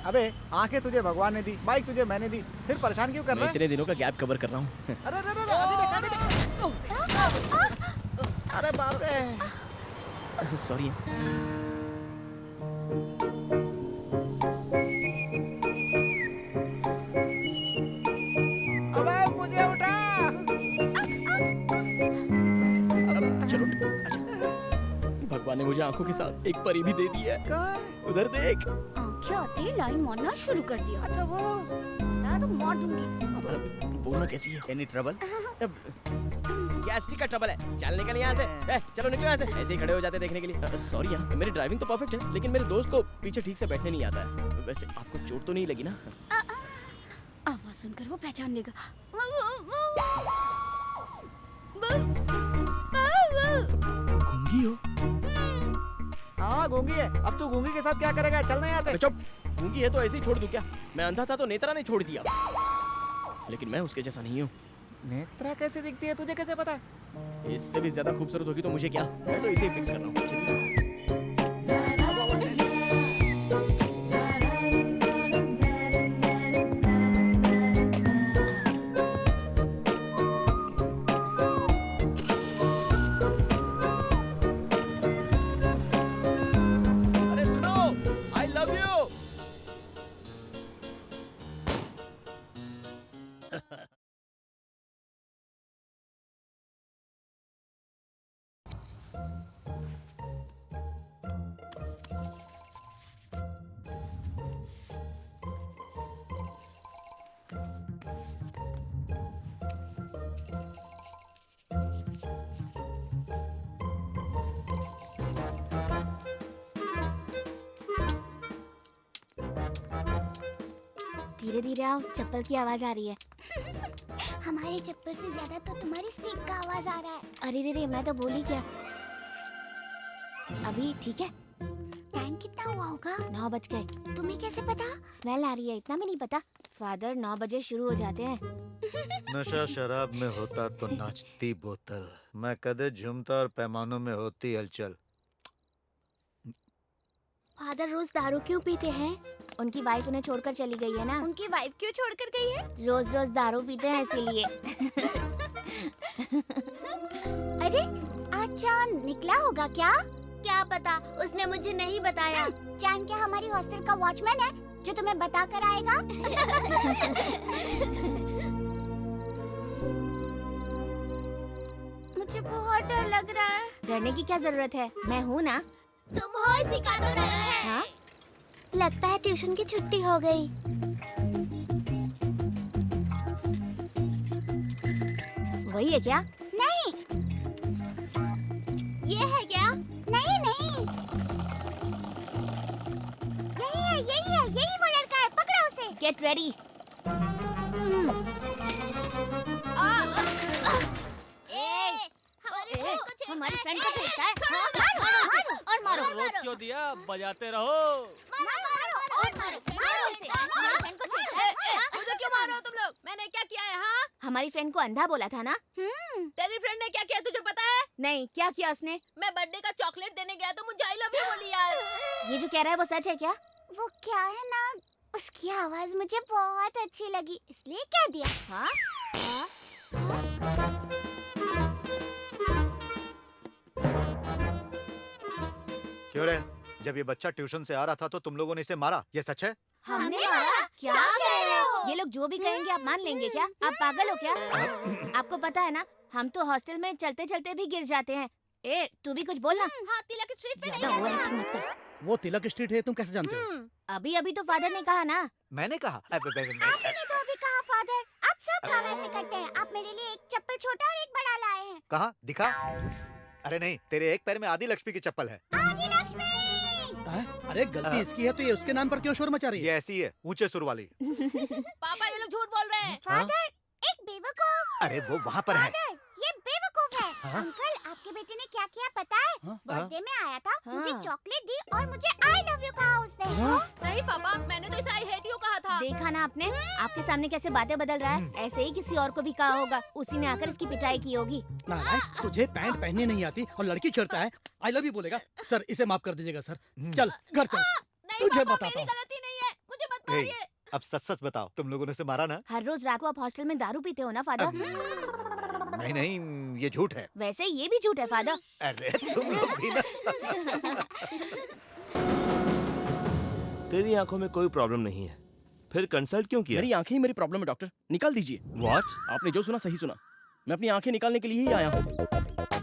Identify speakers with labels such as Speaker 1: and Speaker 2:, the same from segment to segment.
Speaker 1: अबे आंखें तुझे भगवान ने दी, बाइक तुझे मैंने दी, फिर परेशान क्यों कर
Speaker 2: मैं
Speaker 1: रहा है?
Speaker 2: इतने दिनों का गैप कवर कर रहा हूँ।
Speaker 1: अरे अरे अरे अभी देख अभी देख। अरे बाप रे।
Speaker 2: सॉरी।
Speaker 1: अबे मुझे उठा।
Speaker 2: चलो अच्छा, भगवान ने मुझे आंखों के साथ एक परी भी दे दी है। उधर देख।
Speaker 3: आंखें आते ही लाइन मारना शुरू कर दिया।
Speaker 1: अच्छा वो
Speaker 3: बता तो मार दूंगी।
Speaker 2: बोलना कैसी है?
Speaker 1: Any trouble?
Speaker 2: गैस्ट्रिक का ट्रबल है। चल निकल यहाँ से। चलो निकलो यहाँ से। ऐसे ही खड़े हो जाते देखने के लिए। सॉरी यार, मेरी ड्राइविंग तो परफेक्ट है, लेकिन मेरे दोस्त को पीछे ठीक से बैठने नहीं आता है। वैसे आपको चोट तो नहीं लगी ना?
Speaker 3: आवाज सुनकर वो पहचान लेगा।
Speaker 2: गूंगी हो?
Speaker 1: हाँ गूंगी है। अब तू गूंगी के साथ क्या करेगा? चलना यहाँ से।
Speaker 2: चुप। गूंगी है तो ऐसे ही छोड़ दूं क्या? मैं अंधा था तो नेत्रा ने छोड़ दिया, लेकिन मैं उसके जैसा नहीं हूँ।
Speaker 1: नेत्रा कैसे दिखती है, तुझे कैसे पता?
Speaker 2: इससे भी ज्यादा खूबसूरत होगी तो मुझे क्या, मैं तो इसे ही फिक्स कर रहा हूँ। चलिए। अरे सुनो, आई लव यू।
Speaker 3: धीरे धीरे आओ, चप्पल की आवाज आ रही है। हमारी चप्पल से ज्यादा तो तुम्हारी स्टिक का आवाज आ रहा है। अरे रे रे, मैं तो बोली क्या। अभी ठीक है? टाइम कितना हुआ होगा? 9 बज गए। तुम्हें कैसे पता? स्मेल आ रही है, इतना भी नहीं पता। फादर 9 बजे शुरू हो जाते हैं।
Speaker 4: नशा शराब में होता तो नाचती बोतल, मैं कदे झूमता और पैमानों में होती हलचल।
Speaker 3: फादर रोज दारू क्यों पीते हैं? उनकी वाइफ उन्हें छोड़कर चली गई है ना। उनकी वाइफ क्यों छोड़कर गई है? रोज रोज दारू पीते हैं इसीलिए। अरे आज चांद निकला होगा क्या? क्या पता, उसने मुझे नहीं बताया। चांद क्या हमारी हॉस्टल का वॉचमैन है जो तुम्हें बता कर आएगा? मुझे बहुत डर लग रहा है। डरने की क्या जरूरत है, मैं हूँ ना। तुम हो इसी का तो डर है। हाँ? लगता है ट्यूशन की छुट्टी हो गई। वही है क्या? नहीं। ये है क्या? नहीं नहीं। यही वो लड़का है, पकड़ो उसे। Get ready. हमारी फ्रेंड को छेड़ता है। मारो उसे और मारो।
Speaker 2: रोक क्यों दिया? बजाते रहो।
Speaker 5: मुझे क्यों मार रहे हो तुम लोग? मैंने क्या किया है? हाँ,
Speaker 3: हमारी फ्रेंड को अंधा बोला था ना?
Speaker 5: तेरी फ्रेंड ने क्या किया तुझे पता है?
Speaker 3: नहीं, क्या किया उसने?
Speaker 5: मैं बर्थडे का चॉकलेट देने गया तो मुझे आई लव यू बोली यार।
Speaker 3: ये जो कह रहा है वो सच है क्या? वो क्या है ना, उसकी आवाज मुझे बहुत अच्छी लगी इसलिए कह दिया। हाँ?
Speaker 4: क्यों रे? जब ये बच्चा ट्यूशन से आ रहा था तो तुम लोगों ने इसे मारा, ये सच है?
Speaker 3: हमने मारा? क्या कह रहे हो? ये लोग जो भी कहेंगे आप मान लेंगे क्या? आप पागल हो क्या? आपको पता है ना, हम तो हॉस्टल में चलते चलते भी गिर जाते हैं। ए, तू भी कुछ बोलना।
Speaker 5: हाँ, तिलक स्ट्रीट पे नहीं
Speaker 3: ज्यादा
Speaker 5: गए थे
Speaker 3: ओवरएक्टिंग
Speaker 5: हम।
Speaker 3: मत कर।
Speaker 6: वो तिलक स्ट्रीट है, तुम कैसे जानते हो?
Speaker 3: अभी अभी तो फादर ने कहा ना।
Speaker 4: मैंने कहा
Speaker 3: आपने तो अभी कहा फादर। आप सब काम ऐसे करते हैं। आप मेरे लिए एक चप्पल छोटा और एक बड़ा लाए हैं।
Speaker 4: कहा दिखा। अरे नहीं, तेरे एक पैर में आदि लक्ष्मी की चप्पल है।
Speaker 3: आदि लक्ष्मी।
Speaker 6: अरे गलती इसकी है तो ये उसके नाम पर क्यों शोर मचा रही
Speaker 4: ये
Speaker 6: है?
Speaker 4: ऐसी है, ऊंचे सुर वाली।
Speaker 5: पापा ये लोग झूठ बोल रहे हैं।
Speaker 3: फादर, एक बेवकूफ।
Speaker 4: अरे वो वहाँ पर है।
Speaker 3: फादर, ये बेवकूफ है। अंकल, आपके बेटे ने क्या किया पता है? बर्थडे में आया था, मुझे चॉकलेट दी और मुझे आई लव यू कहा उसने।
Speaker 5: नहीं पापा, मैंने तो इसे आई हेट यू कहा था।
Speaker 3: देखा ना आपने, आपके सामने कैसे बातें बदल रहा है। ऐसे ही किसी और को भी कहा होगा, उसी ने आकर इसकी पिटाई की होगी।
Speaker 6: नालायक, तुझे पैंट पहनने नहीं आती और लड़की छेड़ता है, आई लव यू बोलेगा। सर इसे माफ कर दीजिएगा सर। चल घर चल,
Speaker 5: नहीं
Speaker 6: तुझे
Speaker 5: पापा,
Speaker 6: बताता
Speaker 5: मेरी
Speaker 6: हूँ।
Speaker 5: गलती नहीं है, मुझे मत लगता है
Speaker 4: हे,
Speaker 5: ये।
Speaker 4: अब सच सच बताओ, तुम लोगों ने उसे मारा ना?
Speaker 3: हर रोज रात को आप हॉस्टल में दारू पीते हो ना फादर?
Speaker 4: नहीं नहीं, ये झूठ है।
Speaker 3: वैसे ये भी झूठ है फादर।
Speaker 4: अरे तुम लोग भी ना।
Speaker 7: तेरी आंखों में कोई प्रॉब्लम नहीं है, फिर कंसल्ट क्यों किया?
Speaker 2: मेरी आंखें ही मेरी प्रॉब्लम है डॉक्टर, निकाल दीजिए।
Speaker 7: व्हाट?
Speaker 2: आपने जो सुना सही सुना, मैं अपनी आंखें निकालने के लिए ही आया हूँ।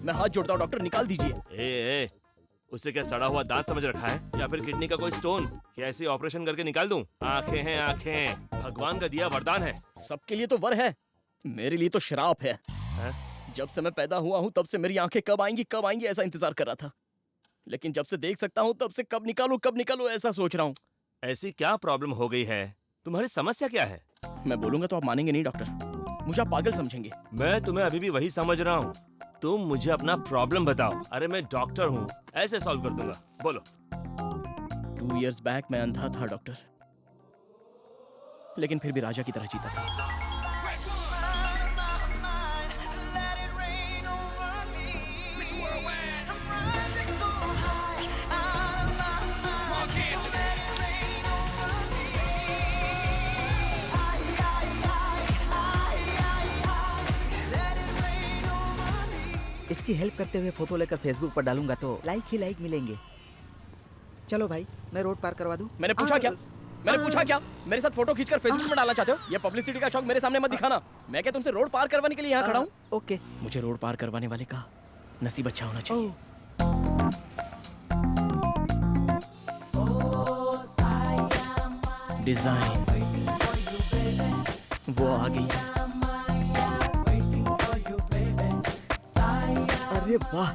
Speaker 2: मैं हाथ जोड़ता हूँ डॉक्टर, निकाल दीजिए।
Speaker 7: ए, उसे क्या सड़ा हुआ दांत समझ रखा है या फिर किडनी का कोई स्टोन? क्या ऐसे ऑपरेशन करके निकाल दूं? आंखें हैं आंखें, भगवान का दिया वरदान है।
Speaker 2: सबके लिए तो वर है, मेरे लिए तो शराप है। जब से मैं पैदा हुआ हूँ तब से मेरी आंखें कब आएंगी ऐसा इंतजार कर रहा था, लेकिन जब से देख सकता हूँ तब से कब निकालूं ऐसा सोच रहा हूँ।
Speaker 7: ऐसी क्या प्रॉब्लम हो गई है? तुम्हारी समस्या क्या है?
Speaker 2: मैं बोलूंगा तो आप मानेंगे नहीं डॉक्टर, मुझे आप पागल समझेंगे।
Speaker 7: मैं तुम्हें अभी भी वही समझ रहा हूँ। तुम मुझे अपना प्रॉब्लम बताओ। अरे मैं डॉक्टर हूँ, ऐसे सॉल्व कर दूंगा। बोलो।
Speaker 2: 2 years बैक मैं अंधा था डॉक्टर, लेकिन फिर भी राजा की तरह जीता था।
Speaker 1: इसकी हेल्प करते हुए फोटो लेकर फेसबुक पर डालूंगा तो लाइक ही लाइक मिलेंगे। चलो भाई, मैं रोड पार करवा दूं।
Speaker 2: मैंने पूछा क्या? मेरे साथ फोटो खींचकर फेसबुक पर डालना चाहते हो? ये पब्लिसिटी का शौक मेरे सामने मत दिखाना। मैं क्या तुमसे रोड पार करवाने के लिए यहाँ खड़ा हूँ?
Speaker 1: ओके।
Speaker 2: मुझे रोड पार करवाने वाले का नसीब अच्छा होना चाहिए। डिजाइन वो आ गई।
Speaker 1: अरे वाह,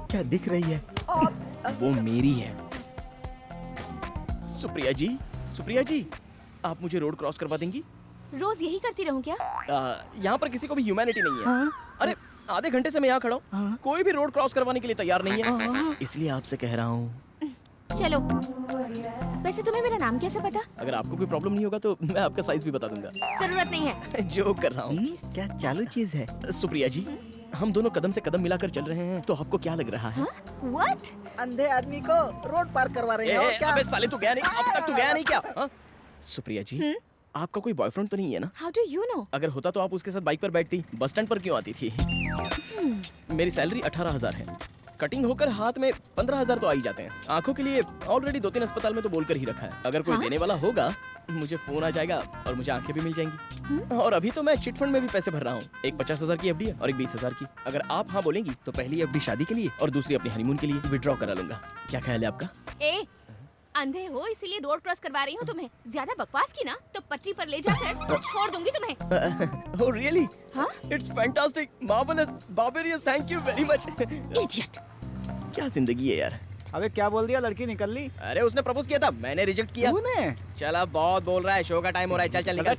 Speaker 1: क्या दिख रही है।
Speaker 2: वो मेरी है। सुप्रिया जी, आप मुझे रोड क्रॉस करवा देंगी?
Speaker 3: रोज यही करती रहूं क्या?
Speaker 2: यहाँ पर किसी को भी ह्यूमैनिटी नहीं है। अरे आधे घंटे से मैं यहाँ खड़ा हूँ, कोई भी रोड क्रॉस करवाने के लिए तैयार नहीं है, इसलिए आपसे कह रहा हूँ।
Speaker 3: चलो। वैसे तुम्हें मेरा नाम कैसे पता?
Speaker 2: अगर आपको कोई प्रॉब्लम नहीं होगा तो मैं आपका साइज भी बता दूंगा।
Speaker 3: जरूरत नहीं है।
Speaker 2: जोक कर रहा हूँ।
Speaker 1: क्या चालू चीज है।
Speaker 2: सुप्रिया जी, हम दोनों कदम से कदम मिलाकर चल रहे हैं, तो आपको क्या लग रहा है?
Speaker 3: What?
Speaker 1: अंधे आदमी को रोड पार करवा रहे हैं और क्या?
Speaker 2: अबे साले तू गया नहीं, अब तक तू गया नहीं क्या? हाँ? सुप्रिया जी, आपका कोई बॉयफ्रेंड तो नहीं है ना?
Speaker 3: How do you know?
Speaker 2: अगर होता तो आप उसके साथ बाइक पर बैठती, बस स्टैंड पर क्यों आती थी? मेरी सैलरी 18,000 है, कटिंग होकर हाथ में 15,000 तो आ ही जाते हैं। आंखों के लिए ऑलरेडी 2-3 अस्पताल में तो बोलकर ही रखा है, अगर कोई देने वाला होगा मुझे फोन आ जाएगा और मुझे आंखें भी मिल जाएंगी। और अभी तो मैं चिट फंड में भी पैसे भर रहा हूँ, एक 50,000 की एफडी है और एक 20,000 की। अगर आप हाँ बोलेंगी तो पहली एफडी शादी के लिए और दूसरी अपनी हनीमून के लिए विड्रॉ करा लूंगा। क्या ख्याल है आपका?
Speaker 3: अंधे हो इसीलिए रोड क्रॉस करवा रही हूँ तुम्हें। ज्यादा बकवास की ना तो पटरी पर ले जाकर छोड़ दूंगी तुम्हें।
Speaker 2: Oh really?
Speaker 3: हाँ?
Speaker 2: It's fantastic, marvelous, barbarous, thank you very much.
Speaker 3: Idiot.
Speaker 2: क्या जिंदगी है यार।
Speaker 1: अबे क्या बोल दिया, लड़की निकल ली?
Speaker 2: अरे उसने प्रपोज किया था, मैंने रिजेक्ट किया।
Speaker 1: तूने?
Speaker 2: चल अब बहुत बोल रहा है, शो का टाइम हो रहा है, चल निकल।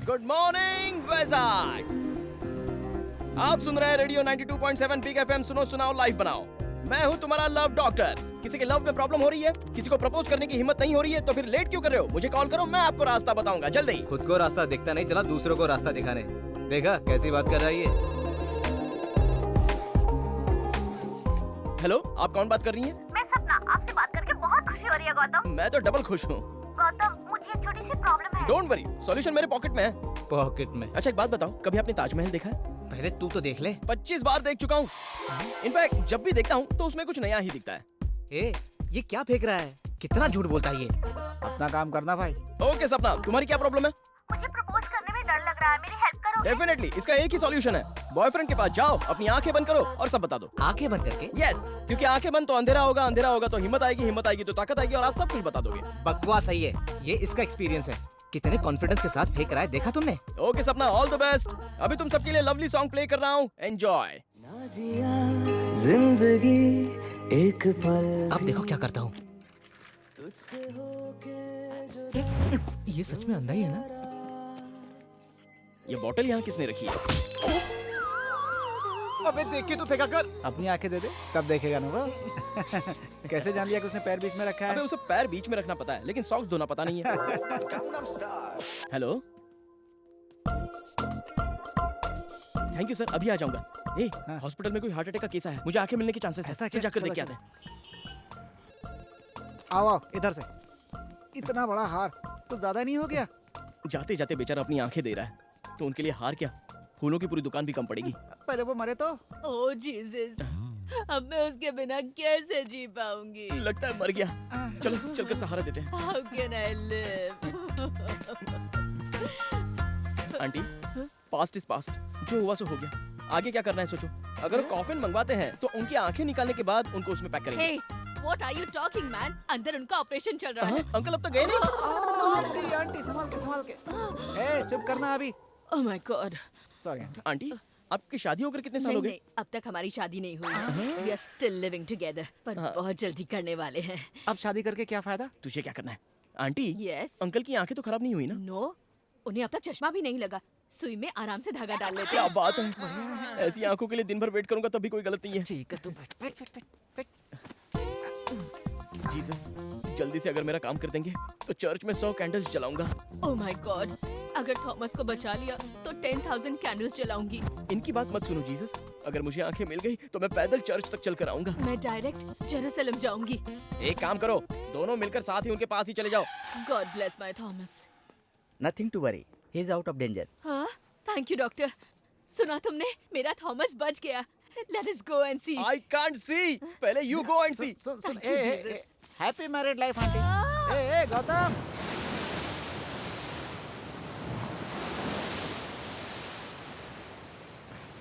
Speaker 2: Good morning Vizag. आप सुन रहे हैं रेडियो 92.7 बिग एफएम। सुनो सुनाओ लाइव बनाओ। मैं हूँ तुम्हारा लव डॉक्टर। किसी के लव में प्रॉब्लम हो रही है, किसी को प्रपोज करने की हिम्मत नहीं हो रही है, तो फिर लेट क्यों कर रहे हो? मुझे कॉल करो, मैं आपको रास्ता बताऊंगा जल्दी।
Speaker 8: खुद को रास्ता दिखता नहीं, चला दूसरों को रास्ता दिखाने। देखा कैसी बात कर रहा है ये।
Speaker 2: हेलो, आप कौन बात कर रही हैं?
Speaker 3: मैं सपना, आपसे बात करके बहुत खुशी हो रही है गौतम।
Speaker 2: मैं तो डबल खुश हूँ।
Speaker 3: गौतम, मुझे एक छोटी सी प्रॉब्लम है।
Speaker 2: डोंट वरी, सॉल्यूशन मेरे पॉकेट में है।
Speaker 8: पॉकेट में?
Speaker 2: अच्छा एक बात बताओ, कभी आपने ताजमहल देखा है?
Speaker 8: पहले तू तो देख ले।
Speaker 2: 25 बार देख चुका हूँ। इनफैक्ट जब भी देखता हूँ तो उसमें कुछ नया ही दिखता है।
Speaker 8: ए, ये क्या फेंक रहा है? कितना झूठ बोलता है ये।
Speaker 1: अपना काम करना भाई।
Speaker 2: ओके सपना, तुम्हारी क्या प्रॉब्लम है?
Speaker 3: मुझे प्रपोज करने में डर लग रहा है, मेरी हेल्प करो।
Speaker 2: डेफिनेटली, इसका एक ही सॉल्यूशन है। बॉयफ्रेंड के पास जाओ, अपनी आंखें बंद करो और सब बता दो।
Speaker 8: आंखें बंद करके?
Speaker 2: यस, क्योंकि आंखें बंद तो अंधेरा होगा, अंधेरा होगा तो हिम्मत आएगी तो ताकत आएगी और आप सब कुछ बता दोगे।
Speaker 8: बकवास सही है, ये इसका एक्सपीरियंस है। कितने कॉन्फिडेंस के साथ फेंक रहा है, देखा तुमने?
Speaker 2: ओके सपना, ऑल द बेस्ट। अभी तुम सबके लिए लवली सॉन्ग प्ले कर रहा हूँ, एंजॉय।
Speaker 9: जिंदगी एक पल।
Speaker 8: अब देखो क्या करता हूँ। ये सच में अंधा ही है ना?
Speaker 2: ये बोतल यहाँ किसने रखी है?
Speaker 8: अबे देख के तो फेंका कर।
Speaker 1: अपनी आंखें दे दे, तब देखेगा ना वो। कैसे जान लिया कि उसने पैर बीच में रखा
Speaker 2: अबे
Speaker 1: है?
Speaker 2: उसे पैर बीच में रखना पता है, लेकिन सॉक्स धोना पता नहीं है। हेलो, थैंक यू सर, अभी आ जाऊंगा। ए,
Speaker 1: हाँ।
Speaker 2: हॉस्पिटल में कोई हार्ट अटैक का केस है, मुझे आंखें मिलने के चांसेस है।
Speaker 1: ऐसा
Speaker 2: चल
Speaker 1: क्या?
Speaker 2: जाकर
Speaker 1: चलो
Speaker 2: देख के आते हैं।
Speaker 1: आओ आओ इधर से। इतना बड़ा हार तो ज्यादा नहीं हो गया?
Speaker 2: जाते जाते बेचारा अपनी आंखें दे रहा है, तो उनके लिए हार क्या, फूलों की पूरी दुकान भी कम पड़ेगी।
Speaker 1: पहले वो मरे तो।
Speaker 5: ओह जीसस, अब मैं उसके बिना कैसे जी पाऊंगी?
Speaker 2: लगता है मर गया। चलो चलकर सहारा देते हैं।
Speaker 5: How can I live?
Speaker 2: Aunty, past is past, जो हुआ सो हो गया। आगे क्या करना है सोचो। अगर कॉफिन मंगवाते हैं तो उनकी आंखें निकालने के बाद उनको उसमें पैक करेंगे।
Speaker 5: Hey, what are you talking, man? अंदर उनका ऑपरेशन चल रहा है।
Speaker 2: अंकल अब तक गए नहीं।
Speaker 1: आंटी आंटी संभाल के। ए चुप करना अभी।
Speaker 5: Oh my God.
Speaker 1: Sorry aunty.
Speaker 2: Aunty, आपकी शादी होकर कितने साल हो
Speaker 5: नहीं,
Speaker 2: गए?
Speaker 5: नहीं, अब तक हमारी शादी नहीं हुई। We are still living together, पर बहुत जल्दी करने वाले हैं।
Speaker 1: अब शादी करके क्या फायदा?
Speaker 2: तुझे क्या करना है? Aunty,
Speaker 5: Yes.
Speaker 2: अंकल की आंखें तो खराब नहीं हुई ना?
Speaker 5: No, उन्हें अब तक चश्मा भी नहीं लगा। सुई में आराम से धागा डाल लेते
Speaker 2: क्या
Speaker 5: हैं।
Speaker 2: बात है। ऐसी आंखों के लिए दिन भर वेट करूंगा तब भी कोई गलत नहीं है।
Speaker 1: ठीक है तू बैठ।
Speaker 2: जीसस, जल्दी से अगर मेरा काम कर देंगे तो चर्च में 100 कैंडल्स जलाऊंगा।
Speaker 5: Oh my God, अगर थॉमस को बचा लिया तो 10,000 कैंडल्स जलाऊंगी।
Speaker 2: इनकी बात मत सुनो जीसस, अगर मुझे आंखें मिल गई तो मैं पैदल चर्च तक चल कर आऊंगा।
Speaker 5: मैं डायरेक्ट जेरूसलम जाऊंगी।
Speaker 2: एक काम करो, दोनों मिलकर साथ ही उनके पास ही चले जाओ।
Speaker 5: God bless my Thomas.
Speaker 1: Nothing to worry, he is out of danger.
Speaker 5: हाँ, थैंक यू डॉक्टर। सुना तुमने, मेरा थॉमस बच गया। Let us go and see.
Speaker 2: I can't see, पहले यू गो एंड सी।
Speaker 1: सुन
Speaker 5: Thank you, Jesus.
Speaker 1: Happy married life aunty. ए गौतम।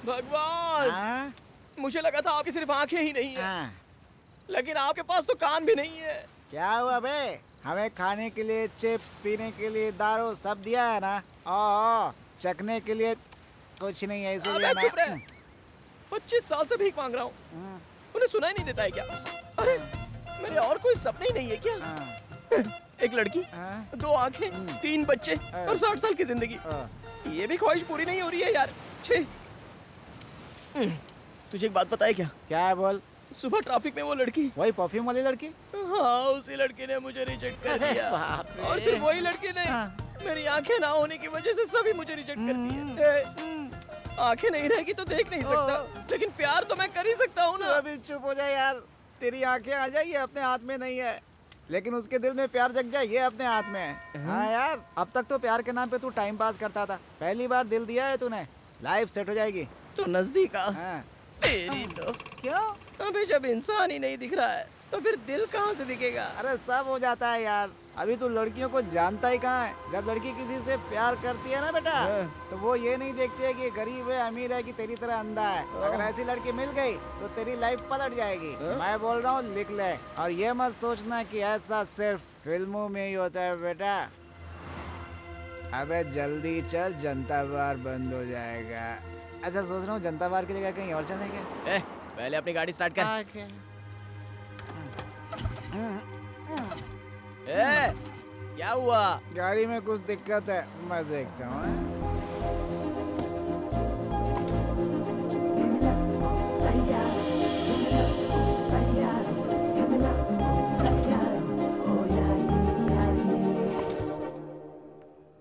Speaker 2: भगवान,
Speaker 1: हाँ
Speaker 2: मुझे लगा था आपकी सिर्फ आंखें ही नहीं है,
Speaker 1: हाँ।
Speaker 2: लेकिन आपके पास तो कान भी नहीं है।
Speaker 1: क्या हुआ बे? हमें खाने के लिए चिप्स, पीने के लिए दारू सब दिया है ना। ओ चखने के लिए कुछ नहीं है इसीलिए
Speaker 2: अबे चुप रहे।
Speaker 1: ना।
Speaker 2: 25 साल से भीख मांग रहा हूँ, उन्हें सुनाई नहीं देता है क्या? अरे मेरे और कोई सपने ही नहीं है क्या?
Speaker 1: हाँ,
Speaker 2: एक लड़की,
Speaker 1: हाँ,
Speaker 2: 2 आंखें, 3 बच्चे और 60 साल की जिंदगी।
Speaker 1: हाँ।
Speaker 2: ये भी ख्वाहिश पूरी नहीं हो रही है यार। छे। तुझे एक बात पता है क्या?
Speaker 1: क्या है बोल?
Speaker 2: सुबह ट्रैफिक में वो लड़की,
Speaker 1: वही परफ्यूम वाली लड़की?
Speaker 2: हाँ उसी लड़की ने मुझे रिजेक्ट कर
Speaker 1: अरे
Speaker 2: दिया।
Speaker 1: बाप रे।
Speaker 2: और सिर्फ वही लड़की नहीं,
Speaker 1: हाँ।
Speaker 2: मेरी आंखें ना होने की वजह से सभी मुझे रिजेक्ट कर दिए। आंखें नहीं रहेगी तो देख नहीं सकता, लेकिन प्यार तो मैं कर ही सकता हूँ
Speaker 1: तू
Speaker 2: ना।
Speaker 1: अभी चुप हो जाए यार। तेरी आंखें आ जाए ये अपने हाथ में नहीं है, लेकिन उसके दिल में प्यार जग जाए ये अपने हाथ में है। हाँ यार, अब तक तो प्यार के नाम पे तू टाइम पास करता था, पहली बार दिल दिया है तूने, लाइफ सेट हो जाएगी।
Speaker 2: तो नजदीक आ।
Speaker 1: हाँ।
Speaker 2: तेरी तो।
Speaker 1: क्यों?
Speaker 2: अबे जब इंसान ही नहीं दिख रहा है तो फिर दिल कहाँ से दिखेगा?
Speaker 1: अरे सब हो जाता है यार, अभी तू लड़कियों को जानता ही कहाँ है। जब लड़की किसी से प्यार करती है ना बेटा, तो वो ये नहीं देखती है कि गरीब है अमीर है कि तेरी तरह अंधा है। अगर ऐसी लड़की मिल गई तो तेरी लाइफ पलट जाएगी। मैं बोल रहा हूँ लिख ले, और ये मत सोचना कि ऐसा सिर्फ फिल्मों में ही होता है बेटा। अबे जल्दी चल, जनता बार बंद हो जाएगा। अच्छा सोच रहा हूँ जनता बार की जगह कहीं और चले क्या?
Speaker 2: पहले अपनी गाड़ी स्टार्ट कर। क्या हुआ?
Speaker 1: गाड़ी में कुछ दिक्कत है, मैं देखता हूँ।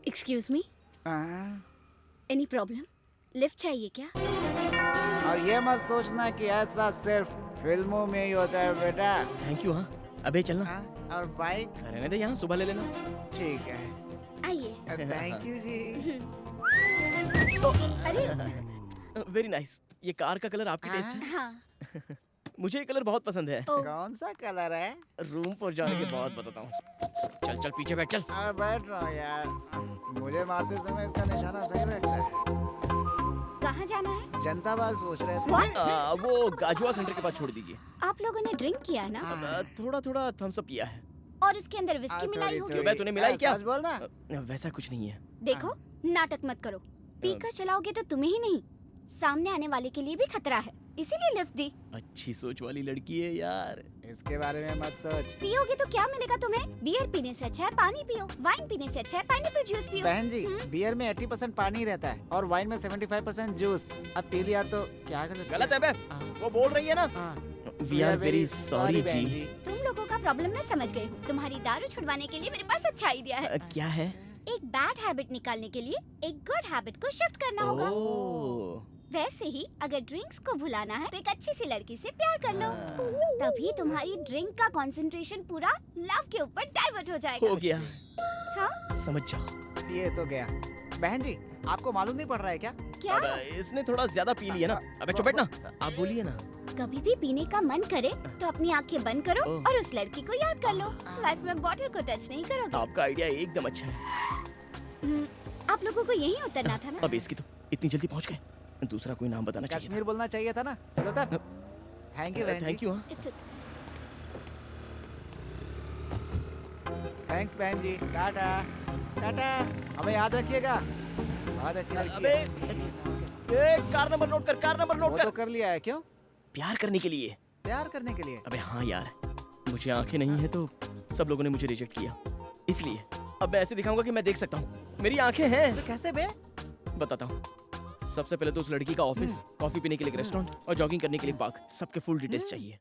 Speaker 3: Excuse me, any problem? Lift चाहिए क्या?
Speaker 1: और ये मत सोचना कि ऐसा सिर्फ फिल्मों में ही होता है बेटा।
Speaker 2: Thank you. हाँ अबे चलना।
Speaker 1: हाँ, और बाइक?
Speaker 2: रहने दे, यहाँ सुबह ले लेना।
Speaker 1: ठीक है,
Speaker 3: आइए।
Speaker 1: थैंक यू जी।
Speaker 3: अरे
Speaker 2: वेरी नाइस। ये कार का कलर आपकी टेस्ट है?
Speaker 3: हाँ।
Speaker 2: मुझे ये कलर बहुत पसंद है।
Speaker 1: कौन सा कलर है?
Speaker 2: रूम पर जाने के बाद बताता हूँ। चल चल पीछे बैठ, चल।
Speaker 1: बैठ रहा हूँ यार, मुझे मारते समय इसका निशाना सही बैठता है।
Speaker 3: कहाँ जाना है?
Speaker 1: जनता बार सोच रहे थे।
Speaker 3: What?
Speaker 2: वो गाजुआ सेंटर के पास छोड़ दीजिए।
Speaker 3: आप लोगों ने ड्रिंक किया ना?
Speaker 2: थोड़ा थोड़ा थम्स अप किया है।
Speaker 3: और इसके अंदर विस्की मिलाई होगी?
Speaker 2: क्यों बे, तूने मिलाई क्या?
Speaker 1: सच बोलना।
Speaker 2: वैसा कुछ नहीं है।
Speaker 3: देखो, नाटक मत करो। पीकर चलाओगे तो तुम्हें ही नहीं, सामने आने वाले के लिए भी खतरा है, इसीलिए लिफ्ट दी।
Speaker 2: अच्छी सोच वाली लड़की है यार।
Speaker 1: इसके बारे में मत सोच।
Speaker 3: पियोगे तो क्या मिलेगा तुम्हें? बियर पीने से अच्छा है पानी पियो, वाइन पीने से अच्छा है पाइनएप्पल जूस पियो।
Speaker 1: बहन जी, बियर में 80% पानी रहता है और वाइन में 75% जूस। अब पी लिया तो क्या
Speaker 2: गलत है बे, वो बोल रही है ना। वी आर वेरी सॉरी
Speaker 1: बहन
Speaker 2: जी।
Speaker 3: तुम लोगों का प्रॉब्लम मैं समझ गई हूँ। तुम्हारी दारू छुड़वाने के लिए मेरे पास अच्छा आइडिया है।
Speaker 2: क्या है?
Speaker 3: एक बैड हैबिट निकालने के लिए एक गुड हैबिट को शिफ्ट करना होगा। वैसे ही अगर ड्रिंक्स को भुलाना है तो एक अच्छी सी लड़की से प्यार कर लो, तभी तुम्हारी ड्रिंक का कंसंट्रेशन पूरा लव के ऊपर डाइवर्ट हो जाएगा।
Speaker 2: हो गया।
Speaker 3: हाँ?
Speaker 2: समझ जाओ।
Speaker 1: ये तो गया। बहन जी, आपको मालूम नहीं पड़ रहा है क्या?
Speaker 3: क्या?
Speaker 2: अब इसने थोड़ा ज्यादा पी लिया ना। अबे चुप बैठ ना, आप बोलिए ना।
Speaker 3: कभी भी पीने का मन करे तो अपनी आंखें बंद करो
Speaker 2: ओह।
Speaker 3: और उस लड़की को याद कर लो। लाइफ में बॉटल को टच नहीं करोगे।
Speaker 2: आपका आइडिया एकदम अच्छा है।
Speaker 3: आप लोगों को यहीं उतरना था ना?
Speaker 2: अब इसकी तो इतनी जल्दी पहुंच गए। दूसरा कोई नाम बताना चाहिए
Speaker 1: कश्मीर बोलना चाहिए था ना। चलो उतर। थैंक यू
Speaker 2: था।
Speaker 1: बहन जी।
Speaker 2: Thank you.
Speaker 3: It's okay.
Speaker 1: Thanks बहन जी। टाटा टाटा। हमें याद रखिएगा। बहुत अच्छी लड़की
Speaker 2: अबे,
Speaker 1: है।
Speaker 2: ए, कार नंबर नोट कर, कार नंबर
Speaker 1: वो
Speaker 2: नोट
Speaker 1: तो
Speaker 2: कर।
Speaker 1: कर लिया है। क्यों?
Speaker 2: प्यार करने के लिए।
Speaker 1: प्यार करने के लिए।
Speaker 2: अबे हाँ यार, मुझे आंखें नहीं है तो सब लोगों ने मुझे रिजेक्ट किया, इसलिए अब मैं ऐसे दिखाऊंगा कि मैं देख सकता हूँ। मेरी आंखें हैं।
Speaker 1: अबे कैसे बे?
Speaker 2: बताता हूँ। सबसे पहले तो उस लड़की का ऑफिस, कॉफी पीने के लिए एक रेस्टोरेंट और जॉगिंग करने के लिए पार्क, सबके फुल डिटेल्स चाहिए।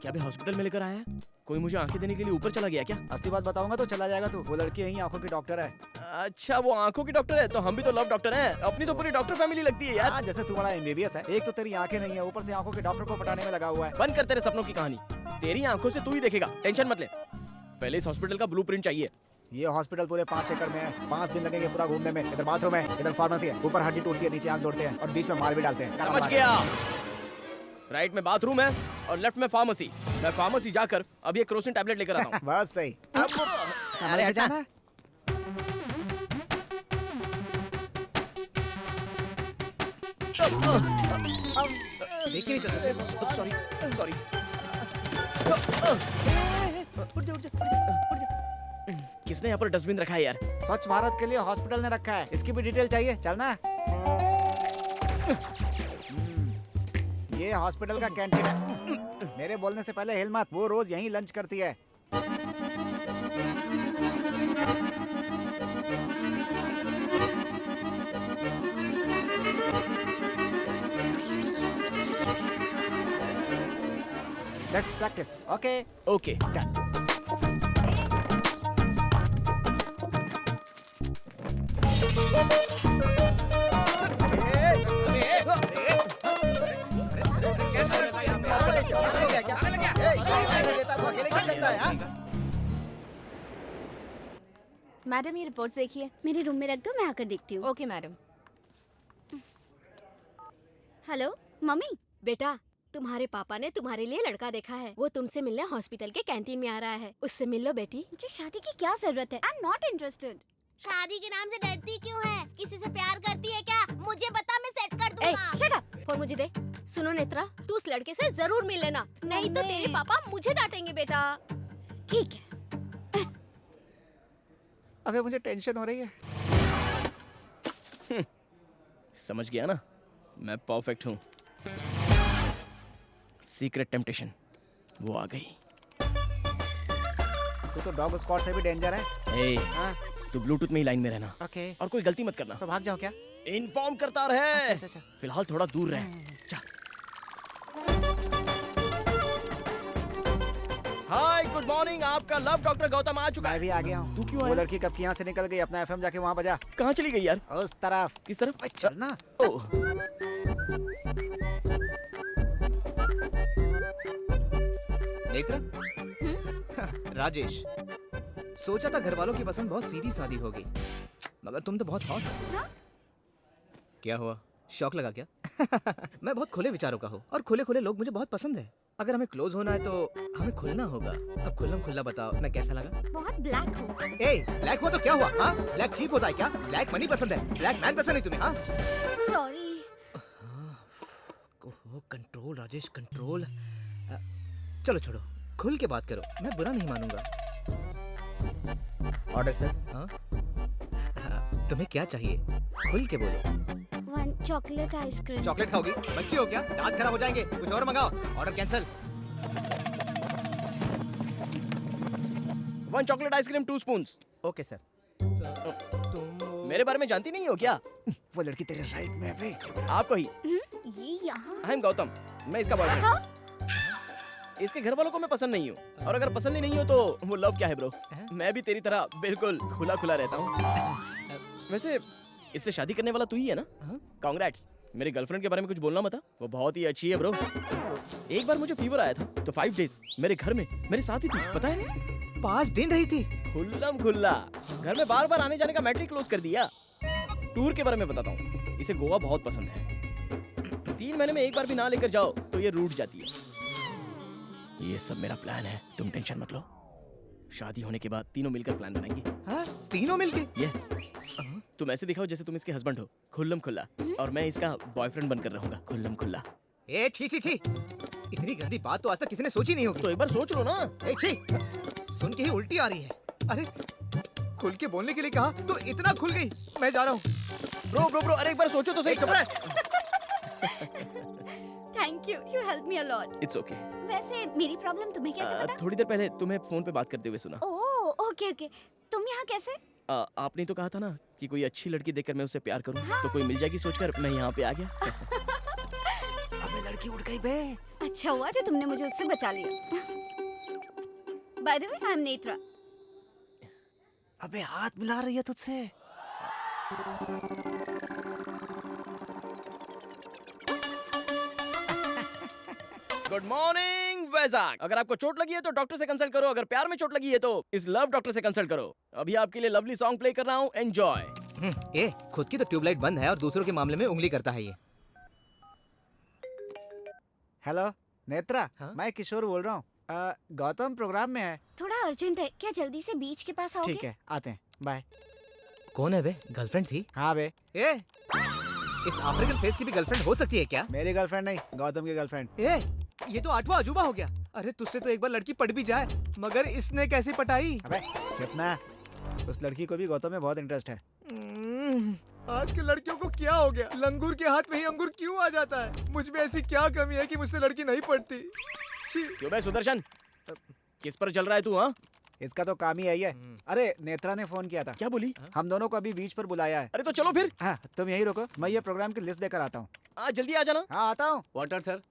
Speaker 2: क्या भी हॉस्पिटल में लेकर आया है? कोई मुझे आंखें देने के लिए ऊपर चला गया क्या?
Speaker 1: असली बात बताऊंगा तो चला जाएगा तू। वो लड़की यही आंखों की डॉक्टर है।
Speaker 2: अच्छा, वो आंखों की डॉक्टर है, तो हम भी तो लव डॉक्टर हैं। अपनी तो पूरी डॉक्टर फैमिली लगती है यार।
Speaker 1: हाँ, जैसे तू बड़ा एमबीबीएस है। एक तो तेरी आंखें नहीं है, ऊपर से आंखों के डॉक्टर को पटाने में लगा हुआ है।
Speaker 2: बंद कर तेरे सपनों की कहानी। तेरी आंखों से तू ही देखेगा, टेंशन मत ले। पहले इस हॉस्पिटल का ब्लूप्रिंट चाहिए।
Speaker 1: ये हॉस्पिटल पूरे 5 एकड़ में है। 5 दिन लगेंगे पूरा घूमने में। इधर बाथरूम है, इधर फार्मेसी है, ऊपर हड्डी टूटती है, नीचे आंख तोड़ते हैं और बीच में मार भी डालते हैं।
Speaker 2: समझ गया। राइट में बाथरूम है और लेफ्ट में फार्मेसी। मैं फार्मेसी जाकर अभी एक क्रोसिन टैबलेट लेकर आता हूँ।
Speaker 1: बस सही। अब संभल के
Speaker 2: हटा।
Speaker 1: जाना।
Speaker 8: देख ही नहीं चलता।
Speaker 2: Sorry sorry.
Speaker 1: उठ जा, उठ जा, उठ जा, उठ जा।
Speaker 2: किसने यहाँ पर डस्टबिन रखा है यार?
Speaker 1: स्वच्छ भारत के लिए हॉस्पिटल ने रखा है। इसकी भी डिटेल चाहिए। चलना। ये हॉस्पिटल का कैंटीन है। मेरे बोलने से पहले हिल मत। वो रोज यहीं लंच करती है। Let's practice. Okay.
Speaker 2: Okay done.
Speaker 5: Madam ये रिपोर्ट्स देखिए।
Speaker 3: मेरे रूम में रख दो, मैं आकर देखती हूँ।
Speaker 5: Okay madam.
Speaker 3: Hello mummy.
Speaker 5: बेटा, तुम्हारे पापा ने तुम्हारे लिए लड़का देखा है। वो तुमसे मिलने हॉस्पिटल के कैंटीन में आ रहा है। उससे मिल लो बेटी।
Speaker 3: मुझे शादी की क्या जरूरत है? I am not interested. शादी के नाम से डरती क्यों है? किसी से प्यार करती है क्या? मुझे बता, मैं सेट कर
Speaker 5: ए,
Speaker 3: दूंगा।
Speaker 5: Shut up. फोन मुझे दे। सुनो नेत्रा, तू उस लड़के से जरूर मिल लेना, नहीं तो तेरे पापा मुझे डांटेंगे बेटा।
Speaker 3: ठीक है।
Speaker 1: अबे मुझे टेंशन हो रही है।
Speaker 2: समझ गया ना, मैं परफेक्ट हूँ। सीक्रेट टेम्पटेशन, वो आ गई।
Speaker 1: तू तो डॉग स्क्वाड से भी डेंजर है।
Speaker 2: ए,
Speaker 1: हाँ,
Speaker 2: तू ब्लूटूथ में ही लाइन में रहना
Speaker 1: ओके।
Speaker 2: और कोई गलती मत करना।
Speaker 1: तो भाग जाओ क्या?
Speaker 2: इन्फॉर्म करता रहे।
Speaker 1: अच्छा, अच्छा।
Speaker 2: फिलहाल थोड़ा दूर रह। जा। हाय, गुड मॉर्निंग। आपका लव डॉक्टर गौतम आ चुका
Speaker 1: मैं
Speaker 2: है।
Speaker 1: भी आ गया हूँ।
Speaker 2: तू क्यों
Speaker 1: वो
Speaker 2: आया?
Speaker 1: लड़की कब की यहाँ से निकल गई? अपना एफएम जाके वहाँ बजा।
Speaker 2: कहाँ चली गई यार?
Speaker 1: उस तरफ।
Speaker 2: किस तरफ?
Speaker 1: ओए, चल ना।
Speaker 2: ओह,
Speaker 8: नेत्रा। राजेश, सोचा था घर वालों की पसंद बहुत सीधी सादी होगी, मगर तुम तो बहुत हॉट हो।
Speaker 3: हाँ?
Speaker 8: क्या हुआ, शौक लगा क्या? मैं बहुत खुले विचारों का हूँ और खुले खुले लोग मुझे बहुत पसंद है। अगर हमें क्लोज होना है तो हमें खुलना होगा। अब खुल्लम खुल्ला बताओ, मैं कैसा लगा?
Speaker 3: बहुत ब्लैक हो।
Speaker 8: ए, ब्लैक हुआ तो क्या हुआ? हाँ, ब्लैक चीप होता है क्या? ब्लैक मनी पसंद है, ब्लैक मैन पसंद नहीं तुम्हें? हाँ,
Speaker 3: सॉरी।
Speaker 8: Control Rajesh, control. चलो छोड़ो, खुल के बात करो, मैं बुरा नहीं मानूंगा। Order sir. हाँ, तुम्हें क्या चाहिए? खुल के बोलो।
Speaker 3: 1 चॉकलेट आइसक्रीम।
Speaker 8: चॉकलेट खाओगी? बच्ची हो क्या? दांत खराब हो जाएंगे। कुछ और मंगाओ। Order cancel.
Speaker 2: 1 chocolate ice cream 2 spoons.
Speaker 1: Okay sir.
Speaker 2: मेरे बारे में जानती नहीं हो क्या?
Speaker 1: वो लड़की तेरे राइट में है बे।
Speaker 2: आपको ही।
Speaker 3: ये यहाँ।
Speaker 2: आई एम गौतम, मैं इसका बॉयफ्रेंड। इसके घर वालों को मैं पसंद नहीं हूँ, और अगर पसंद ही नहीं हो तो वो लव क्या है ब्रो? मैं भी तेरी तरह बिल्कुल खुला खुला रहता हूँ। वैसे इससे शादी करने वाला तू ही है ना? कांग्रेट्स। मेरे गर्लफ्रेंड के बारे में कुछ बोलना मत। वो बहुत ही अच्छी है ब्रो। एक बार मुझे फीवर आया था तो 5 डेज मेरे घर में मेरे साथ ही थी, पता है?
Speaker 8: 5 दिन रही थी।
Speaker 2: खुल्लम खुल्ला। घर में बार बार आने जाने का मैटर क्लोज कर दिया। टूर के बारे में बताता हूँ। इसे गोवा बहुत पसंद है। 3 महीने में एक बार भी ना लेकर जाओ तो ये रूठ जाती है। ये सब मेरा प्लान है, तुम टेंशन मत लो। शादी होने के बाद तीनों मिलकर प्लान बनाएंगे।
Speaker 8: हाँ, तीनों मिलके?
Speaker 2: यस। तुम ऐसे दिखाओ जैसे तुम इसके हस्बैंड हो, खुल्लम खुल्ला, और मैं इसका बॉयफ्रेंड बनकर रहूंगा, खुल्लम खुल्ला।
Speaker 8: ए छी छी छी, इतनी गंदी बात तो आज तक किसी ने सोची नहीं होगी।
Speaker 2: तो एक बार सोच लो ना।
Speaker 8: ए छी, सुन के ही उल्टी आ रही है। अरे खुल के बोलने के लिए कहा तो इतना खुल गई। मैं जा रहा हूँ।
Speaker 2: ब्रो, अरे एक बार सोचो तो सही।
Speaker 8: चुप रह।
Speaker 5: Thank you help me a lot.
Speaker 2: It's okay.
Speaker 3: वैसे मेरी प्रॉब्लम तुम्हें कैसे पता?
Speaker 2: थोड़ी देर पहले तुम्हें फोन पे बात करते हुए सुना।
Speaker 3: ओह ओके ओके, तुम यहाँ कैसे?
Speaker 2: आपने तो कहा था ना कि कोई अच्छी लड़की देखकर मैं उससे प्यार करूं, तो कोई मिल जाएगी सोचकर मैं यहाँ पे आ गया।
Speaker 1: अबे लड़की उठ गई बे।
Speaker 5: अच्छा हुआ जो तुमने मुझे उससे बचा लिया। By the way I am Netra.
Speaker 1: अबे हाथ मिला रही है तुझसे।
Speaker 2: Good morning Vizag. अगर आपको चोट लगी है तो डॉक्टर से कंसल्ट करो, अगर प्यार में चोट लगी है तो इस लव डॉक्टर से कंसल्ट करो। अभी आपके लिए लवली सॉन्ग प्ले कर रहा हूँ, एंजॉय।
Speaker 8: ए, खुद की तो ट्यूबलाइट बंद है और दूसरों के मामले में उंगली करता है ये।
Speaker 1: हेलो नेत्रा,
Speaker 8: हाँ?
Speaker 1: मैं किशोर बोल रहा हूँ। गौतम प्रोग्राम में है।
Speaker 3: थोड़ा अर्जेंट है, क्या जल्दी से बीच के पास आओगे?
Speaker 1: ठीक है, आते हैं, बाय।
Speaker 8: कौन है बे? गर्लफ्रेंड थी?
Speaker 1: हाँ बे,
Speaker 8: ए, इस अफ्रीकन फेस की भी गर्लफ्रेंड हो सकती है क्या?
Speaker 1: मेरी गर्लफ्रेंड नहीं, गौतम की गर्लफ्रेंड।
Speaker 8: ए, ये तो 8वां अजूबा हो गया। अरे तुझसे तो एक बार लड़की पट भी जाए, मगर इसने कैसे पटाई?
Speaker 1: अबे चुपना, उस लड़की को भी गौतम में बहुत इंटरेस्ट है।
Speaker 8: आज के लड़कियों को क्या हो गया? लंगूर के हाथ में ही अंगूर क्यों आ जाता है? मुझ में ऐसी क्या कमी है कि मुझसे लड़की नहीं पड़ती? छी।
Speaker 2: क्यों बे सुदर्शन, किस पर चल रहा है तू? हाँ,
Speaker 1: इसका तो काम ही यही है। अरे नेत्रा ने फोन किया था।
Speaker 2: क्या बोली?
Speaker 1: हम दोनों को अभी बीच पर बुलाया है।
Speaker 2: अरे तो चलो फिर।
Speaker 1: हाँ, तुम यही रुको, मैं ये प्रोग्राम की लिस्ट देकर आता हूँ।
Speaker 2: आज जल्दी आ जाना।
Speaker 1: हाँ आता हूँ।
Speaker 6: Water sir.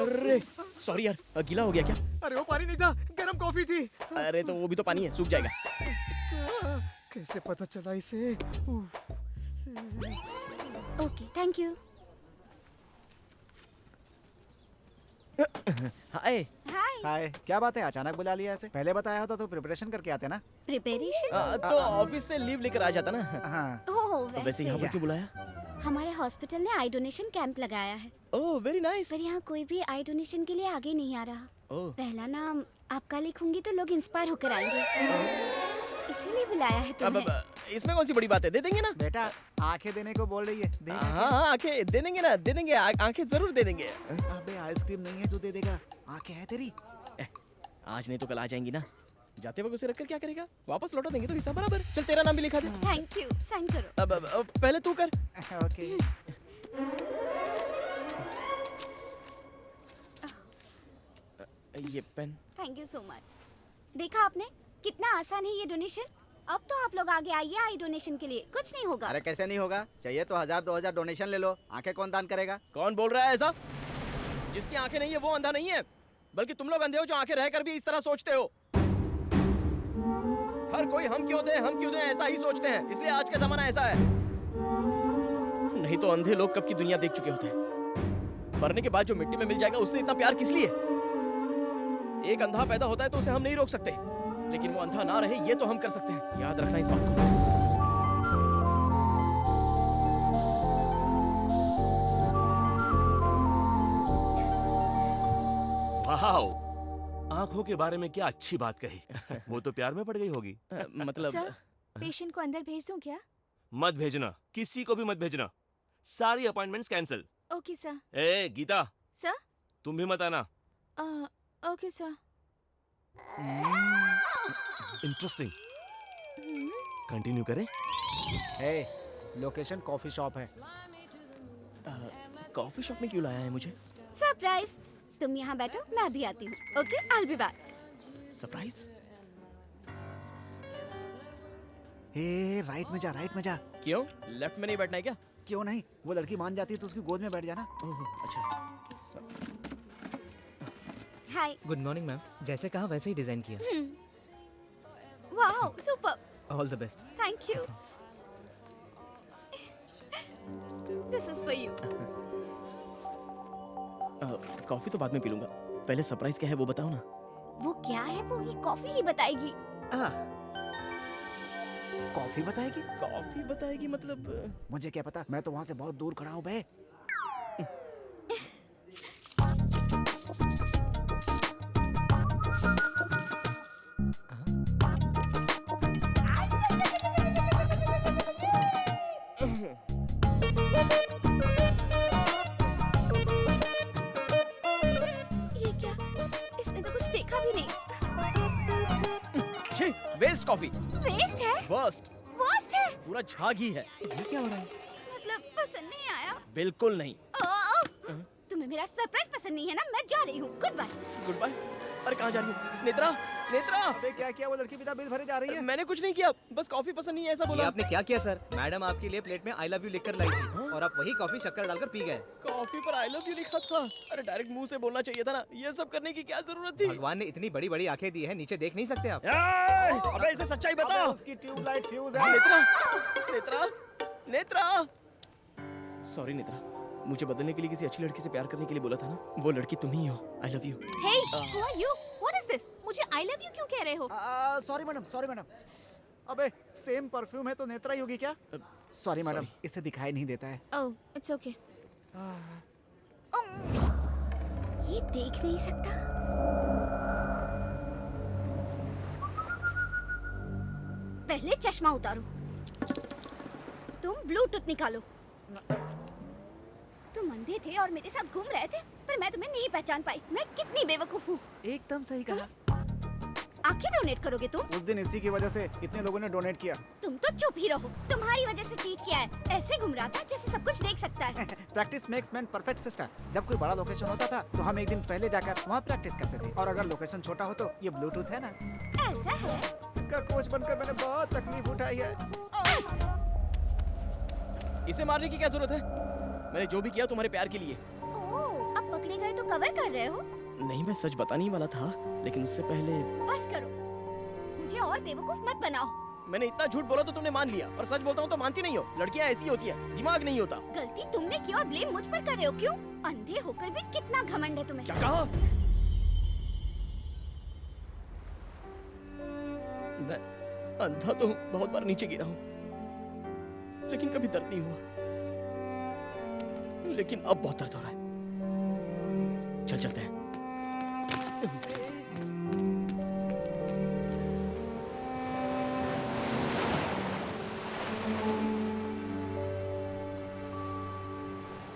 Speaker 2: अरे सॉरी यार, गीला हो गया क्या?
Speaker 8: अरे वो पानी नहीं था, गर्म कॉफी थी।
Speaker 2: अरे तो वो भी तो पानी है, सूख जाएगा।
Speaker 8: कैसे पता चला इसे?
Speaker 3: Okay thank you.
Speaker 2: Hi.
Speaker 3: Hi.
Speaker 1: Hi, क्या बात है, अचानक बुला लिया ऐसे? पहले बताया होता तो प्रिपरेशन करके आते ना।
Speaker 3: प्रिपरेशन?
Speaker 2: तो ऑफिस से लीव लेकर आ जाता ना।
Speaker 1: हाँ।
Speaker 3: ओह
Speaker 2: तो वैसे यहाँ पर क्यों बुलाया?
Speaker 3: हमारे हॉस्पिटल ने आई डोनेशन कैंप लगाया है,
Speaker 2: ओह वेरी नाइस।
Speaker 3: पर यहाँ कोई भी आई डोनेशन के लिए आगे नहीं आ रहा।
Speaker 2: ओह
Speaker 3: पहला नाम आपका लिखूंगी तो लोग इंस्पायर होकर आएंगे, इसीलिए बुलाया है
Speaker 2: अब
Speaker 3: तुम्हें।
Speaker 2: इसमें कौन सी बड़ी बात है, दे देंगे ना।
Speaker 1: बेटा आंखें देने को बोल रही है, दे।
Speaker 2: हाँ आंखें दे देंगे ना, दे देंगे, आंखें जरूर दे देंगे।
Speaker 1: अबे आइसक्रीम नहीं है, तू दे देगा। आंखें हैं तेरी।
Speaker 2: आज नहीं तो कल आ जाएंगी ना। जाते वक्त उसे रखकर क्या करेगा? वापस लौटा देंगे तो हिसाब बराबर। चल तेरा नाम भी लिखा दे।
Speaker 5: थैंक यू, साइन करो।
Speaker 2: अब पहले तू कर।
Speaker 1: ओके।
Speaker 2: ये pen.
Speaker 5: Thank you so much. देखा आपने कितना आसान है ये डोनेशन। अब तो आप लोग आगे आइए आई डोनेशन के लिए, कुछ नहीं होगा।
Speaker 1: अरे कैसे नहीं होगा? चाहिए तो 1000-2000 डोनेशन ले लो। आंखें कौन दान करेगा?
Speaker 2: कौन बोल रहा है ऐसा? जिसकी आंखें नहीं है वो अंधा नहीं है, बल्कि तुम लोग अंधे हो जो आंखें रहकर भी इस तरह सोचते हो। हर कोई हम क्यों दें ऐसा ही सोचते हैं, इसलिए आज का जमाना ऐसा है। नहीं तो अंधे लोग कब की दुनिया देख चुके होते हैं। मरने के बाद जो मिट्टी में मिल जाएगा उससे इतना प्यार किस लिए? एक अंधा पैदा होता है तो उसे हम नहीं रोक सकते, लेकिन वो अंधा ना रहे ये तो हम कर सकते हैं। याद रखना इस बात को।
Speaker 7: वाओ, आंखों के बारे में क्या अच्छी बात कही। वो तो प्यार में पड़ गई होगी।
Speaker 2: मतलब
Speaker 3: सर, पेशेंट को अंदर भेज दूं क्या?
Speaker 7: मत भेजना, किसी को भी मत भेजना। सारी अपॉइंटमेंट्स कैंसिल।
Speaker 3: Okay sir.
Speaker 7: ए गीता,
Speaker 3: सर?
Speaker 7: तुम भी मत आना।
Speaker 3: Okay sir.
Speaker 7: इंटरेस्टिंग, कंटिन्यू करें।
Speaker 1: ए, लोकेशन कॉफी शॉप है।
Speaker 2: कॉफी शॉप में क्यों लाया है मुझे?
Speaker 5: सरप्राइज। तुम यहाँ बैठो, मैं भी आती हूँ। Okay, I will be back.
Speaker 2: Surprise?
Speaker 1: A right में जा, राइट में जा।
Speaker 2: क्यों? लेफ्ट में नहीं बैठना है क्या?
Speaker 1: क्यों नहीं, वो लड़की मान जाती है तो उसकी गोद में बैठ जाना।
Speaker 2: ओह अच्छा।
Speaker 3: हाय।
Speaker 8: गुड मॉर्निंग मैम, जैसे कहा वैसे ही डिजाइन किया।
Speaker 5: Wow super,
Speaker 8: all the best.
Speaker 5: Thank you. This is for you.
Speaker 2: Coffee तो बाद में पी लूंगा, पहले सरप्राइज क्या है वो बताओ ना।
Speaker 5: वो क्या है, वो ये कॉफी ही बताएगी।
Speaker 1: कॉफी बताएगी?
Speaker 2: कॉफी बताएगी मतलब?
Speaker 1: मुझे क्या पता, मैं तो वहाँ से बहुत दूर खड़ा हूँ बे।
Speaker 5: ये क्या, इसने तो कुछ देखा भी नहीं।
Speaker 2: छी, वेस्ट कॉफी।
Speaker 5: वेस्ट है,
Speaker 2: वर्स्ट,
Speaker 5: वर्स्ट है।
Speaker 2: पूरा झाग ही है।
Speaker 8: ये क्या हो रहा है?
Speaker 5: मतलब पसंद नहीं आया।
Speaker 2: बिल्कुल नहीं।
Speaker 5: तुम्हें मेरा सरप्राइज पसंद नहीं है ना, मैं जा रही हूँ, गुड बाय।
Speaker 2: Good bye. अरे कहाँ जा रही हो? नेत्रा, नेत्रा।
Speaker 1: अबे क्या किया, वो लड़की बिना बिल भरे जा रही है।
Speaker 2: मैंने कुछ नहीं किया, बस कॉफी पसंद नहीं है ऐसा
Speaker 8: ये
Speaker 2: बोला।
Speaker 8: आपने क्या किया सर? मैडम आपके लिए प्लेट में आई लव यू लिखकर लाई थी और आप वही कॉफी शक्कर डालकर पी गए।
Speaker 2: कॉफी पर आई लव यू लिखा था। अरे डायरेक्ट मुंह से बोलना चाहिए था ना, ये सब करने की क्या जरूरत थी?
Speaker 8: भगवान ने इतनी बड़ी बड़ी आंखें दी है, नीचे देख नहीं सकते आप?
Speaker 2: अबे इसे सच्चाई बता।
Speaker 1: अबे उसकी ट्यूबलाइट फ्यूज है।
Speaker 2: नेत्रा, नेत्रा, नेत्रा। सॉरी नेत्रा, मुझे बदलने के लिए किसी अच्छी लड़की से प्यार करने के लिए बोला था ना, वो लड़की तुम ही हो। I love you.
Speaker 3: Hey, who are you? What is this? मुझे I love you क्यों कह रहे हो?
Speaker 1: Sorry madam, sorry madam. अबे सेम परफ्यूम है तो नेत्रा ही होगी क्या? Sorry madam,
Speaker 2: sorry.
Speaker 1: इसे दिखाई नहीं देता है।
Speaker 3: Oh, it's okay.
Speaker 5: ये देख नहीं सकता। पहले चश्मा उतारो। तुम ब्लूटूथ निकालो। तुम अंधे थे और मेरे साथ घूम रहे थे, पर मैं तुम्हें नहीं पहचान पाई। मैं कितनी बेवकूफ हूँ।
Speaker 1: एकदम सही कहा।
Speaker 5: आंखें डोनेट करोगे तुम?
Speaker 1: उस दिन इसी की वजह से इतने लोगों ने डोनेट किया।
Speaker 5: तुम तो चुप ही रहो। तुम्हारी वजह से चीज किया है। ऐसे घूम रहा था जैसे सब कुछ देख सकता है।
Speaker 1: Practice makes man perfect sister. जब कोई बड़ा लोकेशन होता था तो हम एक दिन पहले जाकर वहाँ प्रैक्टिस करते थे, और अगर लोकेशन छोटा हो तो ये ब्लूटूथ है ना,
Speaker 5: ऐसा है।
Speaker 1: इसका कोच बनकर मैंने बहुत तकलीफ उठाई है।
Speaker 2: इसे मारने की क्या जरूरत है? मैंने जो भी किया तुम्हारे प्यार के लिए।
Speaker 5: ओह, अब पकड़े गए तो कवर कर रहे हो?
Speaker 2: नहीं, मैं सच बताने ही वाला था, लेकिन उससे पहले
Speaker 5: बस करो, मुझे और बेवकूफ मत बनाओ।
Speaker 2: मैंने इतना झूठ बोला तो तुमने मान लिया, और सच बोलता हूँ तो मानती नहीं हो। लड़कियाँ ऐसी होती हैं, दिमाग नहीं होता।
Speaker 5: गलती तुमने की और ब्लेम मुझ पर कर रहे हो, क्यों? अंधे होकर भी कितना घमंड है तुम्हें।
Speaker 2: क्या कहा? मैं अंधा तो हूँ, बहुत बार नीचे गिरा हूँ, लेकिन कभी दर्द नहीं हुआ। लेकिन अब बहुत दर्द हो रहा है। चल चलते हैं।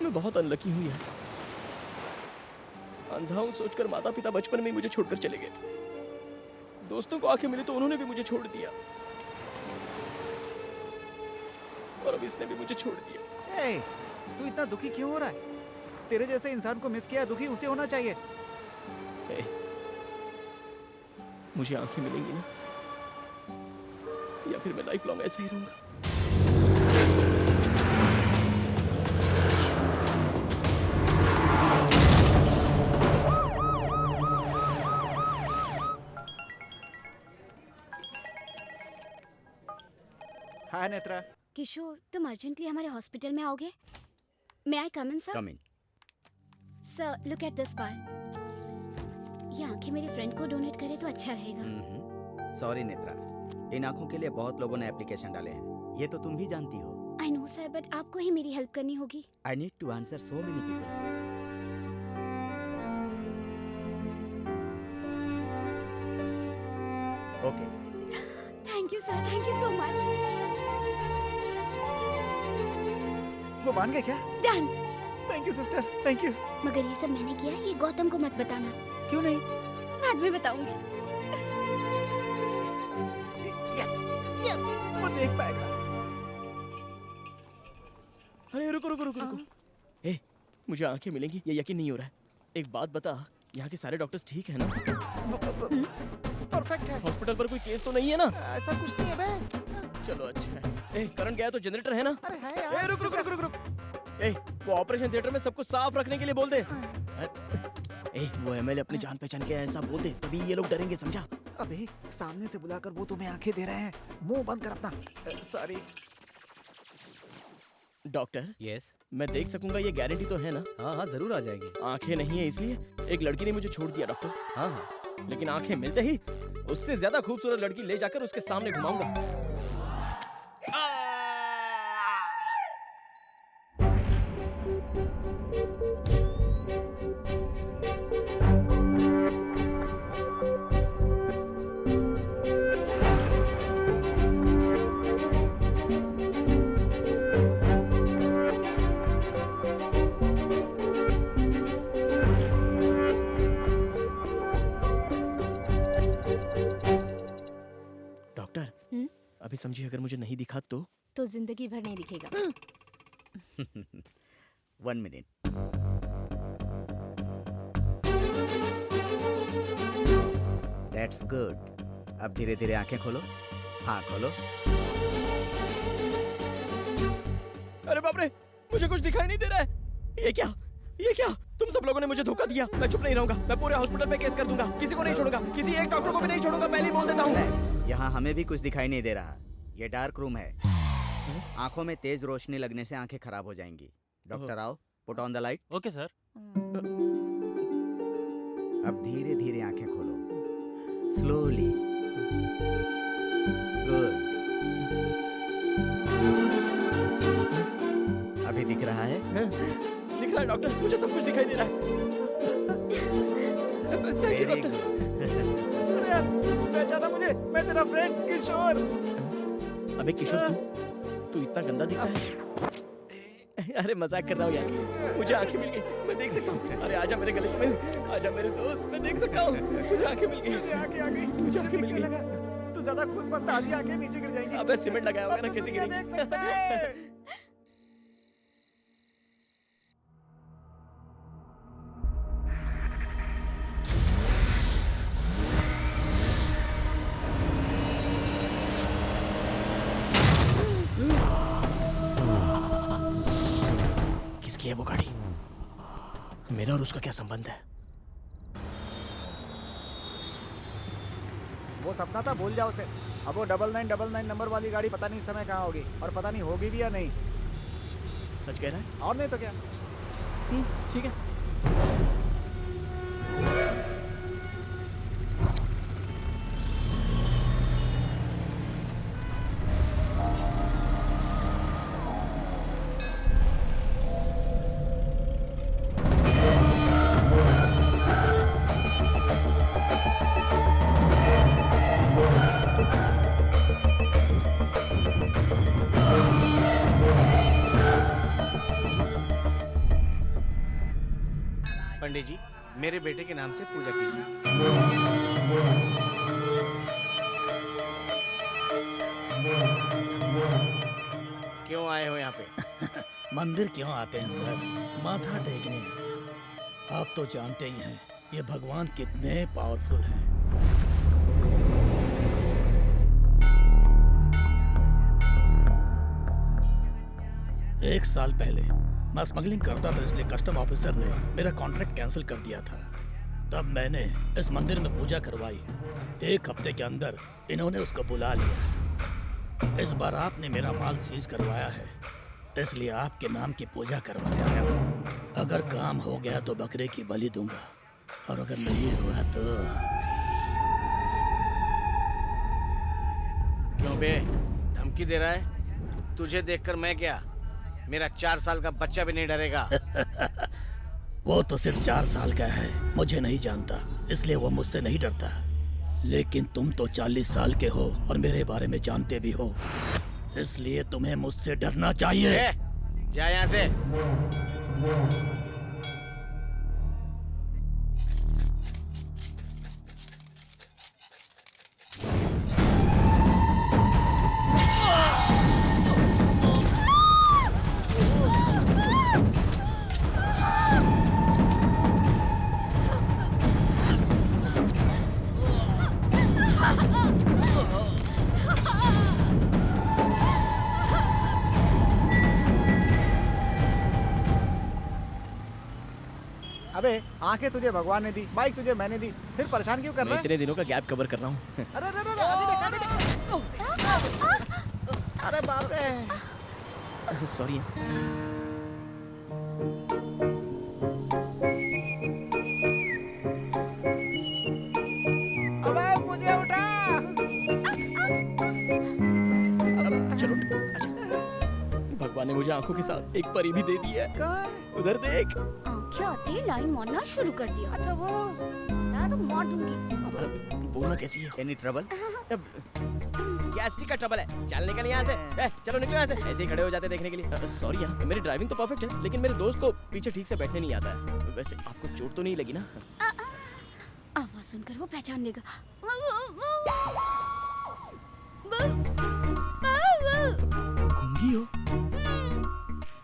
Speaker 2: मैं बहुत अनलकी हूँ यार। अंधा हूँ सोचकर माता पिता बचपन में ही मुझे छोड़कर चले गए। दोस्तों को आंखें मिली तो उन्होंने भी मुझे छोड़ दिया, और अब इसने भी मुझे छोड़ दिया।
Speaker 1: ए, तू इतना दुखी क्यों हो रहा है? तेरे जैसे इंसान को मिस किया, दुखी उसे होना चाहिए।
Speaker 2: ए, मुझे आंखें मिलेंगी ना, या फिर मैं लाइफ लॉन्ग ऐसा ही रहूंगा?
Speaker 1: हाय नेत्रा।
Speaker 5: किशोर, तुम अर्जेंटली हमारे हॉस्पिटल में आओगे? May I come in sir?
Speaker 10: Come in.
Speaker 5: Sir, look at this file. ये आंखें मेरे फ्रेंड को डोनेट करे तो अच्छा रहेगा।
Speaker 10: सॉरी नेत्रा, इन आंखों के लिए बहुत लोगों ने एप्लीकेशन डाले हैं, ये तो तुम भी जानती हो।
Speaker 5: आई नो सर, बट आपको ही मेरी हेल्प करनी होगी।
Speaker 10: I need to answer so many people. Okay.
Speaker 5: Thank you sir, thank you so much.
Speaker 1: वो मान गए क्या?
Speaker 5: Done.
Speaker 1: Thank you sister, thank you.
Speaker 5: मगर ये सब मैंने किया, ये गौतम को मत बताना।
Speaker 1: क्यों नहीं?
Speaker 5: बाद में बताऊंगी।
Speaker 1: यस यस, वो देख पाएगा।
Speaker 2: अरे रुको रुको रुको रुको। ए, मुझे आंखें मिलेंगी ये यकीन नहीं हो रहा है। एक बात बता, यहाँ के सारे डॉक्टर्स ठीक है ना?
Speaker 1: परफेक्ट है।
Speaker 2: हॉस्पिटल पर कोई केस तो नहीं है ना?
Speaker 1: ऐसा कुछ नहीं है बे।
Speaker 2: चलो अच्छा है। करंट गया तो जनरेटर है ना?
Speaker 1: अरे है यार।
Speaker 2: रुक रुक रुक रुक रुक। वो ऑपरेशन थिएटर में सब कुछ साफ रखने के लिए बोल दे। वो एमएलए अपनी जान पहचान के ऐसा बोल दे, तभी ये लोग डरेंगे, समझा?
Speaker 1: अबे सामने से बुलाकर वो तुम्हें आंखें दे रहे हैं, मुंह बंद कर अपना। सॉरी।
Speaker 2: Doctor,
Speaker 8: yes.
Speaker 2: मैं देख सकूंगा, ये गारंटी तो है ना?
Speaker 8: हाँ हाँ जरूर आ जाएगी।
Speaker 2: आंखें नहीं है इसलिए एक लड़की ने मुझे छोड़ दिया डॉक्टर।
Speaker 8: हाँ हाँ।
Speaker 2: लेकिन आंखें मिलते ही उससे ज्यादा खूबसूरत लड़की ले जाकर उसके सामने घुमाऊंगा। डॉक्टर, अभी समझिए अगर मुझे नहीं दिखा तो
Speaker 3: जिंदगी भर नहीं दिखेगा।
Speaker 10: 1 मिनट। That's good. अब धीरे धीरे आंखें खोलो। हाँ खोलो।
Speaker 2: अरे बाप रे, मुझे कुछ दिखाई नहीं दे रहा है। ये क्या? ये क्या? तुम सब लोगों ने मुझे धोखा दिया। मैं चुप नहीं रहूंगा, मैं पूरे हॉस्पिटल में केस कर दूंगा। किसी को नहीं छोड़ूंगा, किसी एक डॉक्टर को भी नहीं छोड़ूंगा, पहले ही बोल देता हूँ।
Speaker 10: यहाँ हमें भी कुछ दिखाई नहीं दे रहा। ये डार्क रूम है। आंखों में तेज रोशनी लगने से आंखें खराब हो जाएंगी। डॉक्टर आओ, put on the light.
Speaker 7: Okay sir.
Speaker 10: अब धीरे धीरे आंखें खोलो, स्लोली। गुड। अभी दिख रहा है?
Speaker 2: दिख रहा है डॉक्टर, मुझे सब कुछ दिखाई दे रहा है।
Speaker 10: Very good.
Speaker 1: अरे यार, पहचाना मुझे? मैं तेरा फ्रेंड किशोर।
Speaker 2: अबे किशोर, तू इतना गंदा दिखता है। अरे मजाक कर रहा हूँ यार, मुझे आंखें मिल गई, मैं देख सकता हूँ। अरे आजा मेरे गले में, आजा मेरे दोस्त, मैं देख सकता हूँ। मुझे आंखें मिल गई,
Speaker 1: आंखें आ गई,
Speaker 2: मुझे आंखें मिल गई।
Speaker 1: तू ज्यादा खुद मत, ताजी आंखें नीचे गिर जाएंगी।
Speaker 2: अबे सीमेंट लगाया होगा ना
Speaker 1: अब
Speaker 2: किसी
Speaker 1: तू
Speaker 2: की।
Speaker 1: क्या देख सकता है?
Speaker 2: किसकी है वो गाड़ी? मेरा और उसका क्या संबंध है?
Speaker 1: वो सपना था, भूल जाओ उसे। अब वो 9999 नंबर वाली गाड़ी पता नहीं इस समय कहाँ होगी, और पता नहीं होगी भी या नहीं।
Speaker 2: सच कह रहा है?
Speaker 1: और नहीं तो क्या।
Speaker 2: ठीक है।
Speaker 11: पंडित जी, मेरे बेटे के नाम से पूजा कीजिए। क्यों आए हो यहाँ पे?
Speaker 6: मंदिर क्यों आते हैं सर? माथा टेकने। आप तो जानते ही हैं ये भगवान कितने पावरफुल हैं। एक साल पहले मैं स्मगलिंग करता था, इसलिए कस्टम ऑफिसर ने मेरा कॉन्ट्रैक्ट कैंसिल कर दिया था। तब मैंने इस मंदिर में पूजा करवाई। 1 हफ्ते के अंदर इन्होंने उसको बुला लिया। इस बार आपने मेरा माल सीज करवाया है, इसलिए आपके नाम की पूजा करवाने आया हूँ। अगर काम हो गया तो बकरे की बलि दूंगा, और अगर नहीं हुआ तो।
Speaker 11: क्यों बे, धमकी दे रहा है? तुझे देखकर मैं क्या, मेरा 4 साल का बच्चा भी नहीं डरेगा।
Speaker 6: वो तो सिर्फ 4 साल का है, मुझे नहीं जानता, इसलिए वो मुझसे नहीं डरता। लेकिन तुम तो 40 साल के हो और मेरे बारे में जानते भी हो, इसलिए तुम्हें मुझसे डरना चाहिए।
Speaker 11: जा यहाँ से।
Speaker 1: अबे आंखें तुझे भगवान ने दी, बाइक तुझे मैंने दी, फिर परेशान क्यों कर
Speaker 2: मैं
Speaker 1: रहा है?
Speaker 2: इतने दिनों का गैप कवर कर रहा हूँ।
Speaker 1: अरे अरे अरे अभी देख, अरे बाप रे।
Speaker 2: सॉरी।
Speaker 1: अबे मुझे उठा।
Speaker 2: चलो अच्छा। भगवान ने मुझे आंखों के साथ एक परी भी दे दी है। उधर देख।
Speaker 3: आंखें आते ही लाइन मारना शुरू कर दिया।
Speaker 1: अच्छा वो
Speaker 3: बता तो मार दूंगी।
Speaker 2: बोलना कैसी है?
Speaker 10: Any trouble?
Speaker 2: गैस्ट्रिक का ट्रबल है। चल निकल यहाँ से। चलो निकलो यहाँ से। ऐसे ही खड़े हो जाते देखने के लिए। सॉरी यार, मेरी ड्राइविंग तो परफेक्ट है, लेकिन मेरे दोस्त को पीछे ठीक से बैठने नहीं आता है। वैसे आपको चोट तो नहीं लगी ना?
Speaker 3: आवाज सुनकर वो पहचान लेगा।
Speaker 2: गूंगी हो?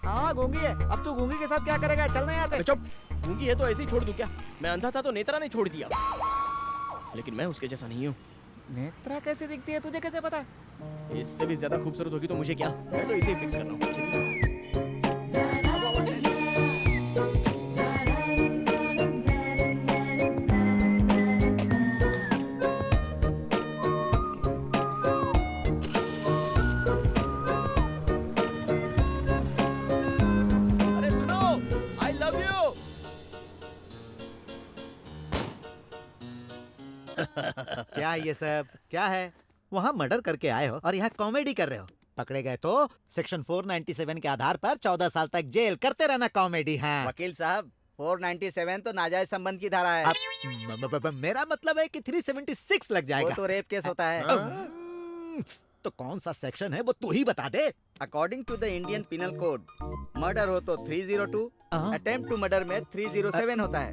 Speaker 1: हाँ गूंगी है। अब तू गूंगी के साथ क्या करेगा? चलना यहाँ से।
Speaker 2: चुप। गूंगी है तो ऐसे ही छोड़ दूं क्या? मैं अंधा था तो नेत्रा ने छोड़ दिया, लेकिन मैं उसके जैसा नहीं हूँ।
Speaker 1: नेत्रा कैसे दिखती है, तुझे कैसे पता?
Speaker 2: इससे भी ज्यादा खूबसूरत होगी तो मुझे क्या, मैं तो इसे ही फिक्स कर रहा हूँ। अरे सुनो, I love you।
Speaker 4: क्या ये सब क्या है? वहाँ मर्डर करके आए हो और यहाँ कॉमेडी कर रहे हो। पकड़े गए तो सेक्शन 497 के आधार पर 14 साल तक जेल। करते रहना कॉमेडी। हाँ
Speaker 10: वकील साहब, 497 तो नाजायज संबंध की धारा है।
Speaker 4: मेरा मतलब है कि 376 लग
Speaker 10: वो
Speaker 4: जाएगा।
Speaker 10: तो रेप केस होता है।
Speaker 4: तो कौन सा सेक्शन है वो तू ही बता दे।
Speaker 10: According to the Indian penal code, murder हो तो 302, अटेम्प्ट टू मर्डर में 307 होता है।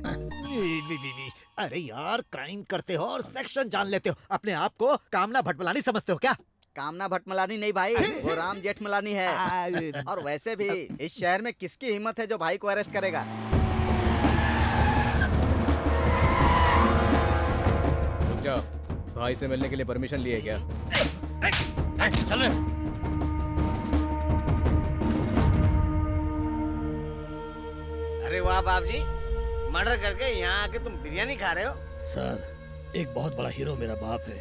Speaker 4: अरे यार, क्राइम करते हो और सेक्शन जान लेते हो। अपने आप को कामना भटमलानी समझते हो क्या?
Speaker 10: कामना भटमलानी नहीं भाई, वो राम जेठमलानी है। और वैसे भी इस शहर में किसकी हिम्मत है जो भाई को अरेस्ट करेगा?
Speaker 8: रुक जाओ, भाई से मिलने के लिए परमिशन लिए क्या?
Speaker 6: चल रहे।
Speaker 11: अरे वाह बाप जी, मर्डर करके यहाँ आके तुम बिरयानी खा रहे हो?
Speaker 6: सर, एक बहुत बड़ा हीरो मेरा बाप है।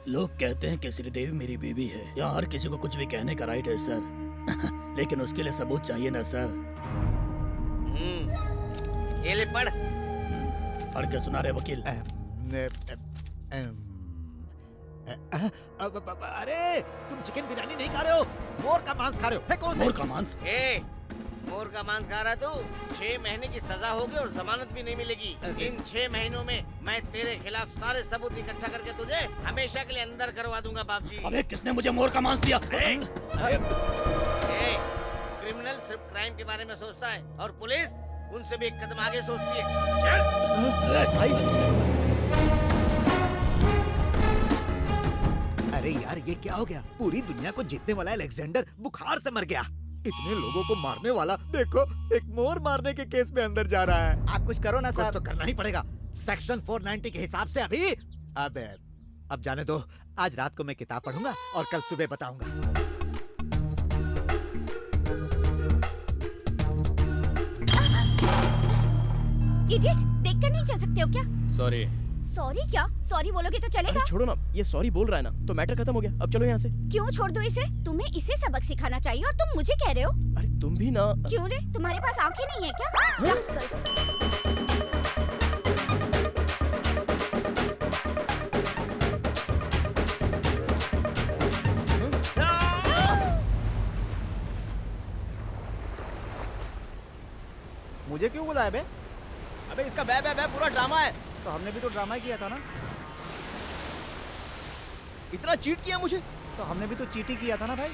Speaker 6: लोग कहते हैं कि श्रीदेवी मेरी बीवी है। यहाँ हर किसी को कुछ भी कहने का राइट है सर। लेकिन उसके लिए सबूत चाहिए ना सर।
Speaker 11: ये ले पढ़।
Speaker 6: पढ़ के सुना रहे वकील।
Speaker 4: अरे तुम चिकन बिरयानी नहीं खा रहे हो, मोर का मांस खा रहे हो। फेंको उसे।
Speaker 6: मोर का मांस?
Speaker 11: मोर का मांस खा रहा है तू? 6 महीने की सजा होगी और जमानत भी नहीं मिलेगी। इन 6 महीनों में मैं तेरे खिलाफ सारे सबूत इकट्ठा करके तुझे हमेशा के लिए अंदर करवा दूंगा बाप जी।
Speaker 6: अबे किसने मुझे मोर का मांस दिया?
Speaker 11: क्रिमिनल सिर्फ क्राइम के बारे में सोचता है और पुलिस उनसे भी एक कदम आगे सोचती है। चल।
Speaker 4: अरे यार, ये क्या हो गया? पूरी दुनिया को जीतने वाला अलेक्जेंडर बुखार से मर गया। इतने लोगों को मारने वाला देखो, एक मोर मारने के केस में अंदर जा रहा है।
Speaker 10: आप कुछ करो ना सर।
Speaker 4: कुछ तो करना ही पड़ेगा। सेक्शन 490 के हिसाब से अभी अब जाने दो। आज रात को मैं किताब पढ़ूंगा और कल सुबह बताऊंगा।
Speaker 3: इडियट, देखकर नहीं चल सकते हो क्या?
Speaker 2: सॉरी।
Speaker 3: सॉरी क्या? सॉरी बोलोगे तो चलेगा?
Speaker 2: अरे छोड़ो ना, ये सॉरी बोल रहा है ना, तो मैटर खत्म हो गया। अब चलो यहाँ से।
Speaker 3: क्यों छोड़ दो इसे? तुम्हें इसे सबक सिखाना चाहिए और तुम मुझे कह रहे हो?
Speaker 2: अरे तुम भी ना।
Speaker 3: क्यों रे, तुम्हारे पास आंखें नहीं है क्या?
Speaker 1: मुझे क्यों बुलाया बे?
Speaker 2: अबे इसका बे बे बे पूरा ड्रामा है।
Speaker 1: तो हमने भी तो ड्रामा किया था ना।
Speaker 2: इतना चीट किया मुझे।
Speaker 1: तो हमने भी तो चीटी किया था ना भाई।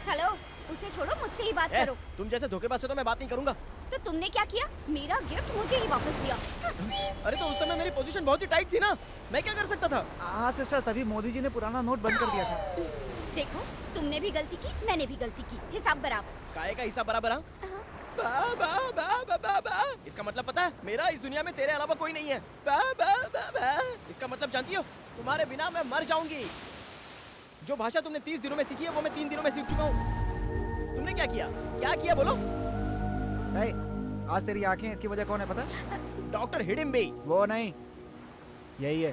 Speaker 3: हेलो, उसे छोड़ो, मुझसे ही बात करो।
Speaker 2: तुम जैसे धोखेबाज से तो मैं बात नहीं करूंगा।
Speaker 3: तो तुमने क्या किया? मेरा गिफ्ट मुझे ही वापस दिया।
Speaker 2: अरे तो उस समय मेरी पोजीशन बहुत ही टाइट थी ना, मैं क्या कर सकता था?
Speaker 1: हाँ सिस्टर, तभी मोदी जी ने पुराना नोट बंद कर दिया था।
Speaker 3: देखो, तुमने भी गलती की, मैंने भी गलती की, हिसाब बराबर।
Speaker 2: काहे का हिसाब बराबर? बा, बा, बा, बा, बा, बा। इसका मतलब पता है, मेरा इस दुनिया में तेरे अलावा कोई नहीं है। बा, बा, बा, बा। इसका मतलब जानती हो, तुम्हारे बिना मैं मर जाऊंगी। जो भाषा तुमने 30 दिनों में सीखी है वो मैं 3 दिनों में सीख चुका हूँ। तुमने क्या किया? क्या किया बोलो?
Speaker 1: नहीं, आज तेरी आंखें इसकी वजह कौन है पता?
Speaker 2: डॉक्टर हिडिम्बी।
Speaker 1: वो नहीं, यही है।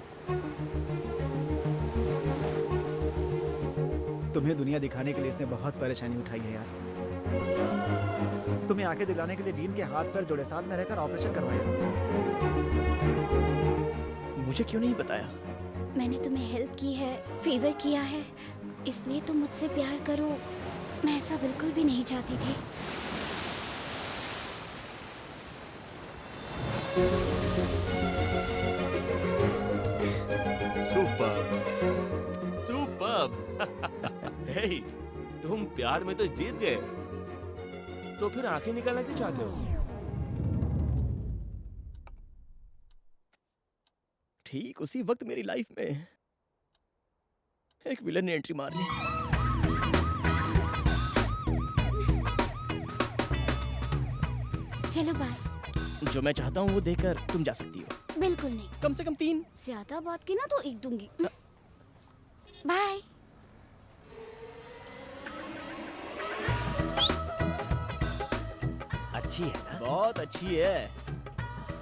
Speaker 1: तुम्हें दुनिया दिखाने के लिए इसने बहुत परेशानी उठाई है यार। तुम्हें आंखें दिलाने के लिए डीन के हाथ पैर जोड़े, साथ में रहकर ऑपरेशन करवाया।
Speaker 2: मुझे क्यों नहीं बताया?
Speaker 3: मैंने तुम्हें हेल्प की है, फेवर किया है, इसलिए तुम मुझसे प्यार करो। मैं ऐसा बिल्कुल भी नहीं चाहती थी।
Speaker 7: Superb, superb. हे, तुम प्यार में तो जीत गए, तो फिर आंखें निकालना क्यों चाहते हो?
Speaker 2: ठीक उसी वक्त मेरी लाइफ में एक विलन ने एंट्री मार ली।
Speaker 3: चलो बाय।
Speaker 2: जो मैं चाहता हूँ वो देकर तुम जा सकती हो।
Speaker 3: बिल्कुल नहीं।
Speaker 2: कम से कम 3।
Speaker 3: ज्यादा बात की ना तो एक दूंगी। बाय।
Speaker 11: अच्छी है ना?
Speaker 2: बहुत अच्छी है।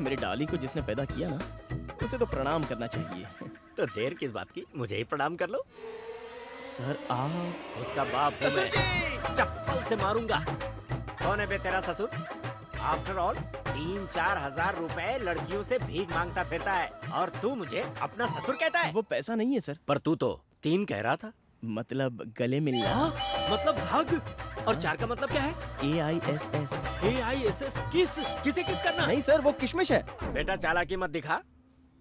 Speaker 2: मेरी डाली को जिसने पैदा किया ना, उसे तो प्रणाम करना चाहिए।
Speaker 11: तो देर किस बात की, मुझे ही प्रणाम कर लो।
Speaker 2: सर आप
Speaker 11: उसका बाप हूँ मैं, चप्पल से मारूंगा। कौन है बे तेरा ससुर? आफ्टर ऑल 3-4 हजार रुपए लड़कियों से भीख मांगता फिरता है, और तू मुझे अपना ससुर कहता है?
Speaker 2: वो पैसा नहीं है सर।
Speaker 11: पर तू तो 3 कह रहा था।
Speaker 2: मतलब गले मिलना।
Speaker 11: मतलब हग। और 4 का मतलब क्या है?
Speaker 2: KISS।
Speaker 11: KISS किस? किसे किस करना?
Speaker 2: नहीं सर, वो किशमिश है।
Speaker 11: बेटा चालाकी मत दिखा।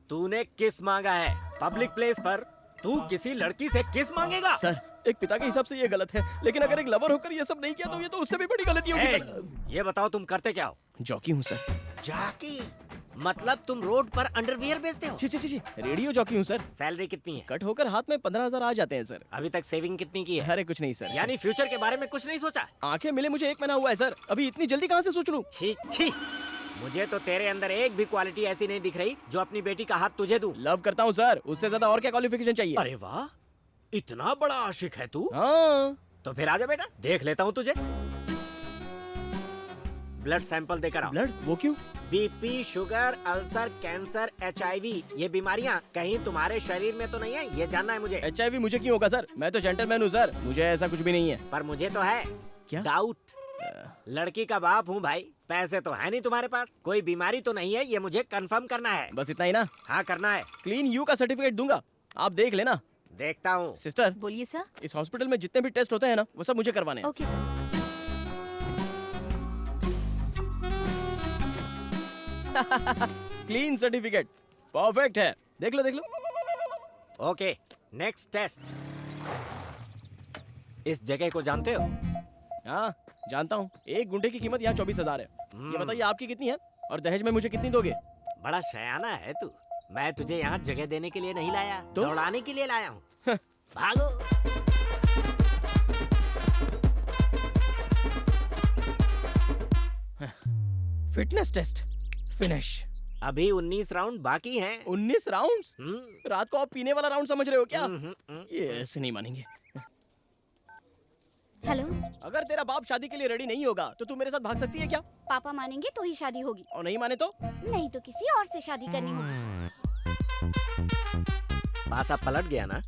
Speaker 11: तूने किस मांगा है पब्लिक प्लेस पर? तू किसी लड़की से किस मांगेगा?
Speaker 2: सर, एक पिता के हिसाब से ये गलत है, लेकिन अगर एक लवर होकर ये सब नहीं किया तो ये तो उससे भी बड़ी गलती होगी सर।
Speaker 11: ये बताओ तुम करते क्या हो?
Speaker 2: जॉकी हूँ सर।
Speaker 11: जॉकी? मतलब तुम रोड पर अंडरवियर बेचते हो?
Speaker 2: छी, रेडियो जॉकी हूँ सर।
Speaker 11: सैलरी कितनी है?
Speaker 2: कट होकर हाथ में 15,000 आ जाते हैं सर।
Speaker 11: अभी तक सेविंग कितनी की है?
Speaker 2: अरे कुछ नहीं सर।
Speaker 11: यानी फ्यूचर के बारे में कुछ नहीं सोचा?
Speaker 2: आंखें मिले मुझे 1 महीना हुआ है सर, अभी इतनी जल्दी कहाँ से सोच लूं?
Speaker 11: छी छी, मुझे तो तेरे अंदर एक भी क्वालिटी ऐसी नहीं दिख रही जो अपनी बेटी का हाथ तुझे दूं।
Speaker 2: लव करता हूँ सर, उससे ज्यादा और क्या क्वालिफिकेशन चाहिए?
Speaker 11: अरे वाह, इतना बड़ा आशिक है तू?
Speaker 2: हाँ।
Speaker 11: तो फिर आजा बेटा, देख लेता हूँ तुझे। ब्लड सैंपल देकर आओ।
Speaker 2: ब्लड? वो क्यों?
Speaker 11: BP, sugar, ulcer, cancer, HIV, ये बीमारियाँ कहीं तुम्हारे शरीर में तो नहीं है, ये जानना है मुझे।
Speaker 2: HIV मुझे क्यों होगा सर? मैं तो जेंटलमैन हूँ सर, मुझे ऐसा कुछ भी नहीं है।
Speaker 11: पर मुझे तो है।
Speaker 2: क्या?
Speaker 11: डाउट। लड़की का बाप हूँ भाई, पैसे तो है नहीं तुम्हारे पास, कोई बीमारी तो नहीं है, ये मुझे कंफर्म करना है।
Speaker 2: बस इतना ही ना?
Speaker 11: हाँ करना है।
Speaker 2: क्लीन यू का सर्टिफिकेट दूंगा, आप देख लेना।
Speaker 11: देखता हूँ।
Speaker 2: सिस्टर
Speaker 3: बोलिए सर।
Speaker 2: इस हॉस्पिटल में जितने भी टेस्ट होते हैं ना, वो सब मुझे करवाने हैं।
Speaker 3: Okay sir.
Speaker 2: Clean certificate, perfect है। देख लो देख लो।
Speaker 11: Okay, next test. इस जगह को जानते हो?
Speaker 2: हाँ जानता हूँ, 1 गुंठे की कीमत यहाँ 24,000 है। ये बताइए आपकी कितनी है, और दहेज में मुझे कितनी दोगे?
Speaker 11: बड़ा शयाना है तू। मैं तुझे यहाँ जगह देने के लिए नहीं लाया,
Speaker 2: तो?
Speaker 11: दौड़ाने के लिए लाया हूँ। भागो।
Speaker 2: Fitness test finish.
Speaker 11: अभी 19 राउंड बाकी हैं।
Speaker 2: 19 राउंड्स? रात को आप पीने वाला राउंड समझ रहे हो क्या? ये ऐसे नहीं मानेंगे।
Speaker 3: हेलो।
Speaker 2: अगर तेरा बाप शादी के लिए रेडी नहीं होगा तो तू मेरे साथ भाग सकती है क्या?
Speaker 3: पापा मानेंगे तो ही शादी होगी,
Speaker 2: और नहीं माने तो?
Speaker 3: नहीं तो किसी और से शादी करनी होगी।
Speaker 11: पासा पलट गया ना?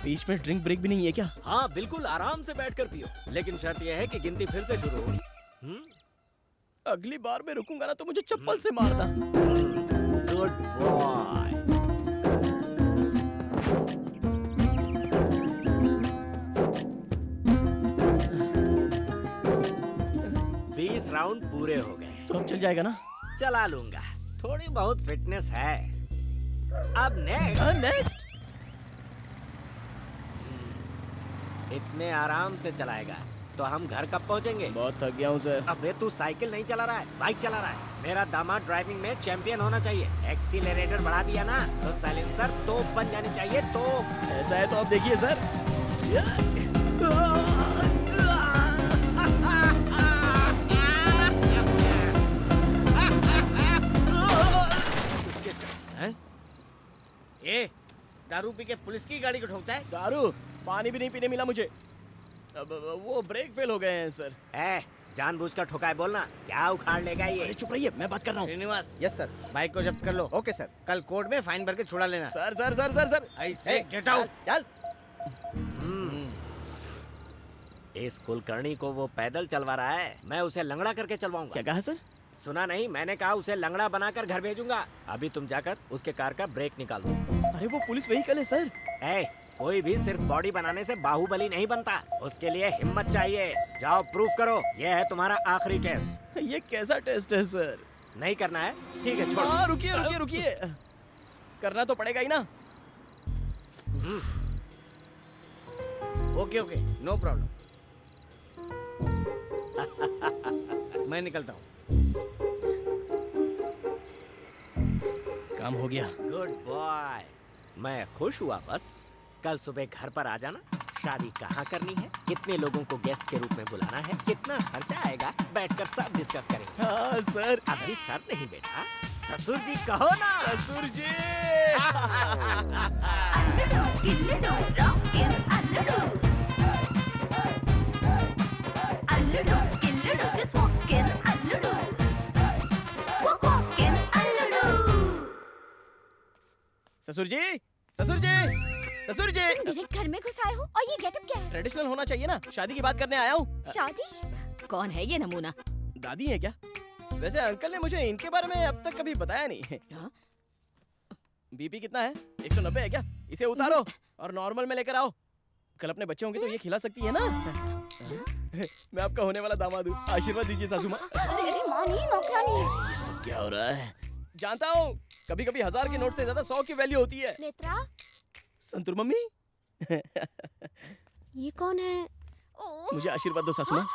Speaker 2: बीच में ड्रिंक ब्रेक भी नहीं है क्या?
Speaker 11: हाँ बिल्कुल, आराम से बैठकर पियो, लेकिन शर्त यह है कि गिनती फिर से शुरू होगी।
Speaker 2: अगली बार मैं रुकूंगा ना तो मुझे चप्पल से मारना।
Speaker 11: Good boy. बीस राउंड पूरे हो गए।
Speaker 2: तो अब चल जाएगा ना?
Speaker 11: चला लूंगा, थोड़ी बहुत फिटनेस है। अब नेक्स्ट। इतने आराम से चलाएगा तो हम घर कब पहुंचेंगे?
Speaker 2: बहुत थक गया हूँ सर।
Speaker 11: अबे तू साइकिल नहीं चला रहा है, बाइक चला रहा है। मेरा दामाद ड्राइविंग में चैंपियन होना चाहिए। एक्सीलरेटर बढ़ा दिया ना तो साइलेंसर तोप बन जानी चाहिए, तोप।
Speaker 2: ऐसा है तो आप देखिए सर।
Speaker 11: ये दारू पी के पुलिस की गाड़ी को ठोकता है?
Speaker 2: दारू पानी भी नहीं पीने मिला मुझे। अब वो ब्रेक फेल हो गए हैं सर।
Speaker 11: जानबूझकर ठोका है बोलना, क्या उखाड़ लेगा ये?
Speaker 2: अरे चुप रहिए, मैं बात कर रहा हूँ।
Speaker 11: Srinivas,
Speaker 10: yes sir.
Speaker 11: बाइक को जब्त कर लो।
Speaker 10: Okay sir.
Speaker 11: कल कोर्ट में फाइन भर के छुड़ा लेना।
Speaker 2: Sir sir sir sir sir
Speaker 11: ऐसे गेट आउट।
Speaker 10: चल।
Speaker 11: इस कुलकर्णी को वो पैदल चलवा रहा है, मैं उसे लंगड़ा करके चलवाऊंगा।
Speaker 2: क्या कहा सर?
Speaker 11: सुना नहीं, मैंने कहा उसे लंगड़ा बनाकर घर भेजूंगा। अभी तुम जाकर उसके कार का ब्रेक निकाल दो।
Speaker 2: अरे वो पुलिस व्हीकल है सर।
Speaker 11: कोई भी सिर्फ बॉडी बनाने से बाहुबली नहीं बनता, उसके लिए हिम्मत चाहिए। जाओ प्रूफ करो, ये है तुम्हारा आखिरी टेस्ट।
Speaker 2: ये कैसा टेस्ट है सर?
Speaker 11: नहीं करना है? ठीक है, छोड़।
Speaker 2: रुकिए रुकिए रुकिए, करना तो पड़ेगा ही ना।
Speaker 11: Okay okay, no problem. मैं निकलता हूँ।
Speaker 2: काम हो गया।
Speaker 11: Good boy. मैं खुश हुआ बस। कल सुबह घर पर आ जाना। शादी कहाँ करनी है, कितने लोगों को गेस्ट के रूप में बुलाना है, कितना खर्चा आएगा, बैठकर सब डिस्कस करेंगे।
Speaker 2: हाँ सर।
Speaker 11: अभी सर नहीं बेटा, ससुर जी कहो ना।
Speaker 2: ससुर जी। ससुर जी, ससुर जी, ससुर जी।
Speaker 3: तुम डायरेक्ट घर में घुस आए हो और ये गेटअप क्या है?
Speaker 2: ट्रेडिशनल होना चाहिए ना, शादी की बात करने आया हूँ।
Speaker 3: शादी? कौन है ये नमूना?
Speaker 2: दादी है क्या? वैसे अंकल ने मुझे इनके बारे में अब तक कभी बताया नहीं है। बीपी कितना है? 190 है क्या? इसे उतारो और नॉर्मल में लेकर आओ। कल अपने बच्चे होंगे तो ये खिला सकती है ना। मैं आपका होने वाला दामाद हूँ, आशीर्वाद दीजिए सासू माँ।
Speaker 3: अरे माँ नहीं, नौकरानी।
Speaker 2: ये सब क्या हो रहा है? जानता हूँ, कभी कभी 1000 के नोट से ज्यादा 100 की वैल्यू होती है।
Speaker 5: नेत्रा,
Speaker 2: संतूर मम्मी।
Speaker 5: ये कौन है?
Speaker 2: मुझे आशीर्वाद दो सासू माँ।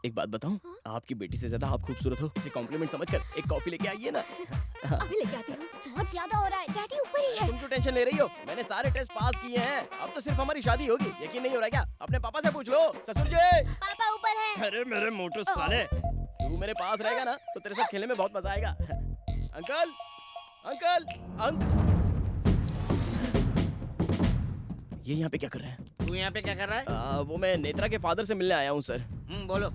Speaker 2: एक बात बताऊं, आपकी बेटी से ज्यादा आप खूबसूरत हो, इसे कॉम्प्लीमेंट समझकर एक कॉफी लेके आइए ना।
Speaker 5: अभी लेके आती हूँ।
Speaker 3: बहुत ज्यादा हो रहा है, डैडी ऊपर ही है।
Speaker 2: तुम क्यों टेंशन ले रही हो? मैंने सारे टेस्ट पास किए हैं, अब तो सिर्फ हमारी शादी होगी। यकीन नहीं हो रहा है क्या? अपने पापा से पूछ लो। ससुर जी।
Speaker 3: पापा ऊपर है।
Speaker 2: अरे मेरे मोटू साले, तू मेरे पास रहेगा ना तो तेरे साथ खेलने में बहुत मजा आएगा। अंकल, अंकल, ये यहाँ पे क्या कर रहे हैं?
Speaker 11: तू यहाँ पे क्या कर रहा है?
Speaker 2: वो मैं नेत्रा के फादर से मिलने आया हूँ सर।
Speaker 11: बोलो।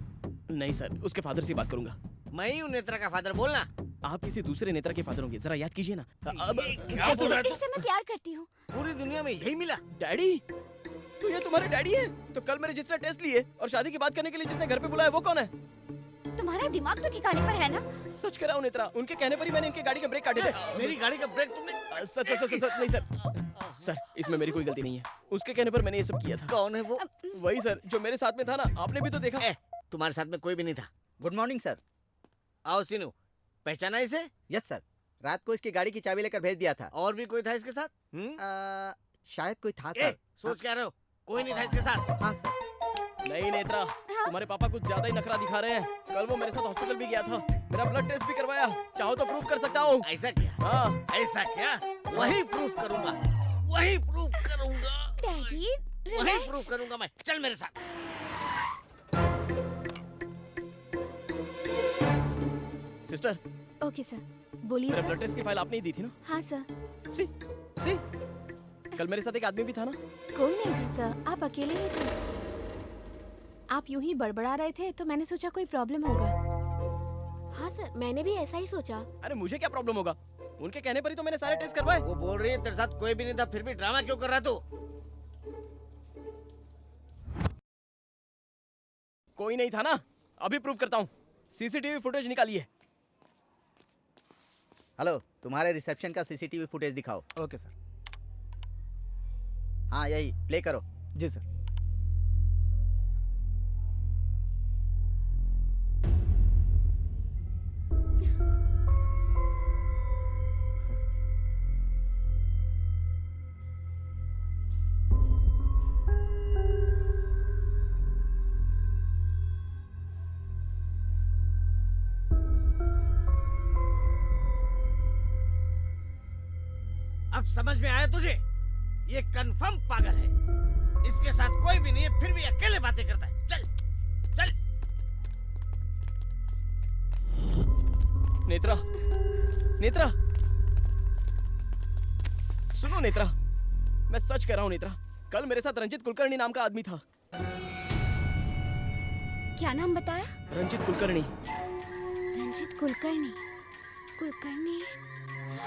Speaker 2: नहीं सर, उसके फादर से बात करूंगा।
Speaker 11: मैं ही हूँ नेत्रा का फादर, बोलना।
Speaker 2: आप किसी दूसरे नेत्रा के फादर होंगे, जरा याद कीजिए ना।
Speaker 11: क्या बोल रहा है?
Speaker 3: इससे मैं प्यार करती हूँ।
Speaker 11: पूरी दुनिया में यही मिला।
Speaker 2: डैडी, तो ये तुम्हारे डैडी हैं? तो कल मेरे जिसने टेस्ट लिए और शादी की बात करने के लिए जिसने घर पे बुलाया वो कौन है?
Speaker 3: तुम्हारा दिमाग तो ठिकाने पर है ना?
Speaker 2: सच कह रहा हूँ नेत्रा, उनके कहने पर ही मैंने इनके गाड़ी के ब्रेक काटे थे।
Speaker 11: मेरी गाड़ी का ब्रेक तुमने?
Speaker 2: सर नहीं सर, इसमें मेरी कोई गलती नहीं है। उसके कहने पर मैंने ये सब किया था।
Speaker 11: कौन है वो?
Speaker 2: वही सर जो मेरे साथ में था ना, आपने भी तो देखा।
Speaker 11: तुम्हारे साथ में कोई भी नहीं था।
Speaker 10: Good morning sir.
Speaker 11: आओ सीनू, पहचाना इसे?
Speaker 10: यस सर, रात को इसकी गाड़ी की चाबी लेकर भेज दिया था।
Speaker 11: और भी कोई था इसके साथ?
Speaker 10: शायद कोई था सर।
Speaker 11: सोच क्या रहे हो? कोई नहीं था इसके साथ?
Speaker 10: हाँ सर।
Speaker 2: नहीं नेत्रा, तुम्हारे पापा कुछ ज्यादा ही नखरा दिखा रहे हैं। कल वो मेरे साथ हॉस्पिटल भी गया था, मेरा ब्लड टेस्ट भी करवाया। चाहो तो प्रूफ कर सकता हूँ।
Speaker 11: ऐसा क्या?
Speaker 2: हाँ।
Speaker 11: ऐसा क्या? वही प्रूफ करूंगा, वही प्रूफ करूंगा।
Speaker 3: डैडी,
Speaker 11: वही प्रूफ करूंगा मैं। चल मेरे साथ।
Speaker 2: सिस्टर।
Speaker 3: ओके सर, बोलिए
Speaker 2: मेरा
Speaker 3: सर।
Speaker 2: ब्लड टेस्ट की फाइल आपने ही दी थी ना?
Speaker 3: हाँ सर।
Speaker 2: सी कल मेरे साथ एक आदमी भी था ना?
Speaker 3: कोई नहीं था सर, आप अकेले ही थे। आप यूं ही बड़बड़ा रहे थे तो मैंने सोचा कोई प्रॉब्लम होगा।
Speaker 5: हाँ सर, मैंने भी ऐसा ही सोचा।
Speaker 2: अरे मुझे क्या प्रॉब्लम होगा? उनके कहने पर ही तो मैंने सारे टेस्ट करवाए।
Speaker 11: वो बोल रही है तेरे साथ कोई भी नहीं था, फिर भी ड्रामा क्यों कर रहा तू?
Speaker 2: कोई नहीं था ना? अभी प्रूफ करता हूँ। सीसीटीवी फुटेज निकालिए।
Speaker 10: हेलो, तुम्हारे रिसेप्शन का सीसीटीवी फुटेज दिखाओ।
Speaker 1: Okay sir.
Speaker 10: हाँ यही प्ले करो।
Speaker 1: जी सर।
Speaker 11: अब समझ में आया तुझे? ये कंफर्म पागल है। इसके साथ कोई भी नहीं है, फिर भी अकेले बातें करता है। चल चल।
Speaker 2: नेत्रा, नेत्रा, सुनो नेत्रा, मैं सच कह रहा हूँ नेत्रा, कल मेरे साथ रंजित कुलकर्णी नाम का आदमी था।
Speaker 5: क्या नाम बताया?
Speaker 2: रंजित कुलकर्णी।
Speaker 5: रंजित कुलकर्णी। कुलकर्णी।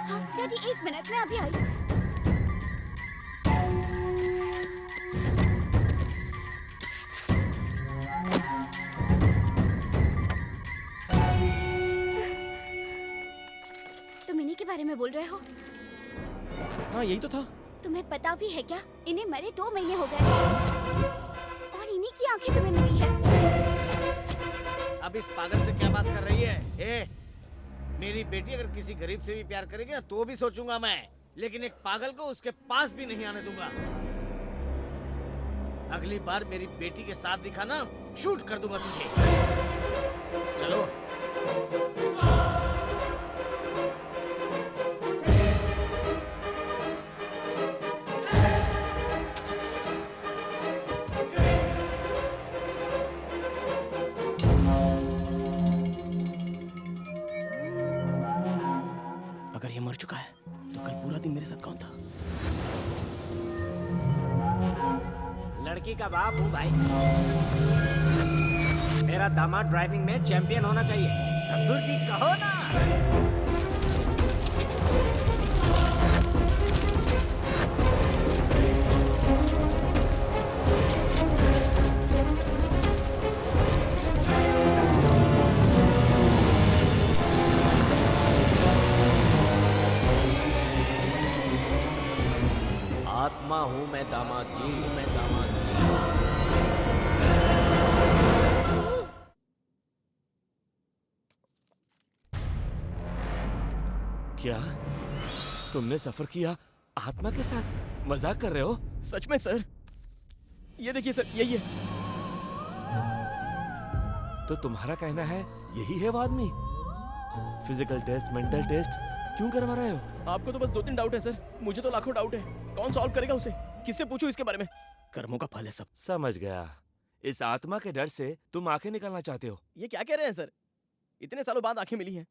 Speaker 5: हाँ दादी, 1 मिनट में अभी आई। तुम इन्हीं के बारे में बोल रहे हो?
Speaker 2: हाँ यही तो था।
Speaker 5: तुम्हें पता भी है क्या, इन्हें मरे 2 महीने हो गए और इन्हीं की आंखें तुम्हें मिली है।
Speaker 11: अब इस पागल से क्या बात कर रही है? मेरी बेटी अगर किसी गरीब से भी प्यार करेगी ना तो भी सोचूंगा मैं, लेकिन एक पागल को उसके पास भी नहीं आने दूंगा। अगली बार मेरी बेटी के साथ दिखा ना, शूट कर दूंगा तुझे। चलो।
Speaker 2: अगर ये मर चुका है तो कल पूरा दिन मेरे साथ कौन था?
Speaker 11: लड़की का बाप हूँ भाई। मेरा दामाद ड्राइविंग में चैंपियन होना चाहिए। ससुर जी कहो ना। आत्मा हूँ मैं दामाद जी, मैं दामाद जी।
Speaker 7: क्या तुमने सफर किया आत्मा के साथ? मजाक कर रहे हो?
Speaker 2: सच में सर, ये देखिए सर, यही है।
Speaker 7: तो तुम्हारा कहना है यही है वो आदमी? फिजिकल टेस्ट, मेंटल टेस्ट क्यों करवा रहे हो?
Speaker 2: आपको तो बस 2-3 डाउट है सर, मुझे तो लाखों डाउट है। कौन सॉल्व करेगा उसे? किससे पूछूं इसके बारे में? कर्मों का फल है सब।
Speaker 7: समझ गया। इस आत्मा के डर से तुम आंखें निकालना चाहते हो?
Speaker 2: ये क्या कह रहे हैं सर? इतने सालों बाद आंखें मिली हैं,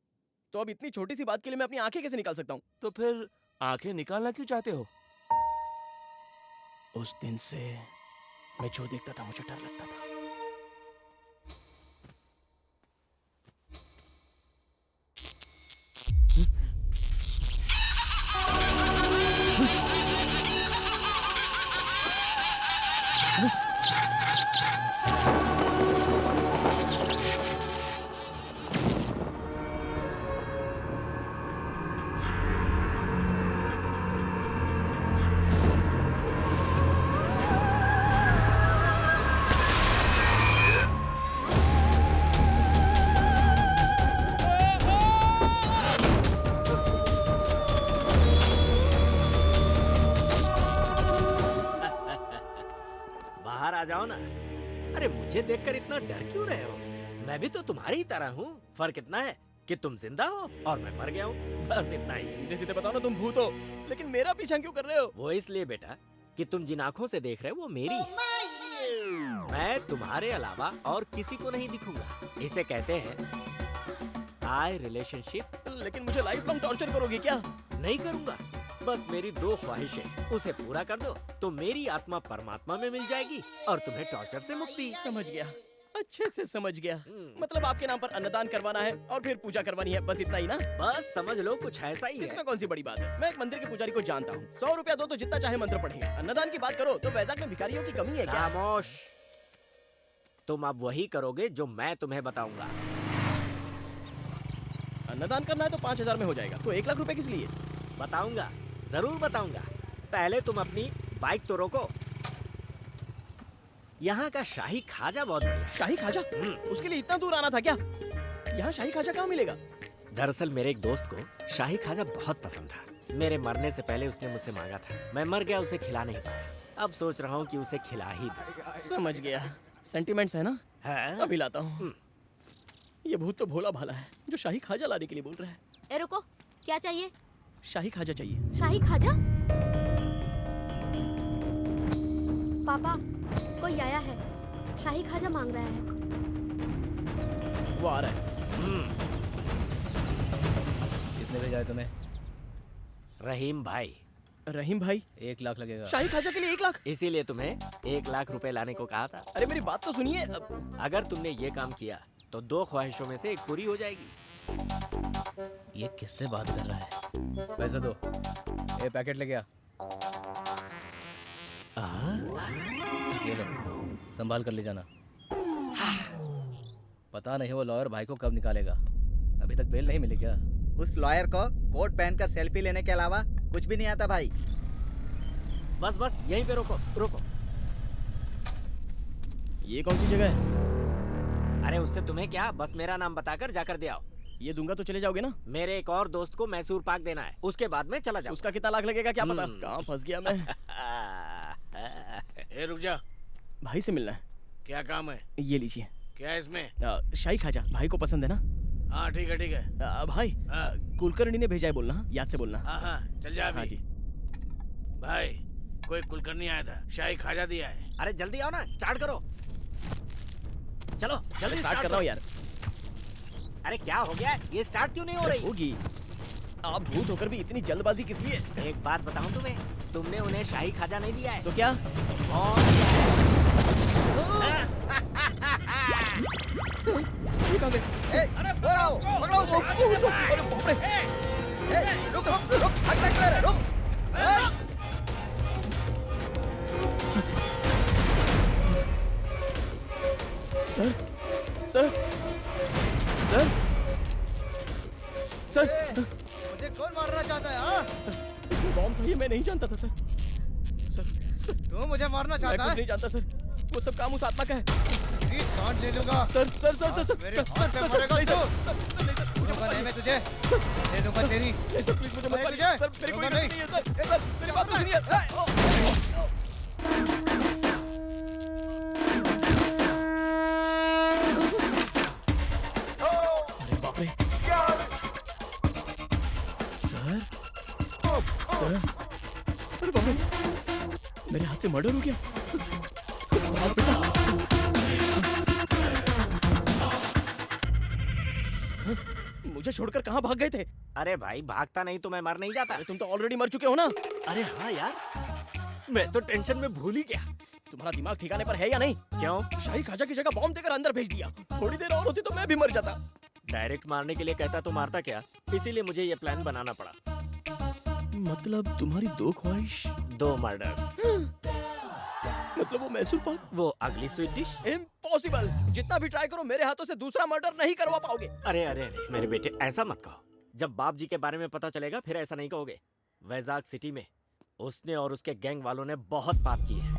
Speaker 2: तो अब इतनी छोटी सी बात के लिए मैं अपनी आंखें कैसे निकाल सकता हूँ?
Speaker 7: तो फिर आंखें निकालना क्यों चाहते हो?
Speaker 2: उस दिन से मैं जो देखता था मुझे डर लगता था।
Speaker 11: बाहर आ जाओ ना। अरे मुझे देखकर इतना डर क्यों रहे हो? मैं भी तो तुम्हारी ही तरह हूँ। फर्क इतना है कि तुम जिंदा हो और मैं मर गया हूँ, बस इतना ही।
Speaker 2: सीधे सीधे बताओ ना, तुम भूत हो, लेकिन मेरा पीछा क्यों कर रहे हो?
Speaker 11: वो इसलिए बेटा कि तुम जिन आंखों से देख रहे हो वो मेरी है। मैं तुम्हारे अलावा और किसी को नहीं दिखूंगा। इसे कहते हैं आई रिलेशनशिप।
Speaker 2: लेकिन मुझे लाइफ लॉन्ग टॉर्चर करोगे क्या?
Speaker 11: नहीं करूंगा, बस मेरी 2 ख्वाहिशें, उसे पूरा कर दो तो मेरी आत्मा परमात्मा में मिल जाएगी और तुम्हें टॉर्चर से मुक्ति।
Speaker 2: समझ गया, अच्छे से समझ गया। मतलब आपके नाम पर अन्नदान करवाना है और फिर पूजा करवानी है, बस इतना ही ना?
Speaker 11: बस समझ लो कुछ ऐसा ही है।
Speaker 2: इसमें कौन सी बड़ी बात है? मैं एक मंदिर के पुजारी को जानता हूँ, 100 रुपया दो तो जितना चाहे मंत्र पढ़ेगा। अन्नदान की बात करो तो वैजाग में भिखारियों की कमी है क्या?
Speaker 11: खामोश। तुम अब वही करोगे जो मैं तुम्हें बताऊंगा।
Speaker 2: अन्नदान करना है तो 5000 में हो जाएगा, तो 1 लाख रुपए किस लिए?
Speaker 11: बताऊंगा, जरूर बताऊंगा। पहले तुम अपनी बाइक तो रोको। यहाँ का शाही खाजा बहुत बढ़िया।
Speaker 2: शाही खाजा? उसके लिए इतना दूर आना था क्या? यहाँ शाही खाजा कहाँ मिलेगा?
Speaker 11: दरअसल मेरे एक दोस्त को शाही खाजा बहुत पसंद था। मेरे मरने से पहले उसने मुझसे मांगा था, मैं मर गया, उसे खिला नहीं पाया। अब सोच रहा हूँ कि उसे खिला ही दूं।
Speaker 2: समझ गया, सेंटिमेंट्स है ना?
Speaker 11: है?
Speaker 2: अभी लाता हूँ। ये भूत तो भोला भाला है जो शाही खाजा लाने के लिए बोल रहा है।
Speaker 5: ए रुको, क्या चाहिए?
Speaker 2: शाही खाजा चाहिए।
Speaker 5: शाही खाजा? पापा, कोई आया है, शाही खाजा मांग रहा है।
Speaker 2: वो आ रहा है।
Speaker 8: कितने बजे आए तुम्हें?
Speaker 11: रहीम भाई,
Speaker 2: रहीम भाई
Speaker 8: 1 लाख लगेगा।
Speaker 2: शाही खाजा के लिए 1 लाख?
Speaker 11: इसीलिए तुम्हें 1 लाख रुपए लाने को कहा था।
Speaker 2: अरे मेरी बात तो सुनिए।
Speaker 11: अगर तुमने ये काम किया तो 2 ख्वाहिशों में से एक पूरी हो जाएगी।
Speaker 8: ये किससे बात कर रहा है? पैसे दो। ये पैकेट ले गया। ये लो, संभाल कर ले जाना। पता नहीं वो लॉयर भाई को कब निकालेगा। अभी तक बेल नहीं मिली क्या?
Speaker 10: उस लॉयर को कोट पहनकर सेल्फी लेने के अलावा कुछ भी नहीं आता भाई।
Speaker 11: बस बस यहीं पे रोको रोको।
Speaker 2: ये कौन सी जगह है?
Speaker 11: अरे उससे तुम्हें क्या, बस मेरा नाम बताकर जाकर दे आओ।
Speaker 2: ये दूंगा तो चले जाओगे ना?
Speaker 11: मेरे एक और दोस्त को मैसूर पाक देना है, उसके बाद में चला जाओ।
Speaker 2: उसका कितना लाख लगेगा क्या पता? कहाँ फंस गया मैं।
Speaker 12: ए रुक जा,
Speaker 2: भाई से मिलना है।
Speaker 12: क्या काम है?
Speaker 2: ये लीजिए।
Speaker 12: क्या है इसमें?
Speaker 2: शाही खाजा भाई को पसंद है ना?
Speaker 12: हाँ ठीक है ठीक है।
Speaker 2: भाई कुलकर्णी ने भेजा है बोलना, याद से बोलना।
Speaker 12: हाँ चल जा अभी।
Speaker 2: हाँ जी।
Speaker 12: भाई कोई कुलकर्णी आया था, शाही खाजा दिया है।
Speaker 11: अरे जल्दी आओ ना, स्टार्ट करो। चलो जल्दी
Speaker 2: स्टार्ट कर रहा हूँ यार।
Speaker 11: अरे क्या हो गया, ये स्टार्ट क्यों नहीं हो रही?
Speaker 2: होगी। आप भूत होकर भी इतनी जल्दबाजी किस लिए?
Speaker 11: एक बात बताऊं तुम्हें, तुमने उन्हें शाही खाजा नहीं दिया है।
Speaker 2: तो क्या? ये कहाँ गए?
Speaker 10: अरे पकड़ो उसे।
Speaker 2: अरे बाप रे।
Speaker 10: रुक रुक रुक, हट रुक।
Speaker 2: सर सर सर सर
Speaker 10: मुझे कौन मारना चाहता है? हाँ?
Speaker 2: इसमें बॉम्ब था, ये मैं नहीं जानता था सर। सर सर
Speaker 10: तू मुझे मारना
Speaker 2: मैं
Speaker 10: चाहता
Speaker 2: कुछ
Speaker 10: है?
Speaker 2: नहीं जानता सर। वो सब काम उस आत्मा का है।
Speaker 10: काट ले लूंगा।
Speaker 2: Sir sir sir sir sir
Speaker 10: मेरे
Speaker 2: सर
Speaker 10: हाथ पे मरेगा
Speaker 2: नहीं,
Speaker 10: तू।
Speaker 2: सर सर नहीं सर मुझे
Speaker 10: रोका नहीं मैं तुझे। दे दूंगा तेरी।
Speaker 2: नहीं सर प्लीज मुझे मत
Speaker 10: नहीं
Speaker 2: मारिए
Speaker 10: तुझे।
Speaker 2: सर। मेरी कोई
Speaker 10: रोका
Speaker 2: गलती नहीं है सर। सर मेरी बात तो सुनिए। अरे बाप रे। सर सर अरे बाप रे, मेरे हाथ से मर्डर हो गया। भाग बेटा। मुझे छोड़कर कहाँ भाग गए थे?
Speaker 11: अरे भाई भागता नहीं तो मैं मर नहीं जाता।
Speaker 2: अरे तुम तो ऑलरेडी मर चुके हो ना।
Speaker 11: अरे हाँ यार, मैं तो टेंशन में भूल ही गया।
Speaker 2: तुम्हारा दिमाग ठिकाने पर है या नहीं?
Speaker 11: क्यों?
Speaker 2: शाही खाजा की जगह बॉम्ब देकर अंदर भेज दिया। थोड़ी देर और होती तो मैं भी मर जाता।
Speaker 11: डायरेक्ट मारने के लिए कहता तो मारता क्या, इसीलिए मुझे ये प्लान बनाना पड़ा।
Speaker 2: मतलब तुम्हारी 2 ख्वाहिश?
Speaker 11: 2 मर्डर्स।
Speaker 2: मतलब वो मैसूर पाक?
Speaker 11: वो अगली स्वीट डिश?
Speaker 2: इम्पॉसिबल। जितना भी ट्राई करो मेरे हाथों से दूसरा मर्डर नहीं करवा पाओगे।
Speaker 11: अरे अरे अरे मेरे बेटे, ऐसा मत कहो। जब बाप जी के बारे में पता चलेगा फिर ऐसा नहीं कहोगे। वैजाग सिटी में उसने और उसके गैंग वालों ने बहुत पाप किए हैं।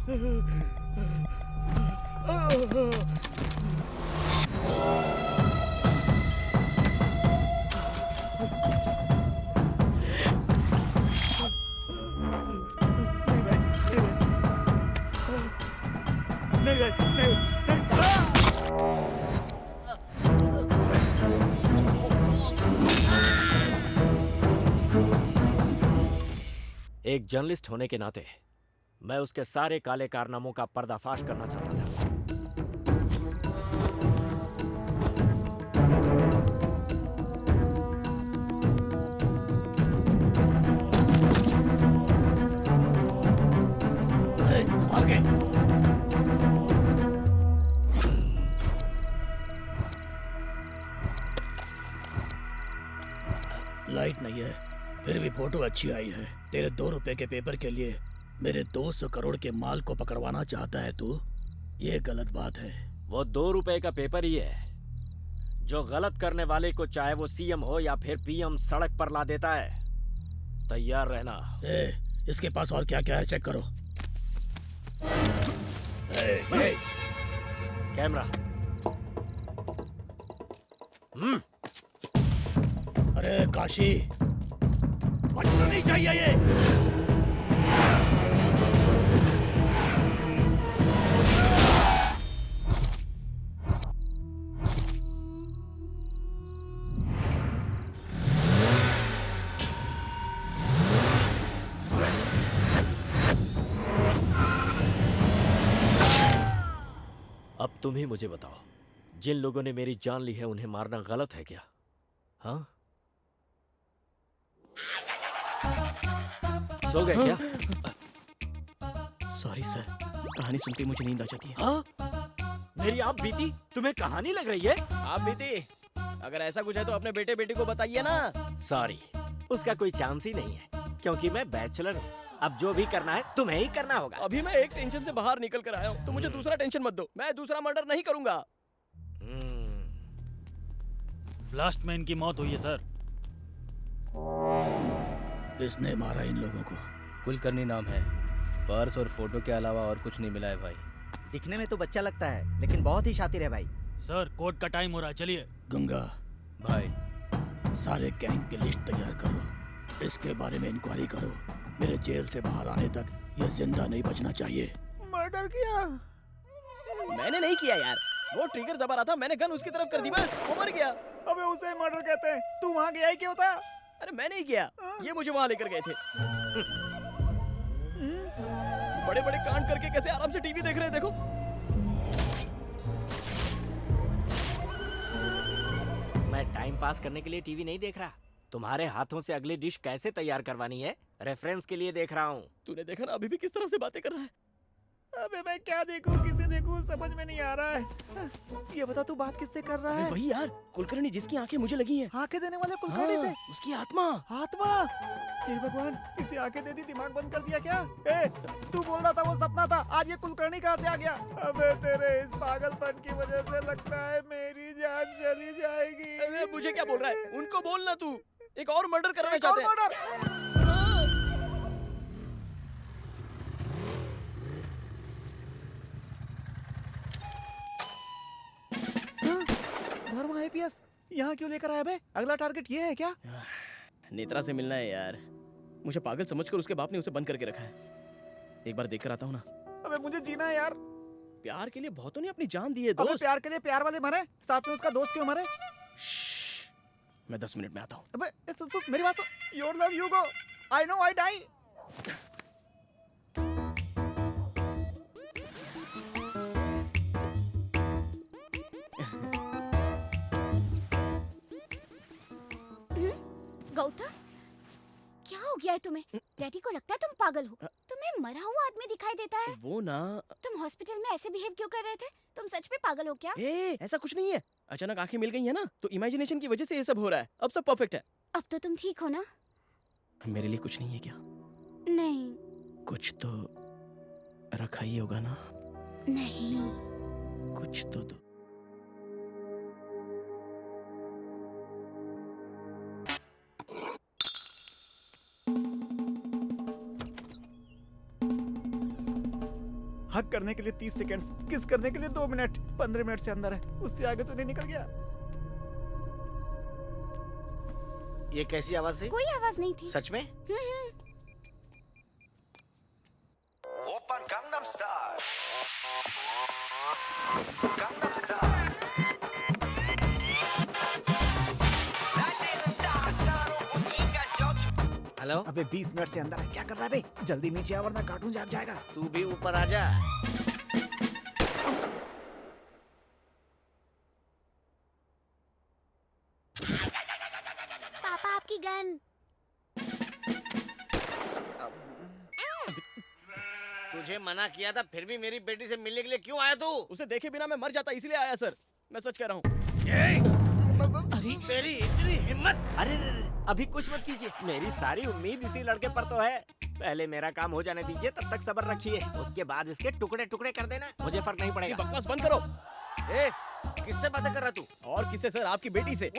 Speaker 11: एक जर्नलिस्ट होने के नाते मैं उसके सारे काले कारनामों का पर्दाफाश करना चाहता था।
Speaker 6: लाइट नहीं है, फिर भी फोटो अच्छी आई है। तेरे 2 रुपए के पेपर के लिए मेरे 200 करोड़ के माल को पकड़वाना चाहता है तू? ये गलत बात है।
Speaker 11: वो 2 रुपए का पेपर ही है जो गलत करने वाले को, चाहे वो सीएम हो या फिर पीएम, सड़क पर ला देता है। तैयार रहना।
Speaker 6: इसके पास और क्या क्या है चेक करो।
Speaker 11: कैमरा।
Speaker 6: अरे काशी, बचना नहीं चाहिए ये।
Speaker 11: अब तुम ही मुझे बताओ, जिन लोगों ने मेरी जान ली है उन्हें मारना गलत है क्या? हाँ सो गए क्या?
Speaker 2: सॉरी सर, कहानी सुनते ही मुझे नींद आ जाती है।
Speaker 11: हाँ? मेरी आप बीती तुम्हें कहानी लग रही है?
Speaker 2: आप बीती, अगर ऐसा कुछ है तो अपने बेटे बेटी को बताइए ना।
Speaker 11: सॉरी, उसका कोई चांस ही नहीं है, क्योंकि मैं बैचलर हूँ। अब जो भी करना है तुम्हें ही करना होगा।
Speaker 2: अभी मैं एक टेंशन से बाहर निकल कर आया हूँ, तो मुझे दूसरा टेंशन मत दो। मैं दूसरा मर्डर नहीं करूंगा।
Speaker 6: ब्लास्ट में इनकी मौत हुई है सर। किसने मारा इन लोगों को?
Speaker 8: कुलकर्णी नाम है। पर्स और फोटो के अलावा और कुछ नहीं मिला है भाई।
Speaker 10: दिखने में तो बच्चा लगता है, लेकिन बहुत ही शातिर है भाई।
Speaker 6: सर कोर्ट का टाइम हो रहा है, चलिए।
Speaker 8: गंगा भाई,
Speaker 6: सारे गैंग की लिस्ट तैयार करो, इसके बारे में इंक्वायरी करो। मेरे जेल से बाहर आने तक ये जिंदा नहीं बचना चाहिए।
Speaker 1: मर्डर किया?
Speaker 2: मैंने नहीं किया यार, वो ट्रिगर दबा रहा था, मैंने गन उसकी तरफ कर दी, बस वो मर गया।
Speaker 1: अबे उसे मर्डर कहते हैं। तू वहाँ गया ही क्यों था?
Speaker 2: अरे मैं नहीं गया, ये मुझे वहाँ लेकर गए थे। बड़े बड़े कांड करके कैसे आराम से टीवी देख रहे हैं, देखो।
Speaker 11: मैं टाइम पास करने के लिए टीवी नहीं देख रहा, तुम्हारे हाथों से अगली डिश कैसे तैयार करवानी है रेफरेंस के लिए देख रहा हूँ।
Speaker 2: तूने देखा ना अभी भी किस तरह से बातें कर रहा है।
Speaker 1: अबे मैं क्या देखूं, किसे देखूं, समझ में नहीं आ रहा है। ये बता तू बात किससे कर रहा है?
Speaker 2: वही यार, कुलकर्णी जिसकी आंखें मुझे लगी हैं।
Speaker 1: आंखें देने वाले कुलकर्णी से?
Speaker 2: उसकी आत्मा।
Speaker 1: आत्मा? हे भगवान, इसे आंखें दे दी, दिमाग बंद कर दिया क्या? ए, तू बोल रहा था वो सपना था, आज ये कुलकर्णी कहाँ से आ गया? अबे तेरे इस पागलपन की वजह से लगता है मेरी जान चली जाएगी।
Speaker 2: अरे मुझे क्या बोल रहा है? उनको बोलना तू। एक और मर्डर करना चाहते हैं।
Speaker 1: मर्डर? धर्मा आईपीएस यहाँ क्यों लेकर आया बे? अगला टारगेट ये है क्या?
Speaker 2: नेत्रा से मिलना है यार। मुझे पागल समझकर उसके बाप ने उसे बंद करके रखा है। एक बार देखकर आता हूँ ना।
Speaker 1: अबे मुझे जीना है यार।
Speaker 2: प्यार के लिए बहुतों ने अपनी जान दी है दोस्त।
Speaker 1: अबे प्यार के लिए प्यार वाले मरे, साथ में उसका दोस्त क्यों मरे?
Speaker 2: मैं 10 मिनट में आता हूँ।
Speaker 1: अबे सुन सुन मेरी बात सुन। Your love you go, I know I die.
Speaker 3: Gautam, क्या हो गया है तुम्हें? डैडी को लगता है तुम पागल हो। तुम्हें मरा हुआ आदमी दिखाई देता है।
Speaker 2: वो ना,
Speaker 3: तुम हॉस्पिटल में ऐसे बिहेव क्यों कर रहे थे? तुम सच में पागल हो क्या?
Speaker 2: ऐसा कुछ नहीं है। अचानक आंखें मिल गई है ना, तो इमेजिनेशन की वजह से ये सब हो रहा है। अब सब परफेक्ट है।
Speaker 3: अब तो तुम ठीक हो ना?
Speaker 2: मेरे लिए कुछ नहीं है क्या?
Speaker 3: नहीं।
Speaker 2: कुछ तो रखा ही होगा ना?
Speaker 3: नहीं।
Speaker 2: कुछ तो दो।
Speaker 1: हक करने के लिए 30 सेकंड्स, किस करने के लिए 2 मिनट, 15 मिनट से अंदर है, उससे आगे तो नहीं निकल गया।
Speaker 11: ये कैसी आवाज थी?
Speaker 3: कोई आवाज नहीं थी।
Speaker 11: सच में?
Speaker 13: Open Gangnam style, Gangnam style.
Speaker 11: Hello?
Speaker 1: अबे 20 मिनट से अंदर है, क्या कर रहा है बे? जल्दी नीचे आ वरना कार्टून जाग जाएगा।
Speaker 11: तू भी ऊपर आ जा।
Speaker 3: पापा आपकी गन।
Speaker 11: तुझे मना किया था, फिर भी मेरी बेटी से मिलने के लिए क्यों आया तू?
Speaker 2: उसे देखे बिना मैं मर जाता, इसलिए आया सर। मैं सच कह रहा हूँ।
Speaker 11: अरे तेरी इतनी हिम्मत! अरे अभी कुछ मत कीजिए, मेरी सारी उम्मीद इसी लड़के पर तो है। पहले मेरा काम हो जाने दीजिए, तब तक सब्र रखिए, उसके बाद इसके टुकड़े टुकड़े कर देना, मुझे फर्क नहीं पड़ेगा।
Speaker 2: बकवास बंद करो।
Speaker 11: ए, किससे बातें कर रहा तू?
Speaker 2: और किससे सर? आपकी बेटी से।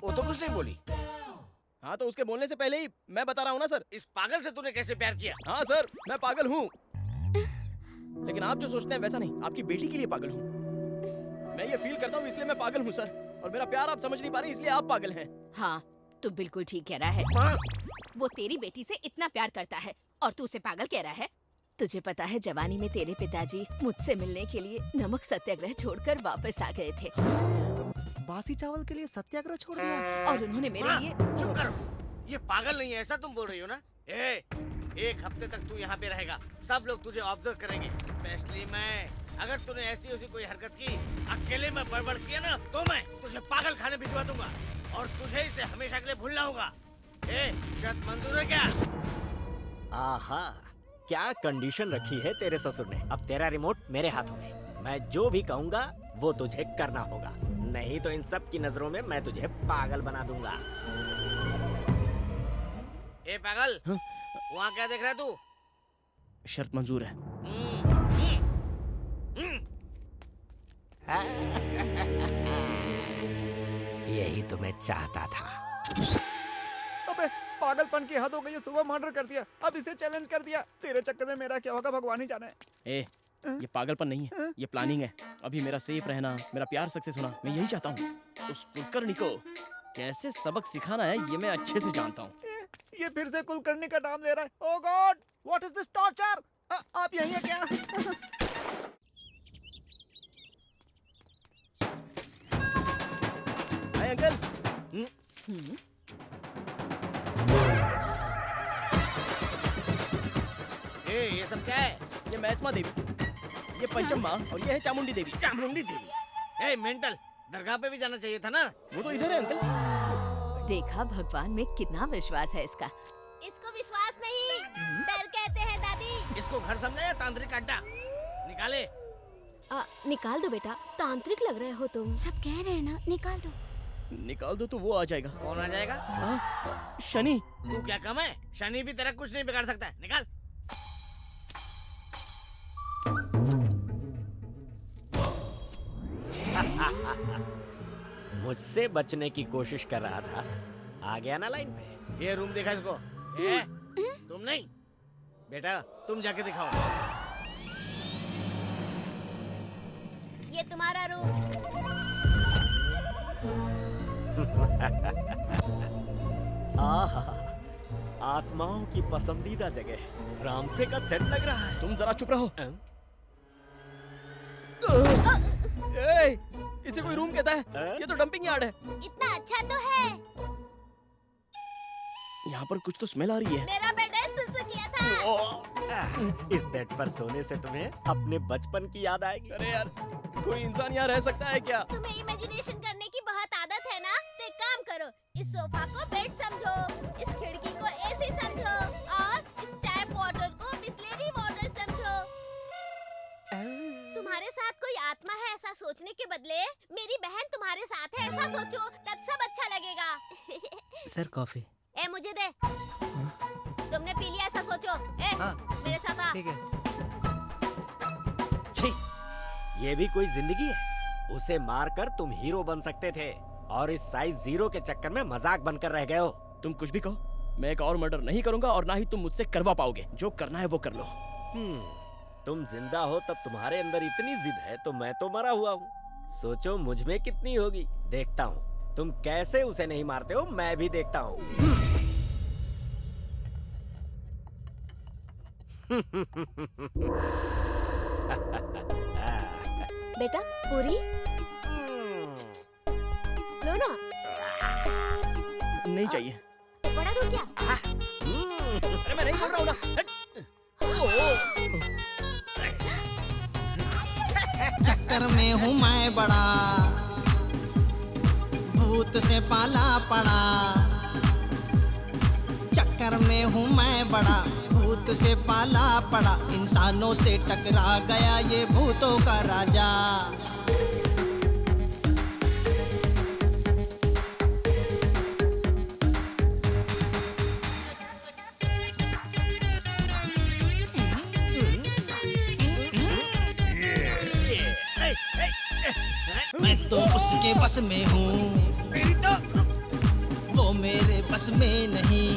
Speaker 11: वो तो कुछ नहीं बोली।
Speaker 2: हाँ तो उसके बोलने से पहले ही मैं बता रहा हूँ ना सर।
Speaker 11: इस पागल से तूने कैसे प्यार किया?
Speaker 2: हाँ सर, मैं पागल हूँ, लेकिन आप जो सोचते हैं वैसा नहीं। आपकी बेटी के लिए पागल हूँ। मैं ये फील करता हूँ, इसलिए मैं पागल हूँ सर। और मेरा प्यार आप समझ नहीं पा रहे, इसलिए आप पागल हैं।
Speaker 14: हाँ, तू बिल्कुल ठीक कह रहा है। वो तेरी बेटी से इतना प्यार करता है और तू उसे पागल कह रहा है। तुझे पता है जवानी में तेरे पिताजी मुझसे मिलने के लिए नमक सत्याग्रह छोड़कर वापस आ गए थे।
Speaker 1: बासी चावल के लिए सत्याग्रह छोड़ दिया?
Speaker 14: और उन्होंने मेरे लिए।
Speaker 11: चुप करो, ये पागल नहीं है, ऐसा तुम बोल रही हो ना? एक हफ्ते तक तू यहाँ पे रहेगा, सब लोग तुझे ऑब्जर्व करेंगे, स्पेशली मैं। अगर तूने ऐसी कोई हरकत की, अकेले में बड़बड़ किया ना, तो मैं तुझे पागल खाने भिजवा दूंगा।
Speaker 12: और तुझे इसे हमेशा के लिए भूलना होगा। ए, शर्त मंजूर है क्या?
Speaker 11: आहा, क्या कंडीशन रखी है तेरे ससुर ने। अब तेरा रिमोट मेरे हाथों में। मैं जो भी कहूँगा वो तुझे करना होगा, नहीं तो इन सब की नजरों में मैं तुझे पागल बना दूंगा।
Speaker 12: ए पागल, वहाँ क्या देख रहा है तू?
Speaker 2: शर्त मंजूर है।
Speaker 11: यही तो मैं चाहता था।
Speaker 1: अबे पागलपन की हद हो गई है। सुबह मर्डर कर दिया, अब इसे चैलेंज कर दिया। तेरे चक्कर में मेरा क्या होगा भगवान ही जाने।
Speaker 2: ए, ये पागलपन नहीं है, ये प्लानिंग है। अभी मेरा सेफ रहना, मेरा प्यार सक्सेस होना, मैं यही चाहता हूँ। उस कुलकर्णी को कैसे सबक सिखाना है ये मैं अच्छे से जानता हूँ।
Speaker 1: ये फिर से कुलकर्णी का नाम ले रहा है। Oh God, what is this torture? आप यहीं हैं क्या?
Speaker 2: Hi uncle.
Speaker 12: ये सब क्या है?
Speaker 2: ये मैसमा देवी, ये पंचम्मा और ये है चामुंडी देवी।
Speaker 12: चामुंडी देवी? ए मेंटल, दरगाह पे भी जाना चाहिए था ना।
Speaker 2: वो तो इधर है अंकल।
Speaker 14: देखा, भगवान में कितना विश्वास है इसका।
Speaker 3: इसको विश्वास नहीं, डर कहते हैं दादी।
Speaker 12: इसको घर समझा या तांत्रिक अड्डा? निकाले।
Speaker 5: निकाल दो बेटा, तांत्रिक लग रहे हो तुम।
Speaker 3: सब कह रहे हैं ना, निकाल दो।
Speaker 2: निकाल दो तो वो आ जाएगा।
Speaker 12: कौन आ जाएगा?
Speaker 2: शनि।
Speaker 12: तू क्या कम है? शनि भी तेरा कुछ नहीं बिगाड़ सकता है। निकाल।
Speaker 11: मुझसे बचने की कोशिश कर रहा था, आ गया ना लाइन पे।
Speaker 12: ये रूम देखा इसको? तुम नहीं बेटा, तुम जाके दिखाओ।
Speaker 3: ये तुम्हारा रूम।
Speaker 11: आहा, आत्माओं की पसंदीदा जगह, रामसे का सेट लग रहा है।
Speaker 2: तुम जरा चुप रहो। इसे कोई रूम कहता है? ये तो डंपिंग यार्ड है।
Speaker 3: इतना अच्छा तो है।
Speaker 2: यहाँ पर कुछ तो स्मेल आ रही है।
Speaker 3: मेरा बेड है, सुसु किया था।
Speaker 11: इस बेड पर सोने से तुम्हें अपने बचपन की याद आएगी।
Speaker 2: अरे यार, कोई इंसान यहाँ रह सकता है क्या?
Speaker 3: तुम्हें इमेजिनेशन करने की बहुत आदत है ना, तो एक काम करो, इस सोफा को बेड समझो, इस खिड़की को एसी समझो और इस टैप वाटर को बिस्लेरी वाटर समझो। तुम्हारे साथ कोई आत्मा है ऐसा सोचने के बदले मेरी बहन तुम्हारे साथ है ऐसा सोचो, तब सब अच्छा लगेगा।
Speaker 8: Sir coffee.
Speaker 3: ए मुझे दे। तुमने पी लिया ऐसा सोचो। ए मेरे साथ आ।
Speaker 8: ठीक है।
Speaker 11: छी, ये भी कोई जिंदगी है? उसे मारकर तुम हीरो बन सकते थे और इस साइज 0 के चक्कर में मजाक बनकर रह गए हो।
Speaker 2: तुम कुछ भी कहो, मैं एक और मर्डर नहीं करूंगा और ना ही तुम मुझसे करवा पाओगे। जो करना है वो कर लो।
Speaker 11: तुम जिंदा हो तब तुम्हारे अंदर इतनी जिद है, तो मैं तो मरा हुआ हूँ। सोचो मुझ में कितनी होगी। देखता हूँ तुम कैसे उसे नहीं मारते हो, मैं भी देखता हूँ।
Speaker 5: बेटा पूरी लो ना।
Speaker 2: नहीं चाहिए।
Speaker 5: बड़ा दूं क्या?
Speaker 2: अरे मैं नहीं बोल रहा हूँ ना।
Speaker 15: चक्कर में हूँ मैं बड़ा, भूत से पाला पड़ा। चक्कर में हूँ मैं बड़ा, भूत से पाला पड़ा। इंसानों से टकरा गया ये भूतों का राजा। मैं तो उसके बस में हूँ, वो मेरे बस में नहीं।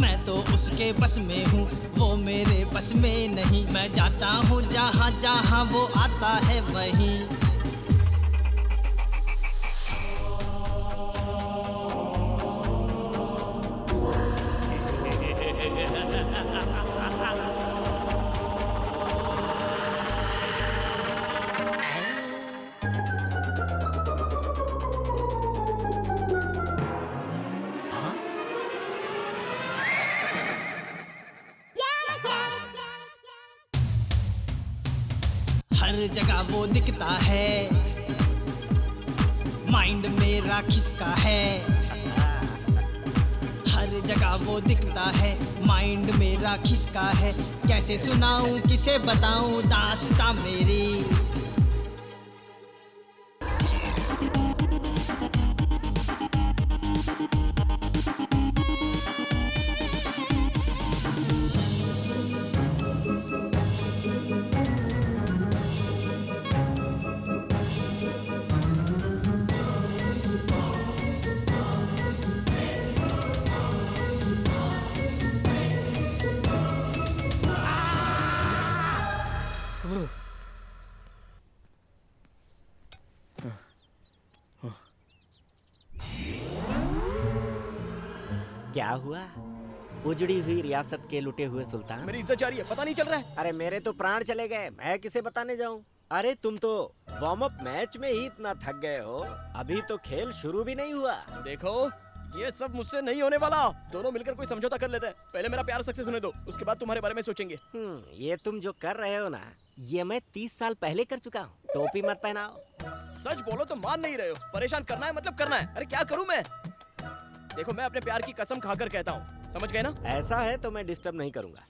Speaker 15: मैं तो उसके बस में हूँ, वो मेरे बस में नहीं। मैं जाता हूँ जहाँ जहाँ वो आता है वहीं। हर जगह वो दिखता है, माइंड मेरा खिसका है, हर जगह वो दिखता है, माइंड मेरा खिसका है, कैसे सुनाऊं किसे बताऊं दास्तां मेरी।
Speaker 11: क्या हुआ? उजड़ी हुई रियासत के लुटे हुए सुल्तान।
Speaker 2: मेरी इज्जत जा रही है, पता नहीं चल रहा है।
Speaker 11: अरे मेरे तो प्राण चले गए, मैं किसे बताने जाऊं? अरे तुम तो वार्म अप मैच में ही इतना थक गए हो, अभी तो खेल शुरू भी नहीं हुआ।
Speaker 2: देखो ये सब मुझसे नहीं होने वाला, दोनों मिलकर कोई समझौता कर लेते हैं। पहले मेरा प्यार सक्सेस होने दो, उसके बाद तुम्हारे बारे में सोचेंगे।
Speaker 11: ये तुम जो कर रहे हो ना, ये मैं 30 साल पहले कर चुका हूँ। टोपी मत पहनाओ।
Speaker 2: सच बोलो तो मान नहीं रहे हो, परेशान करना है मतलब करना है। अरे क्या करूँ मैं? देखो मैं अपने प्यार की कसम खाकर कहता हूँ, समझ गए ना?
Speaker 11: ऐसा है तो मैं डिस्टर्ब नहीं करूंगा,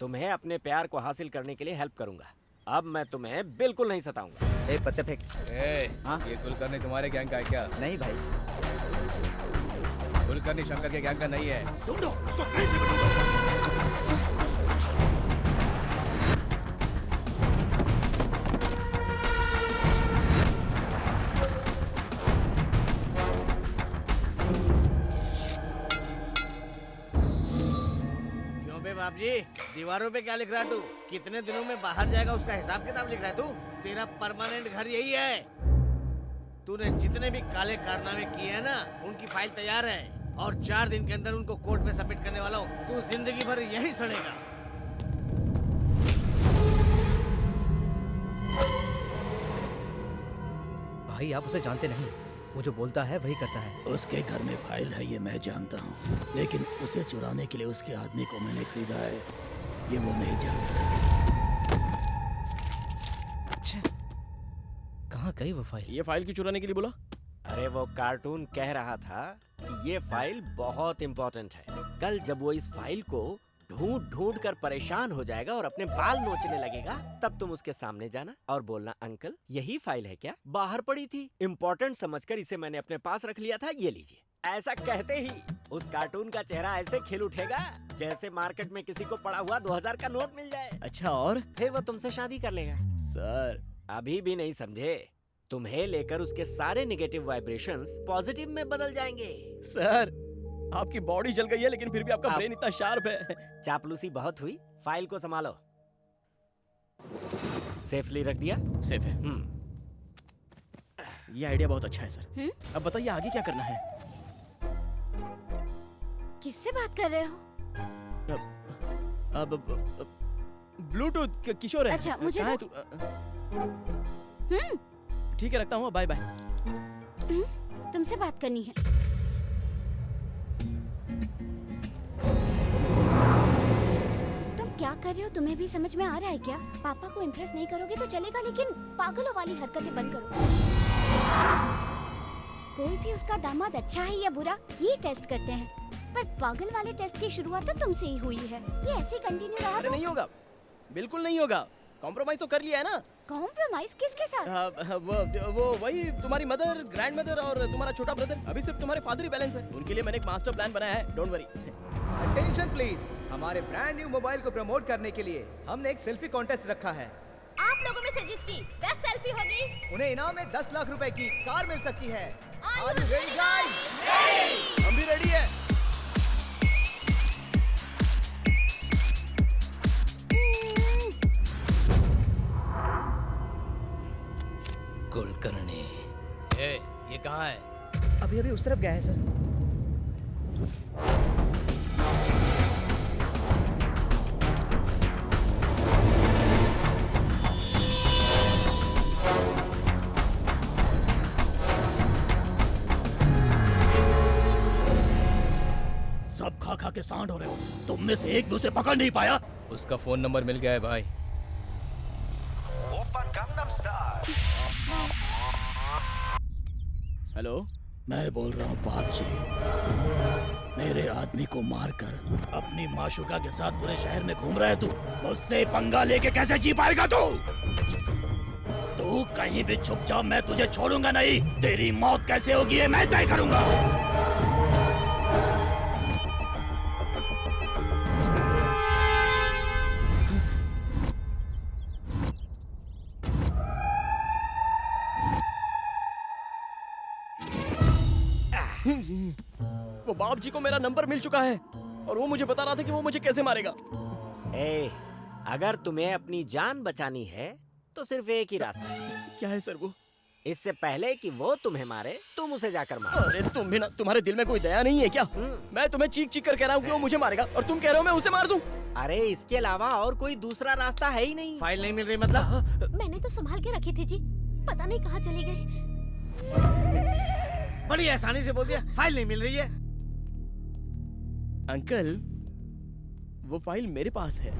Speaker 11: तुम्हें अपने प्यार को हासिल करने के लिए हेल्प करूंगा। अब मैं तुम्हें बिल्कुल नहीं सताऊंगा।
Speaker 8: ए पत्ते फेंक। ये कुलकर्णी तुम्हारे गैंग का है क्या?
Speaker 10: नहीं भाई,
Speaker 8: कुलकर्णी शंकर के गैंग का नहीं है।
Speaker 6: ढूंढो उसको कहीं से ढूंढो।
Speaker 12: बाप जी, दीवारों पे क्या लिख रहा है तू? कितने दिनों में बाहर जाएगा उसका हिसाब किताब लिख रहा है तू? तेरा परमानेंट घर यही है। तूने जितने भी काले कारनामे किए हैं ना, उनकी फाइल तैयार है और 4 दिन के अंदर उनको कोर्ट में सबमिट करने वाला हूँ। तू जिंदगी भर यही सड़ेगा।
Speaker 8: भाई आप उसे जानते नहीं, वो जो बोलता है वही करता है।
Speaker 6: उसके घर में फाइल है ये मैं जानता हूँ, लेकिन उसे चुराने के लिए उसके आदमी को मैंने खरीदा है, ये वो नहीं जानता।
Speaker 8: अच्छा, कहाँ गई वो फाइल?
Speaker 2: ये फाइल क्यों चुराने के लिए बोला?
Speaker 11: अरे वो कार्टून कह रहा था कि ये फाइल बहुत इम्पोर्टेंट है। कल जब वो इस फाइल को ढूंढ ढूंढ कर परेशान हो जाएगा और अपने बाल नोचने लगेगा, तब तुम उसके सामने जाना और बोलना, अंकल यही फाइल है क्या? बाहर पड़ी थी, इम्पोर्टेंट समझकर इसे मैंने अपने पास रख लिया था, ये लीजिए। ऐसा कहते ही उस कार्टून का चेहरा ऐसे खिल उठेगा जैसे मार्केट में किसी को पड़ा हुआ 2000 का नोट मिल जाए।
Speaker 2: अच्छा, और
Speaker 11: फिर वो तुमसे शादी कर लेगा।
Speaker 2: सर
Speaker 11: अभी भी नहीं समझे? तुम्हें लेकर उसके सारे नेगेटिव वाइब्रेशंस पॉजिटिव में बदल जाएंगे।
Speaker 2: सर आपकी बॉडी जल गई है, लेकिन फिर भी आपका ब्रेन इतना शार्प है।
Speaker 11: चापलूसी बहुत हुई, फाइल को संभालो। सेफली रख दिया?
Speaker 2: सेफ है। ये आइडिया बहुत अच्छा है सर। अब बताइए आगे क्या करना है?
Speaker 5: किससे बात कर रहे हो?
Speaker 2: अब ब्लूटूथ किशोर है।
Speaker 5: अच्छा, मुझे
Speaker 2: कहाँ है तू? ठीक है, रखता हूँ, बाय बाय।
Speaker 5: तुमसे बात करनी है। क्या कर रहे हो? तुम्हें भी समझ में आ रहा है क्या? पापा को इम्प्रेस नहीं करोगे तो चलेगा, लेकिन पागलों वाली हरकतें बंद करो। कोई भी उसका दामाद अच्छा है या बुरा, ये टेस्ट करते हैं, पर पागल वाले टेस्ट की शुरुआत तो तुमसे ही हुई है। ये ऐसे कंटिन्यू रहा तो
Speaker 2: नहीं होगा, बिल्कुल नहीं होगा। कॉम्प्रोमाइज तो कर लिया है ना।
Speaker 5: कॉम्प्रोमाइज किसके साथ?
Speaker 2: वो वही तुम्हारी मदर, ग्रैंड मदर और तुम्हारा छोटा ब्रदर। अभी सिर्फ तुम्हारे फादर ही बैलेंस है। उनके लिए मैंने एक मास्टर प्लान बनाया है, डोंट वरी।
Speaker 8: अटेंशन प्लीज, हमारे ब्रांड न्यू मोबाइल को प्रमोट करने के लिए हमने एक सेल्फी कॉन्टेस्ट रखा है।
Speaker 5: आप लोगों में से जिसकी बेस्ट सेल्फी होगी,
Speaker 8: उन्हें इनाम में 10 लाख रुपए की कार मिल सकती है।
Speaker 5: Are you ready guys?
Speaker 2: हम भी रेडी है।
Speaker 6: कुलकर्णी, ये कहाँ है?
Speaker 8: अभी अभी उस तरफ गया है सर।
Speaker 6: सब खा खा के सांड हो रहे हो, तुम में से एक भी उसे पकड़ नहीं पाया।
Speaker 8: उसका फोन नंबर मिल गया है भाई।
Speaker 13: Open Gangnam style.
Speaker 2: हेलो,
Speaker 6: मैं बोल रहा हूँ बाप जी। मेरे आदमी को मारकर अपनी माशुका के साथ पूरे शहर में घूम रहा है तू। मुझसे पंगा लेके कैसे जी पाएगा तू? तू कहीं भी छुप जा, मैं तुझे छोड़ूंगा नहीं। तेरी मौत कैसे होगी ये मैं तय करूंगा।
Speaker 2: वो बाप जी को मेरा नंबर मिल चुका है और वो मुझे बता रहा था कि वो मुझे कैसे मारेगा।
Speaker 11: ए, अगर तुम्हें अपनी जान बचानी है तो सिर्फ एक ही रास्ता है।
Speaker 2: क्या है सर वो?
Speaker 11: इससे पहले कि वो तुम्हें मारे, तुम उसे जाकर मारो।
Speaker 2: अरे तुम भी ना, तुम्हारे दिल में कोई दया नहीं है क्या? मैं तुम्हें चीख चीख कर कह रहा हूँ कि वो मुझे मारेगा और तुम कह रहे हो मैं उसे मार दूं।
Speaker 11: अरे इसके अलावा और कोई दूसरा रास्ता है ही नहीं।
Speaker 12: फाइल नहीं मिल रही मतलब?
Speaker 5: मैंने तो संभाल के रखी थी जी, पता नहीं कहाँ चली गई।
Speaker 12: बड़ी आसानी से बोल दिया फाइल नहीं मिल रही है।
Speaker 2: अंकल, वो फाइल मेरे पास है।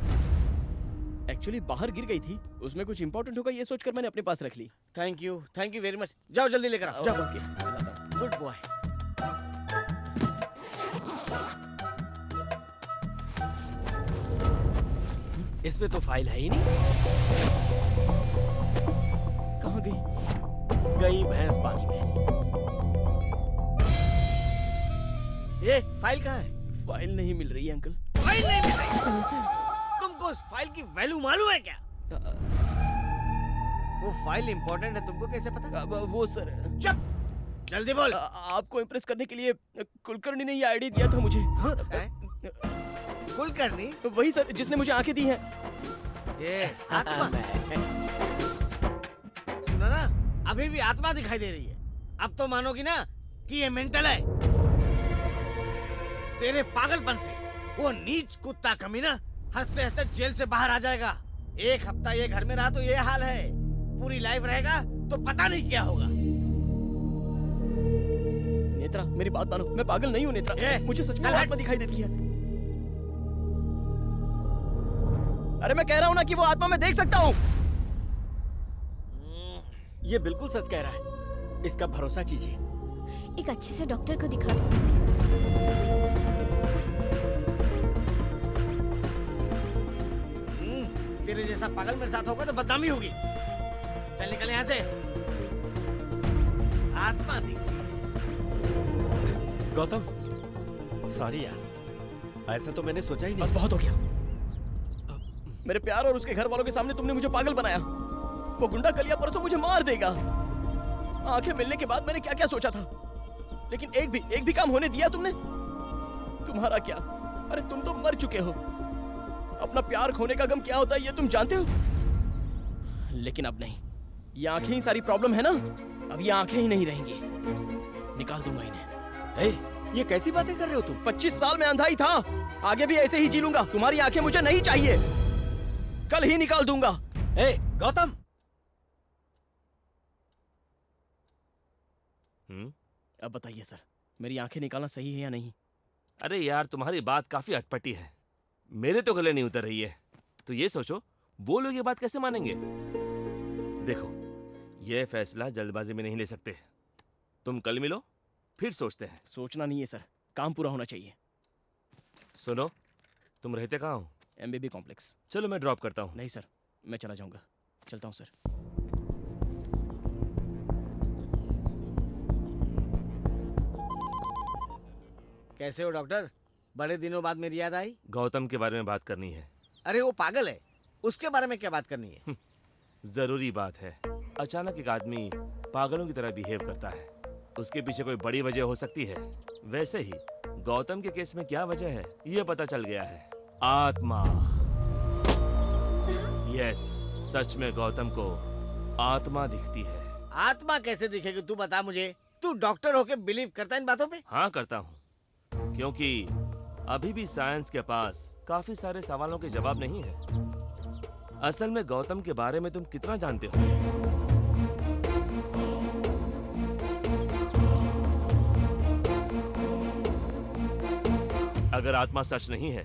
Speaker 2: एक्चुअली बाहर गिर गई थी, उसमें कुछ इंपॉर्टेंट होगा ये सोचकर मैंने अपने पास रख ली।
Speaker 12: Thank you very much. जाओ जल्दी लेकर आओ। जाओ।
Speaker 2: ओके।
Speaker 12: Good boy.
Speaker 11: इसमें तो फाइल है ही नहीं।
Speaker 2: कहाँ गई?
Speaker 11: गई भैंस पानी में।
Speaker 12: ये फाइल कहाँ है?
Speaker 2: फाइल नहीं मिल रही है अंकल।
Speaker 12: फाइल नहीं मिल रही? तुमको उस फाइल की वैल्यू मालूम है क्या? वो फाइल इम्पोर्टेंट है, तुमको कैसे पता?
Speaker 2: वो सर।
Speaker 12: चुप, जल्दी बोल।
Speaker 2: आपको इम्प्रेस करने के लिए कुलकर्णी ने ये आईडी दिया था मुझे।
Speaker 12: कुलकर्णी?
Speaker 2: वही सर जिसने मुझे आंखें दी हैं।
Speaker 12: ये आत्मा। सुना ना, अभी भी आत्मा दिखाई दे रही है। अब तो मानोगी ना कि ये मेंटल है। तेरे पागलपन से वो नीच कुत्ता कमीना हंसते हंसते जेल से बाहर आ जाएगा। एक हफ्ता ये घर में रहा तो ये हाल है, पूरी लाइफ रहेगा तो पता नहीं क्या होगा।
Speaker 2: नेत्रा, मेरी बात मानो, मैं पागल नहीं हूँ नेत्रा। मुझे सच में आत्मा दिखाई देती है। अरे मैं कह रहा हूँ ना कि वो आत्मा मैं देख सकता हूँ।
Speaker 11: ये बिल्कुल सच कह रहा है, इसका भरोसा कीजिए।
Speaker 5: एक अच्छे से डॉक्टर को दिखा दो।
Speaker 12: तेरे जैसा पागल मेरे साथ होगा तो बदनामी होगी। चल निकल यहाँ से। आत्मा दिखती है।
Speaker 11: गौतम, सॉरी यार, ऐसा तो मैंने सोचा ही नहीं।
Speaker 2: बस बहुत हो गया। मेरे प्यार और उसके घर वालों के सामने तुमने मुझे पागल बनाया। वो गुंडा कलिया परसों मुझे मार देगा। आंखें मिलने के बाद मैंने क्या क्या सोचा था, लेकिन एक भी काम होने दिया तुमने? तुम्हारा क्या? अरे तुम तो मर चुके हो। अपना प्यार खोने का गम क्या होता है ये तुम जानते हो। लेकिन अब नहीं, ये आंखें ही सारी प्रॉब्लम है ना। अब ये आंखें ही नहीं रहेंगी, निकाल दूंगा इन्हें।
Speaker 11: ये कैसी बातें कर रहे हो तुम?
Speaker 2: 25 साल में अंधा ही था, आगे भी ऐसे ही जी लूंगा। तुम्हारी आंखें मुझे नहीं चाहिए, कल ही निकाल दूंगा।
Speaker 11: गौतम।
Speaker 2: अब बताइए सर, मेरी आंखें निकालना सही है या नहीं?
Speaker 7: अरे यार, तुम्हारी बात काफी अटपटी है, मेरे तो गले नहीं उतर रही है। तो ये सोचो वो लोग ये बात कैसे मानेंगे। देखो, ये फैसला जल्दबाजी में नहीं ले सकते। तुम कल मिलो, फिर सोचते हैं।
Speaker 2: सोचना नहीं है सर, काम पूरा होना चाहिए।
Speaker 7: सुनो, तुम रहते कहाँ हो?
Speaker 2: MBB complex.
Speaker 7: चलो मैं ड्रॉप करता हूँ।
Speaker 2: नहीं सर, मैं चला जाऊंगा। चलता हूँ सर।
Speaker 12: कैसे हो डॉक्टर? बड़े दिनों बाद मेरी याद आई।
Speaker 7: गौतम के बारे में बात करनी है।
Speaker 12: अरे वो पागल है, उसके बारे में क्या बात करनी है?
Speaker 7: जरूरी बात है। अचानक एक आदमी पागलों की तरह बिहेव करता है, उसके पीछे कोई बड़ी वजह हो सकती है। वैसे ही गौतम के केस में क्या वजह है ये पता चल गया है। आत्मा। यस, सच में गौतम को आत्मा दिखती है।
Speaker 12: आत्मा कैसे दिखेगी तू बता मुझे। तू डॉक्टर होके बिलीव करता है इन बातों पे?
Speaker 7: हाँ करता हूँ, क्योंकि अभी भी साइंस के पास काफी सारे सवालों के जवाब नहीं है। असल में गौतम के बारे में तुम कितना जानते हो? अगर आत्मा सच नहीं है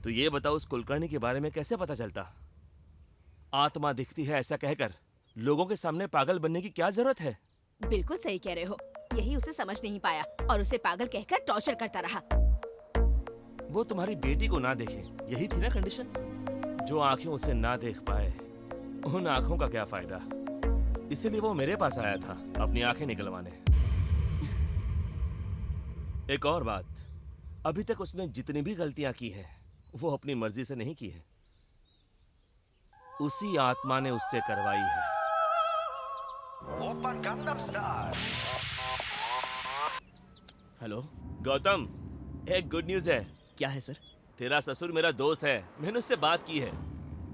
Speaker 7: तो ये बताओ उस कुलकर्णी के बारे में कैसे पता चलता? आत्मा दिखती है ऐसा कहकर लोगों के सामने पागल बनने की क्या जरूरत है?
Speaker 14: बिल्कुल सही कह रहे हो। यही उसे समझ नहीं पाया और उसे पागल कहकर टॉर्चर करता रहा।
Speaker 7: वो तुम्हारी बेटी को ना देखे, यही थी ना कंडीशन। जो आंखें उसे ना देख पाए, उन आंखों का क्या फायदा। इसीलिए वो मेरे पास आया था अपनी आंखें निकलवाने। एक और बात, अभी तक उसने जितनी भी गलतियां की हैं, वो अपनी मर्जी से नहीं की है, उसी आत्मा ने उससे करवाई है।
Speaker 13: Open Gangnam Style.
Speaker 2: Hello
Speaker 7: Gautam, एक गुड न्यूज है।
Speaker 2: क्या है सर?
Speaker 7: तेरा ससुर मेरा दोस्त है, मैंने उससे बात की है।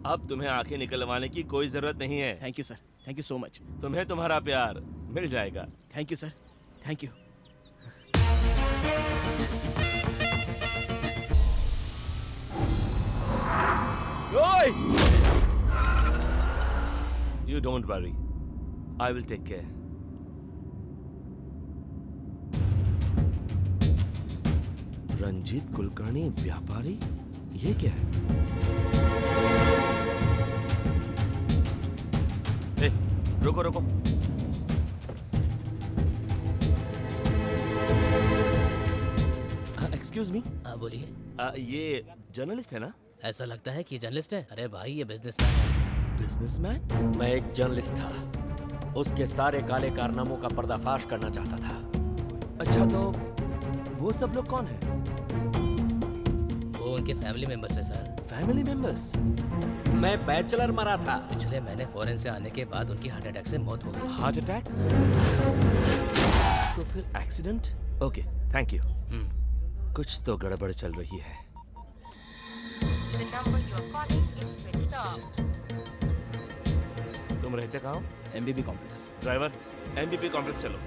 Speaker 7: अब तुम्हें आंखें निकलवाने की कोई जरूरत नहीं है।
Speaker 2: Thank you sir, thank you so much.
Speaker 7: तुम्हें तुम्हारा प्यार मिल जाएगा।
Speaker 2: Thank you sir, thank you.
Speaker 7: You don't worry, I will take care. Ranjit Kulkarni व्यापारी, ये क्या है? ए, रुको रुको। Excuse me.
Speaker 6: हाँ बोलिए।
Speaker 7: ये जर्नलिस्ट है ना?
Speaker 6: ऐसा लगता है कि जर्नलिस्ट है। अरे भाई ये बिजनेसमैन है।
Speaker 7: बिजनेसमैन?
Speaker 11: मैं एक जर्नलिस्ट था, उसके सारे काले कारनामों का पर्दाफाश करना चाहता था।
Speaker 7: अच्छा, तो वो सब लोग कौन है?
Speaker 6: वो उनके फैमिली मेंबर्स है सर।
Speaker 7: Family members?
Speaker 11: मैं बैचलर मरा था।
Speaker 6: पिछले महीने फॉरेन से आने के बाद उनकी हार्ट अटैक से मौत हो गई।
Speaker 7: Heart attack? तो फिर एक्सीडेंट? Okay, thank you. कुछ तो गड़बड़ चल रही है। तुम रहते कहाँ हो?
Speaker 2: MBB complex.
Speaker 7: Driver, MBB complex चलो।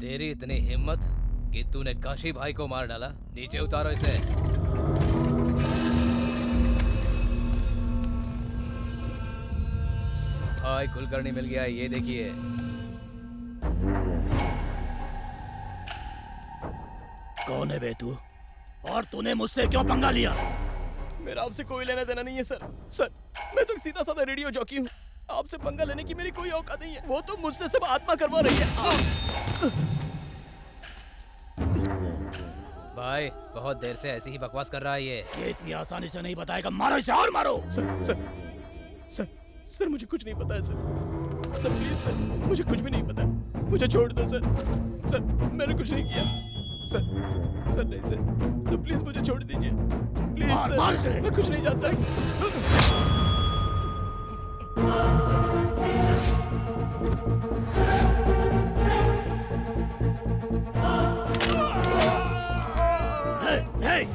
Speaker 8: तेरी इतनी हिम्मत कि तूने काशी भाई को मार डाला। नीचे उतारो इसे। भाई कुलकर्णी मिल गया, ये देखिए।
Speaker 6: कौन है बे तू? और तूने मुझसे क्यों पंगा लिया?
Speaker 2: मेरा आपसे कोई लेना देना नहीं है सर। सर, मैं तो सीधा साधा रेडियो जॉकी हूँ। आपसे पंगा लेने की मेरी कोई औकात नहीं है। वो तो मुझसे सब आत्मा करवा रही है।
Speaker 8: भाई बहुत देर से ऐसी ही बकवास कर रहा है
Speaker 6: ये इतनी आसानी से नहीं बताएगा। मारो इसे और मारो।
Speaker 2: सर मुझे कुछ नहीं पता है सर। सर प्लीज सर, मुझे कुछ भी नहीं पता। मुझे छोड़ दो सर। सर मैंने कुछ नहीं किया। सर नहीं सर प्लीज मुझे छोड़ दीजिए प्लीज सर। मैं कुछ नहीं जानता।
Speaker 6: Hey!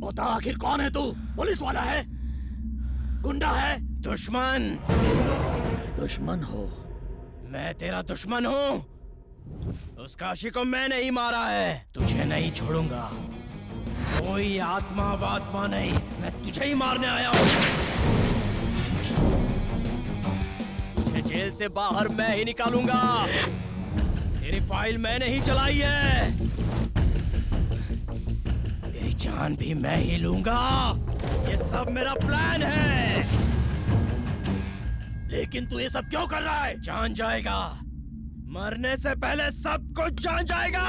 Speaker 6: बता आखिर कौन है तू? पुलिस वाला है? गुंडा है?
Speaker 2: दुश्मन।
Speaker 6: दुश्मन हो?
Speaker 2: मैं तेरा दुश्मन हूँ। उस काशी को मैंने ही मारा है, तुझे नहीं छोड़ूंगा। कोई आत्मा वात्मा नहीं, मैं तुझे ही मारने आया हूँ। तुझे जेल से बाहर मैं ही निकालूंगा। तेरी फाइल मैंने ही चलाई है। तेरी जान भी मैं ही लूंगा। ये सब मेरा प्लान है।
Speaker 6: लेकिन तू ये सब क्यों कर रहा है?
Speaker 2: जान जाएगा, मरने से पहले सब कुछ जान जाएगा।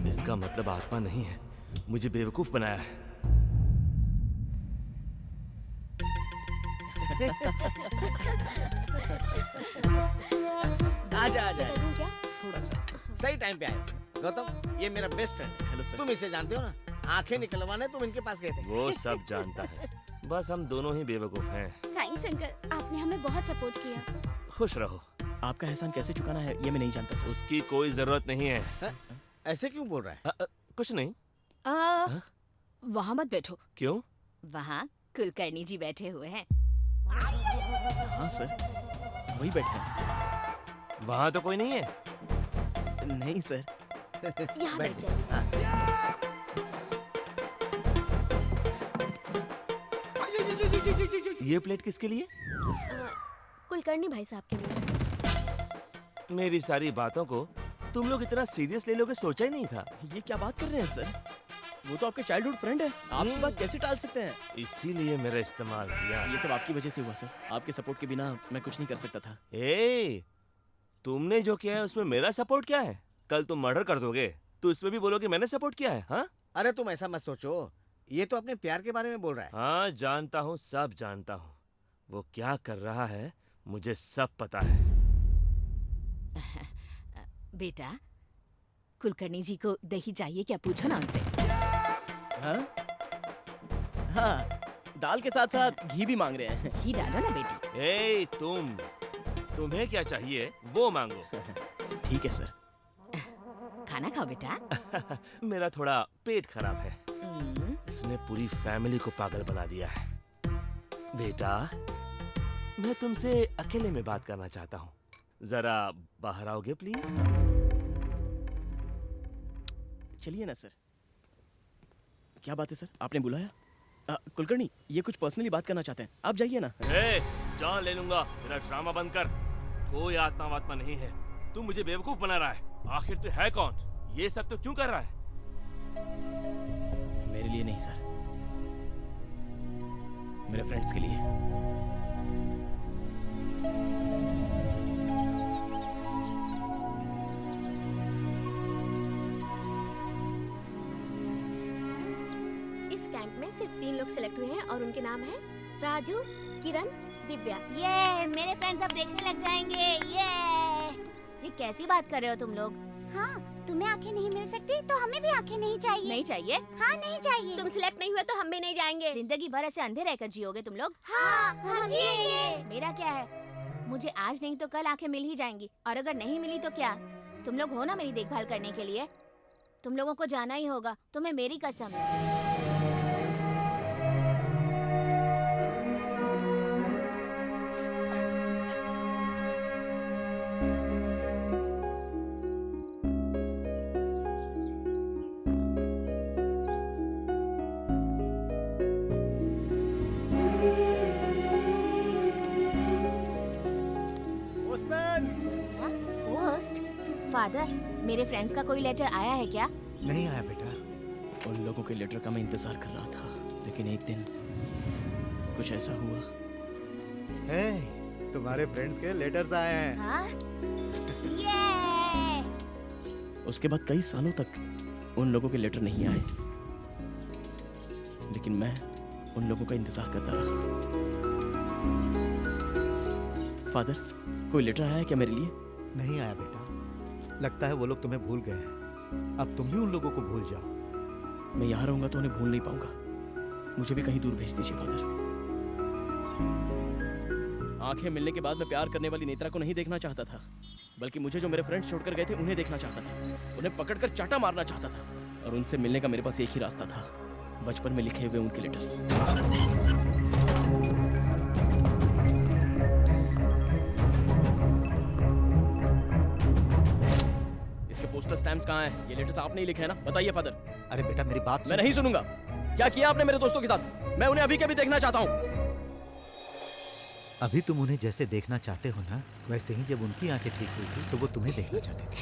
Speaker 7: इसका मतलब आत्मा नहीं है, मुझे बेवकूफ बनाया है।
Speaker 12: आजा आजा।
Speaker 5: क्या?
Speaker 2: थोड़ा सा।
Speaker 12: सही टाइम पे आए। गौतम, ये मेरा बेस्ट फ्रेंड है।
Speaker 2: Hello sir.
Speaker 12: तुम इसे जानते हो ना? आंखें निकलवाने तुम इनके पास गए थे।
Speaker 7: वो सब जानता है, बस हम दोनों ही बेवकूफ हैं।
Speaker 5: थैंक्स अंकल, आपने हमें बहुत सपोर्ट किया।
Speaker 7: खुश रहो।
Speaker 2: आपका एहसान कैसे चुकाना है ये मैं नहीं जानता सर।
Speaker 7: उसकी कोई जरूरत नहीं है।
Speaker 12: ऐसे क्यों बोल रहा है?
Speaker 7: कुछ नहीं।
Speaker 14: वहाँ मत बैठो।
Speaker 7: क्यों?
Speaker 14: वहाँ कुलकर्णी जी बैठे हुए हैं।
Speaker 2: हाँ सर, वही बैठे हैं।
Speaker 7: वहाँ तो कोई नहीं है।
Speaker 2: नहीं सर।
Speaker 5: यहाँ बैठ जाइए।
Speaker 7: ये प्लेट किसके लिए?
Speaker 5: कुलकर्णी भाई साहब के लिए।
Speaker 7: मेरी सारी बातों को तुम लोग इतना सीरियस ले लोगे सोचा ही नहीं था।
Speaker 2: ये क्या बात कर रहे हैं सर? वो तो आपके चाइल्डहुड फ्रेंड है, आप ये बात कैसे टाल सकते हैं?
Speaker 7: इसीलिए मेरा इस्तेमाल किया।
Speaker 2: ये सब आपकी वजह से हुआ सर। आपके सपोर्ट के बिना मैं कुछ नहीं कर सकता था।
Speaker 7: तुमने जो किया है उसमें मेरा सपोर्ट क्या है? कल तुम मर्डर कर दोगे तो इसमें भी बोलोगे मैंने सपोर्ट किया है। हाँ?
Speaker 12: अरे तुम ऐसा मत सोचो, ये तो अपने प्यार के बारे में बोल रहा है।
Speaker 7: हाँ जानता हूँ, सब जानता हूँ। वो क्या कर रहा है मुझे सब पता है।
Speaker 14: बेटा, कुलकर्णी जी को दही चाहिए क्या? पूछो ना उनसे।
Speaker 2: हाँ? हाँ, दाल के साथ साथ घी भी मांग रहे हैं।
Speaker 14: घी डालो ना बेटी।
Speaker 7: तुम्हें क्या चाहिए वो मांगो।
Speaker 2: ठीक है सर।
Speaker 14: खाना खाओ बेटा।
Speaker 7: मेरा थोड़ा पेट खराब है, इसने पूरी फैमिली को पागल बना दिया है। बेटा, मैं तुमसे अकेले में बात करना चाहता हूँ, जरा बाहर आओगे प्लीज?
Speaker 2: चलिए ना सर। क्या बात है सर, आपने बुलाया? कुलकर्णी, ये कुछ पर्सनली बात करना चाहते हैं, आप जाइए ना।
Speaker 7: जान ले लूंगा, मेरा ड्रामा बंद कर। कोई आत्मा वात्मा नहीं है, तू मुझे बेवकूफ बना रहा है। आखिर तू है कौन? ये सब तो क्यों कर रहा है?
Speaker 2: मेरे लिए नहीं सर, मेरे फ्रेंड्स के लिए।
Speaker 5: इस कैंप में सिर्फ 3 लोग सिलेक्ट हुए हैं और उनके नाम है राजू, किरण, दिव्या।
Speaker 3: ये मेरे फ्रेंड्स अब देखने लग जाएंगे। ये कैसी बात कर रहे हो तुम लोग?
Speaker 5: हाँ, तुम्हें आंखें नहीं मिल सकती तो हमें भी आंखें नहीं चाहिए।
Speaker 3: नहीं चाहिए?
Speaker 5: हाँ, नहीं चाहिए। तुम सिलेक्ट नहीं हुए तो हम भी नहीं जाएंगे।
Speaker 3: जिंदगी भर ऐसे अंधे रहकर जियोगे तुम लोग?
Speaker 5: हाँ, हम जिएंगे।
Speaker 3: मेरा क्या है, मुझे आज नहीं तो कल आंखें मिल ही जाएंगी। और अगर नहीं मिली तो क्या? तुम लोग हो ना मेरी देखभाल करने के लिए। तुम लोगों को जाना ही होगा, तुम्हें मेरी कसम। फादर, मेरे फ्रेंड्स का कोई लेटर आया है क्या?
Speaker 4: नहीं आया बेटा।
Speaker 2: उन लोगों के लेटर का मैं इंतजार कर रहा था, लेकिन एक दिन कुछ ऐसा हुआ।
Speaker 4: तुम्हारे फ्रेंड्स के लेटर्स आए हैं।
Speaker 3: हाँ?
Speaker 2: उसके बाद कई सालों तक उन लोगों के लेटर नहीं आए, लेकिन मैं उन लोगों का इंतजार करता रहा। फादर, कोई लेटर आया है क्या मेरे लिए?
Speaker 4: नहीं आया बेटा। लगता है वो लोग तुम्हें भूल गए हैं। अब तुम भी उन लोगों को भूल जाओ।
Speaker 2: मैं यहाँ रहूंगा तो उन्हें भूल नहीं पाऊंगा। मुझे भी कहीं दूर भेज दीजिए फादर। आंखें मिलने के बाद मैं प्यार करने वाली नेत्रा को नहीं देखना चाहता था, बल्कि मुझे जो मेरे फ्रेंड्स छोड़कर गए थे उन्हें देखना चाहता था। उन्हें पकड़कर चाटा मारना चाहता था, और उनसे मिलने का मेरे पास एक ही रास्ता था, बचपन में लिखे हुए उनके लेटर्स। इसके पोस्टल स्टैम्प्स कहाँ हैं? ये लेटर्स आपने ही लिखे हैं ना? बताइए फादर।
Speaker 4: अरे बेटा मेरी बात
Speaker 2: मैं नहीं सुनूंगा। क्या किया आपने मेरे दोस्तों के साथ? मैं उन्हें अभी के अभी देखना चाहता हूँ।
Speaker 4: अभी तुम उन्हें जैसे देखना चाहते हो ना, वैसे ही जब उनकी आंखें ठीक हुई थी तो वो तुम्हें देखना चाहते थे।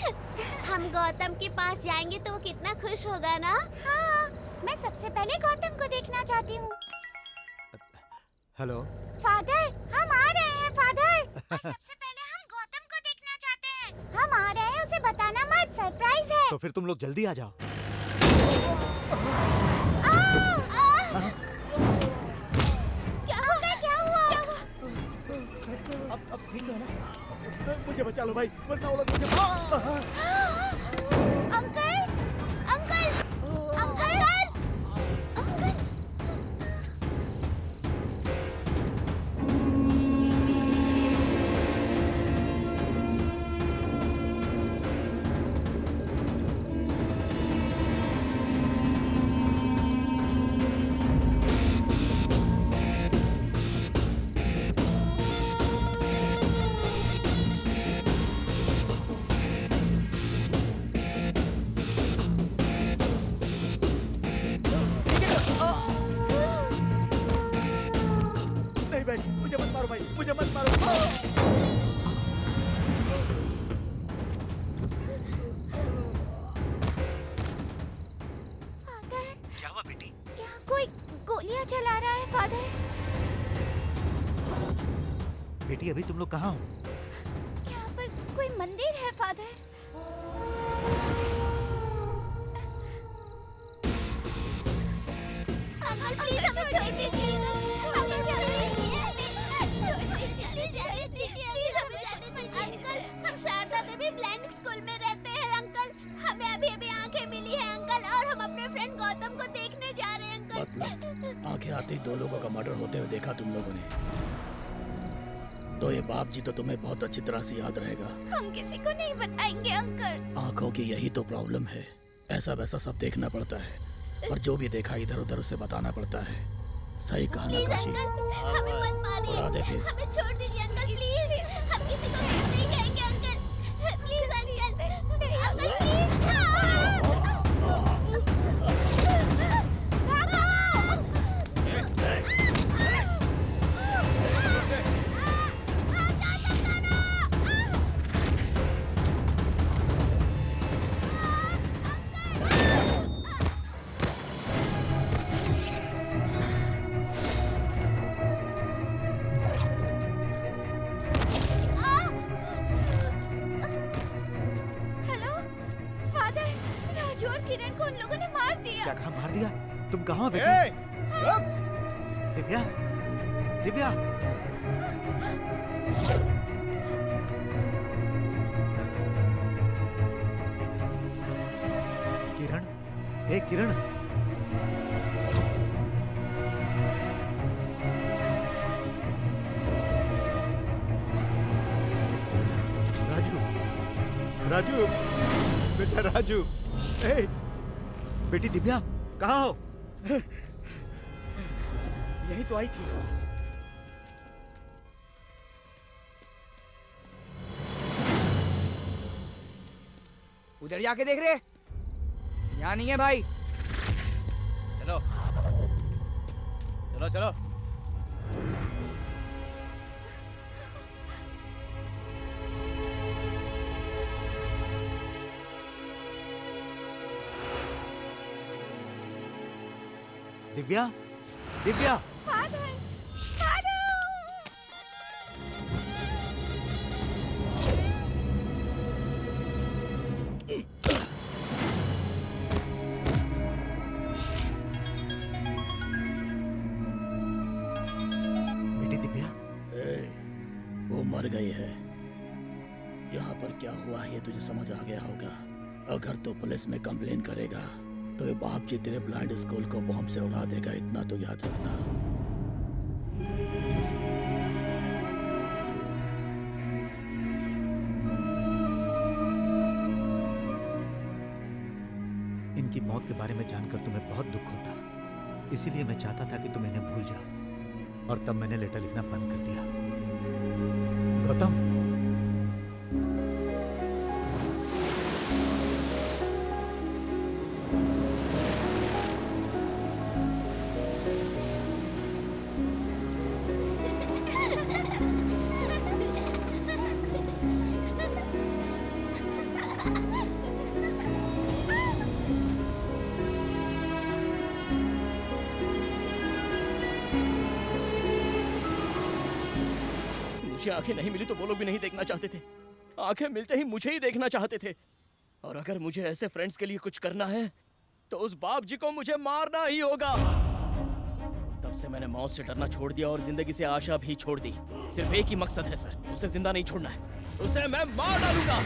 Speaker 5: हम गौतम के पास जाएंगे तो वो कितना खुश होगा ना। हाँ, मैं सबसे पहले गौतम को देखना चाहती हूँ।
Speaker 4: हेलो
Speaker 5: फादर, हम आ रहे हैं फादर। और सबसे पहले हम गौतम को देखना चाहते हैं। हम आ रहे हैं, उसे बताना मत, सरप्राइज है।
Speaker 4: तो फिर तुम लोग जल्दी आ जाओ।
Speaker 5: क्या हुआ?
Speaker 12: अब ठीक है ना? मुझे बचा लो भाई, वरना वो लोग मुझे।
Speaker 5: Uncle, uncle, uncle, uncle.
Speaker 12: नहीं भाई, मुझे मत मारो भाई, मुझे मत मारो।
Speaker 5: फादर,
Speaker 4: क्या हुआ बेटी?
Speaker 5: यहाँ कोई गोलियां चला रहा है फादर।
Speaker 4: बेटी अभी तुम लोग कहाँ हो?
Speaker 5: यहाँ पर कोई मंदिर है फादर। अंकल प्लीज हमें छोड़ दीजिए। हमें जाने दीजिए। अंकल, हम शारदा देवी ब्लाइंड स्कूल में रहते हैं अंकल। हमें अभी अभी आंखें मिली है अंकल, और हम अपने फ्रेंड गौतम को देखने जा रहे हैं अंकल।
Speaker 6: मतलब आंखें आते ही 2 लोगों का मर्डर होते हुए देखा तुम लोगों ने, तो ये बाप जी तो तुम्हें बहुत अच्छी तरह से याद रहेगा।
Speaker 5: हम किसी को नहीं बताएंगे अंकल।
Speaker 6: आंखों की यही तो प्रॉब्लम है, ऐसा वैसा सब देखना पड़ता है, और जो भी देखा इधर उधर उसे बताना पड़ता है। सही कहा ना काशी?
Speaker 5: हमें मत मारिए,
Speaker 6: उड़ा देखे।
Speaker 5: हमें छोड़ दीजिए अंकल प्लीज। हम किसी को कुछ नहीं कहेंगे uncle, please uncle, uncle please. Kiran को उन लोगों ने मार दिया।
Speaker 4: क्या कहा मार दिया? तुम कहाँ हो बेटी? दिव्या, दिव्या। किरण, ए किरण। राजू, राजू, बेटा राजू। ए, बेटी दिव्या कहाँ हो?
Speaker 12: यही तो आई थी।
Speaker 8: उधर जाके देख रहे? यहाँ नहीं है भाई।
Speaker 12: चलो चलो चलो।
Speaker 4: दिव्या, दिव्या।
Speaker 5: Father, father.
Speaker 4: बेटी दिव्या।
Speaker 6: वो मर गई है, यहाँ पर क्या हुआ है ये तुझे समझ आ गया होगा। अगर तो पुलिस में कंप्लेन करेगा तो ये बाप जी तेरे ब्लाइंड स्कूल को बॉम्ब से उड़ा देगा, इतना तो याद रखना।
Speaker 4: इनकी मौत के बारे में जानकर तुम्हें बहुत दुख होता, इसीलिए मैं चाहता था कि तुम इन्हें भूल जाओ, और तब मैंने लेटर लिखना बंद कर दिया। गौतम,
Speaker 2: मुझे आंखें नहीं मिली तो वो लोग भी नहीं देखना चाहते थे। आंखें मिलते ही मुझे ही देखना चाहते थे। और अगर मुझे ऐसे फ्रेंड्स के लिए कुछ करना है तो उस बाप जी को मुझे मारना ही होगा। तब से मैंने मौत से डरना छोड़ दिया और जिंदगी से आशा भी छोड़ दी। सिर्फ एक ही मकसद है सर, उसे जिंदा नहीं छोड़ना है, उसे मैं मार डालूंगा।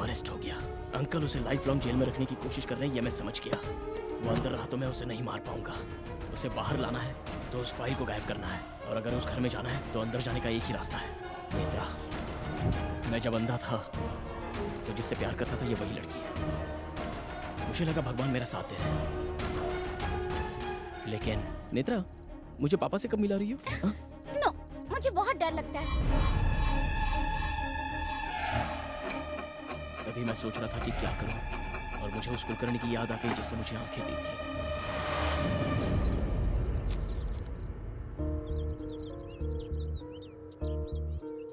Speaker 2: अरेस्ट हो गया। अंकल उसे लाइफ लॉन्ग जेल में रखने की कोशिश कर रहे हैं, ये मैं समझ गया। वो अंदर रहा तो मैं उसे नहीं मार पाऊंगा। उसे बाहर लाना है तो उस फाइल को गायब करना है, और अगर उस घर में जाना है तो अंदर जाने का एक ही रास्ता है, नेत्रा। मैं जब अंधा था तो जिससे प्यार करता था ये वही लड़की है। मुझे लगा भगवान मेरा साथ दे रहे हैं, लेकिन नेत्रा मुझे पापा से कब मिला रही हो?
Speaker 3: नो, मुझे बहुत डर लगता है।
Speaker 2: तभी मैं सोच रहा था कि क्या करूं, और मुझे उस कुलकर्णी की याद आ गई जिसने मुझे आंखें दी थी।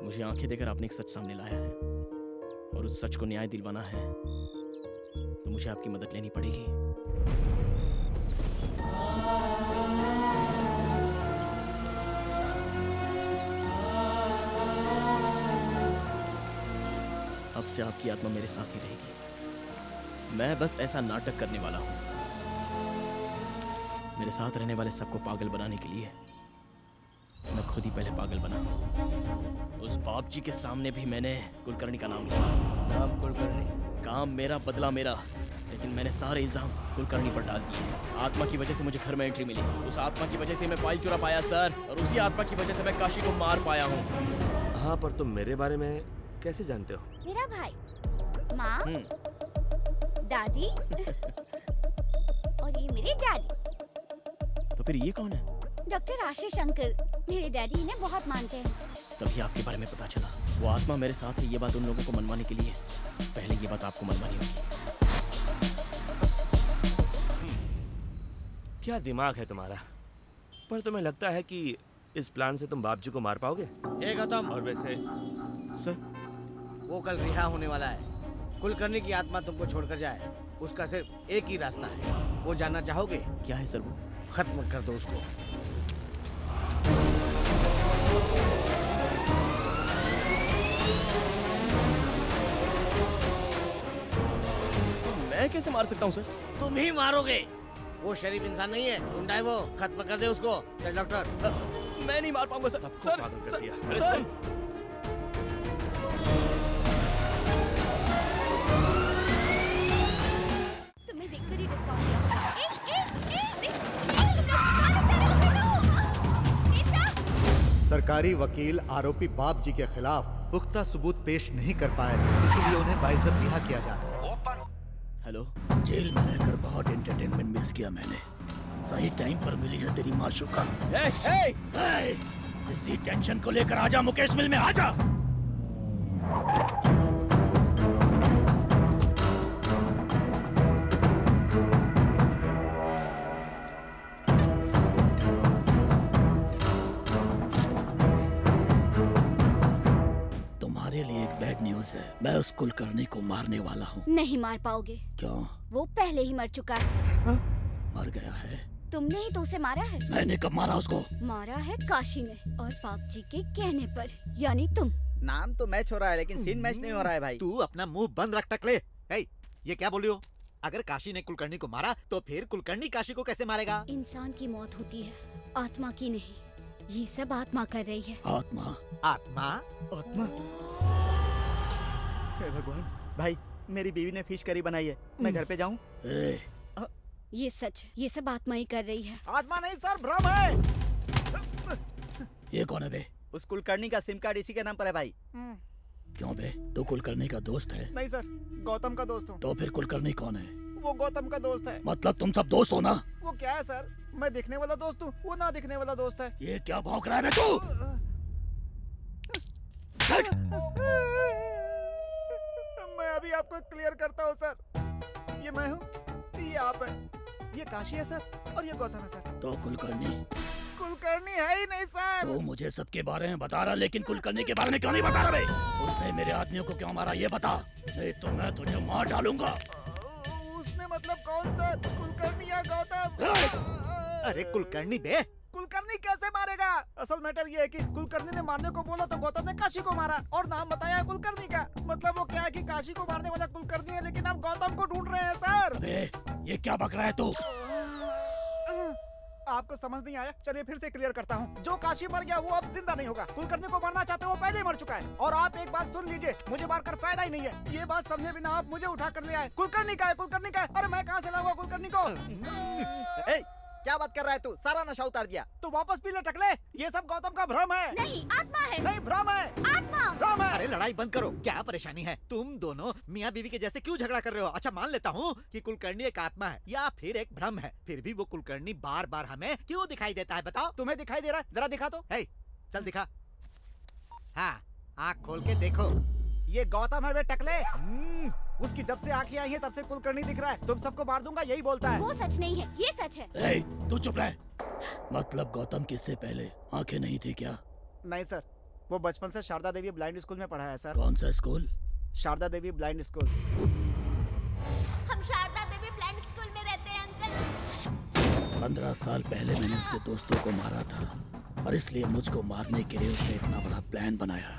Speaker 2: मुझे आंखें देकर आपने एक सच सामने लाया है, और उस सच को न्याय दिलवाना है तो मुझे आपकी मदद लेनी पड़ेगी। अब से आपकी आत्मा मेरे साथ ही रहेगी। मैं बस ऐसा नाटक करने वाला हूँ। मेरे साथ रहने वाले सबको पागल बनाने के लिए मैं खुद ही पहले पागल बना। उस बाप जी के सामने भी मैंने कुलकर्णी का नाम लिया। नाम कुलकर्णी, काम मेरा, बदला मेरा, लेकिन मैंने सारे इल्जाम कुलकर्णी पर डाल दिए। आत्मा की वजह से मुझे घर में एंट्री मिली। उस आत्मा की वजह से मैं फाइल चुरा पाया सर, और उसी आत्मा की वजह से मैं काशी को मार पाया हूँ।
Speaker 7: हाँ, पर तुम मेरे बारे में कैसे जानते हो?
Speaker 5: मेरा भाई, माँ, दादी और ये मेरे डैडी।
Speaker 2: तो फिर ये कौन है?
Speaker 5: डॉक्टर आशीष अंकल, मेरे डैडी इन्हें बहुत मानते हैं।
Speaker 2: तभी आपके बारे में पता चला। वो आत्मा मेरे साथ है, ये बात उन लोगों को मनवाने के लिए पहले ये बात आपको मनवानी होगी।
Speaker 7: क्या दिमाग है तुम्हारा? पर तुम्हें लगता है कि इस प्लान से तुम बाप जी को मार पाओगे?
Speaker 12: ये गौतम,
Speaker 7: और वैसे
Speaker 2: सर,
Speaker 12: वो कल रिहा होने वाला है। कुलकर्णी की आत्मा तुमको छोड़कर जाए, उसका सिर्फ एक ही रास्ता है। वो जानना चाहोगे?
Speaker 2: क्या है सर वो?
Speaker 12: खत्म कर दो उसको।
Speaker 2: मैं कैसे मार सकता हूँ सर?
Speaker 12: तुम ही मारोगे। वो शरीफ इंसान नहीं है, गुंडा है वो। खत्म कर दे उसको। चल डॉक्टर।
Speaker 2: मैं नहीं मार पाऊंगा सर। सर, सर,
Speaker 5: तुम्हें देखकर ही डिस्काउंट दिया।
Speaker 4: सरकारी वकील आरोपी बाप जी के खिलाफ पुख्ता सबूत पेश नहीं कर पाए, इसलिए उन्हें बाइज्जत रिहा किया जा रहा है।
Speaker 2: हेलो,
Speaker 6: जेल में रहकर बहुत एंटरटेनमेंट मिस किया मैंने। सही टाइम पर मिली है तेरी माशूका। इसी टेंशन को लेकर आजा मुकेश मिल में, आजा। तुम्हारे लिए एक बैड न्यूज है। मैं उस कुलकर्णी को मारने वाला हूँ।
Speaker 5: नहीं मार पाओगे।
Speaker 6: क्यों?
Speaker 5: वो पहले ही मर चुका है।
Speaker 6: मर गया है?
Speaker 5: तुमने ही तो उसे मारा है।
Speaker 6: मैंने कब मारा उसको?
Speaker 5: मारा है काशी ने, और बाप जी के कहने पर, यानी तुम।
Speaker 10: नाम तो मैच हो रहा है लेकिन सीन मैच नहीं हो रहा है भाई।
Speaker 4: तू अपना मुंह बंद रख टकले। ये क्या बोल रही हो? अगर काशी ने कुलकर्णी को मारा तो फिर कुलकर्णी काशी को कैसे मारेगा?
Speaker 16: इंसान की मौत होती है, आत्मा की नहीं। ये सब आत्मा कर रही है।
Speaker 10: आत्मा?
Speaker 4: आत्मा?
Speaker 10: आत्मा? हे भगवान, भाई मेरी बीवी ने फिश करी बनाई है, मैं घर पे जाऊं?
Speaker 16: ये सच है, ये सब आत्मा ही कर रही है।
Speaker 1: आत्मा नहीं सर, भ्रम है।
Speaker 6: ये कौन है बे?
Speaker 10: उस कुलकर्णी का सिम कार्ड इसी के नाम पर है भाई।
Speaker 6: क्यों बे, तू कुलकर्णी का दोस्त है?
Speaker 1: नहीं सर, गौतम का दोस्त हूँ।
Speaker 6: तो फिर कुलकर्णी कौन है?
Speaker 1: वो गौतम का दोस्त है।
Speaker 6: मतलब तुम सब दोस्त हो ना?
Speaker 1: वो क्या है सर, मैं दिखने वाला दोस्त हूँ, वो ना दिखने वाला दोस्त है।
Speaker 6: ये क्या भौंक रहा है बे तू?
Speaker 1: मैं अभी आपको क्लियर करता हूँ सर। ये मैं हूँ, ये आप हैं, ये काशी है सर, और ये गौतम है सर।
Speaker 6: तो कुलकर्णी?
Speaker 1: कुलकर्णी है ही नहीं सर।
Speaker 6: तो मुझे सबके बारे में बता रहा, लेकिन कुलकर्णी के बारे में क्यों नहीं बता रहा बे? उसने मेरे आदमियों को क्यों मारा ये बता, नहीं तो मैं तुझे मार डालूंगा।
Speaker 1: उसने मतलब कौन सर, कुलकर्णी या गौतम?
Speaker 4: अरे कुलकर्णी बे।
Speaker 1: कुलकर्णी कैसे मारेगा? असल मैटर ये है कि कुलकर्णी ने मारने को बोला तो गौतम ने काशी को मारा और नाम बताया है कुलकर्णी का। मतलब वो क्या है कि काशी को मारने वाला कुलकर्णी है, लेकिन आप गौतम को ढूंढ रहे हैं सर।
Speaker 6: बे, ये क्या बक रहा है तू?
Speaker 1: आपको समझ नहीं आया? चलिए फिर से क्लियर करता हूँ। जो काशी मर गया वो अब जिंदा नहीं होगा। कुलकर्णी को मारना चाहते वो पहले ही मर चुका है। और आप एक बात सुन लीजिए, मुझे मारकर फायदा ही नहीं है। ये बात समझे बिना आप मुझे उठा कर ले आए। कुलकर्णी का है, कुलकर्णी का है। अरे मैं कहाँ से लाऊंगा कुलकर्णी को?
Speaker 10: क्या बात कर रहा है तू? सारा नशा उतार दिया।
Speaker 1: तो वापस पी ले टकले, ये सब गौतम का भ्रम है।
Speaker 3: नहीं, आत्मा है।
Speaker 1: नहीं, भ्रम है।
Speaker 3: आत्मा।
Speaker 1: भ्रम है।
Speaker 4: अरे लड़ाई बंद करो, क्या परेशानी है? तुम दोनों मियाँ बीवी के जैसे क्यों झगड़ा कर रहे हो? अच्छा मान लेता हूँ कि कुलकर्णी एक आत्मा है या फिर एक भ्रम है, फिर भी वो कुलकर्णी बार बार हमें क्यों दिखाई देता है बताओ?
Speaker 1: तुम्हें दिखाई दे रहा है? जरा दिखा तो।
Speaker 4: चल दिखा। हाँ, आँख खोल के देखो।
Speaker 1: ये गौतम है बे टकले। उसकी जब से आंखें आई हैं तब से कुलकर्णी दिख रहा है। तुम सबको मार दूंगा यही बोलता है।
Speaker 3: वो सच नहीं है, ये सच है।
Speaker 6: ए, तू चुप रह। मतलब गौतम किससे पहले आंखें नहीं थी क्या?
Speaker 1: नहीं सर, वो बचपन से शारदा देवी ब्लाइंड स्कूल में पढ़ा है सर।
Speaker 6: कौन सा स्कूल?
Speaker 1: शारदा देवी ब्लाइंड स्कूल।
Speaker 5: हम शारदा देवी ब्लाइंड स्कूल में रहते हैं अंकल।
Speaker 6: 15 साल पहले मैंने उसके दोस्तों को मारा था और इसलिए मुझको मारने के लिए उसने इतना बड़ा प्लान बनाया।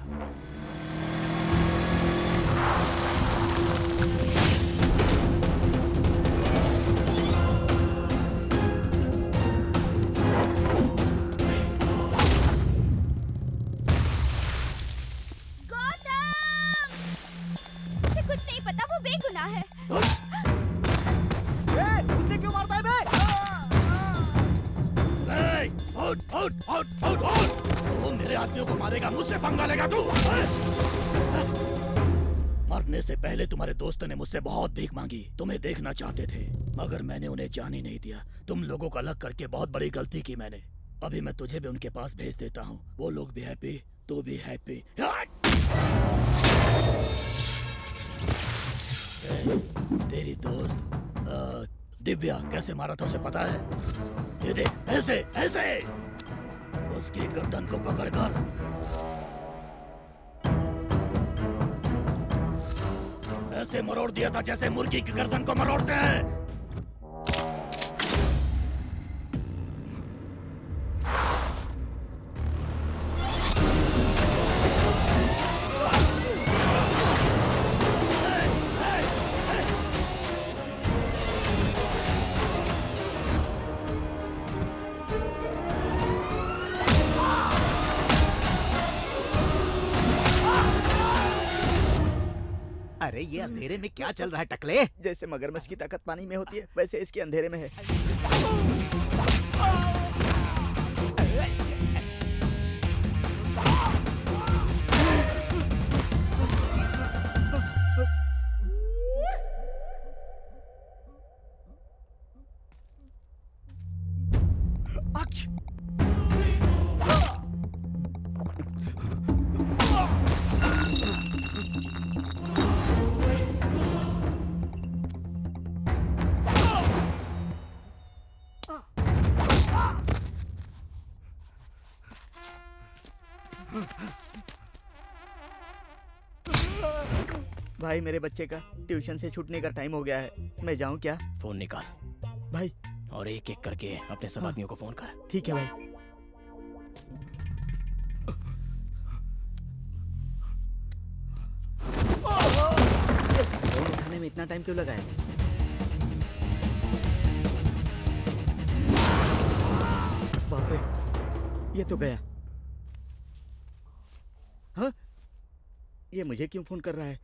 Speaker 3: उसे कुछ नहीं पता, वो बेगुनाह है।
Speaker 1: उससे क्यों मारता है बे?
Speaker 6: तू मेरे आदमियों को मारेगा, मुझसे पंगा लेगा तू? मरने से पहले तुम्हारे दोस्तों ने मुझसे बहुत भीख मांगी, तुम्हें देखना चाहते थे, मगर मैंने उन्हें जाने नहीं दिया। तुम लोगों को अलग करके बहुत बड़ी गलती की मैंने। अभी मैं तुझे भी उनके पास भेज देता हूँ, वो लोग भी हैप्पी, तू भी हैप्पी। तेरी दोस्त दिव्या कैसे मारा था उसे पता है? ये देख, ऐसे ऐसे उसकी गर्दन को पकड़कर ऐसे मरोड़ दिया था जैसे मुर्गी की गर्दन को मरोड़ते हैं।
Speaker 4: अरे ये अंधेरे में क्या चल रहा है टकले?
Speaker 10: जैसे मगरमच्छ की ताकत पानी में होती है, वैसे इसकी अंधेरे में है। भाई मेरे बच्चे का ट्यूशन से छूटने का टाइम हो गया है, मैं जाऊं क्या?
Speaker 2: फोन निकाल
Speaker 10: भाई,
Speaker 2: और एक एक करके अपने सब आदमियों को फोन कर।
Speaker 10: ठीक है भाई। फोन उठाने आने में इतना टाइम क्यों लगाया? बाप रे, ये तो गया। हाँ? ये मुझे क्यों फोन कर रहा है?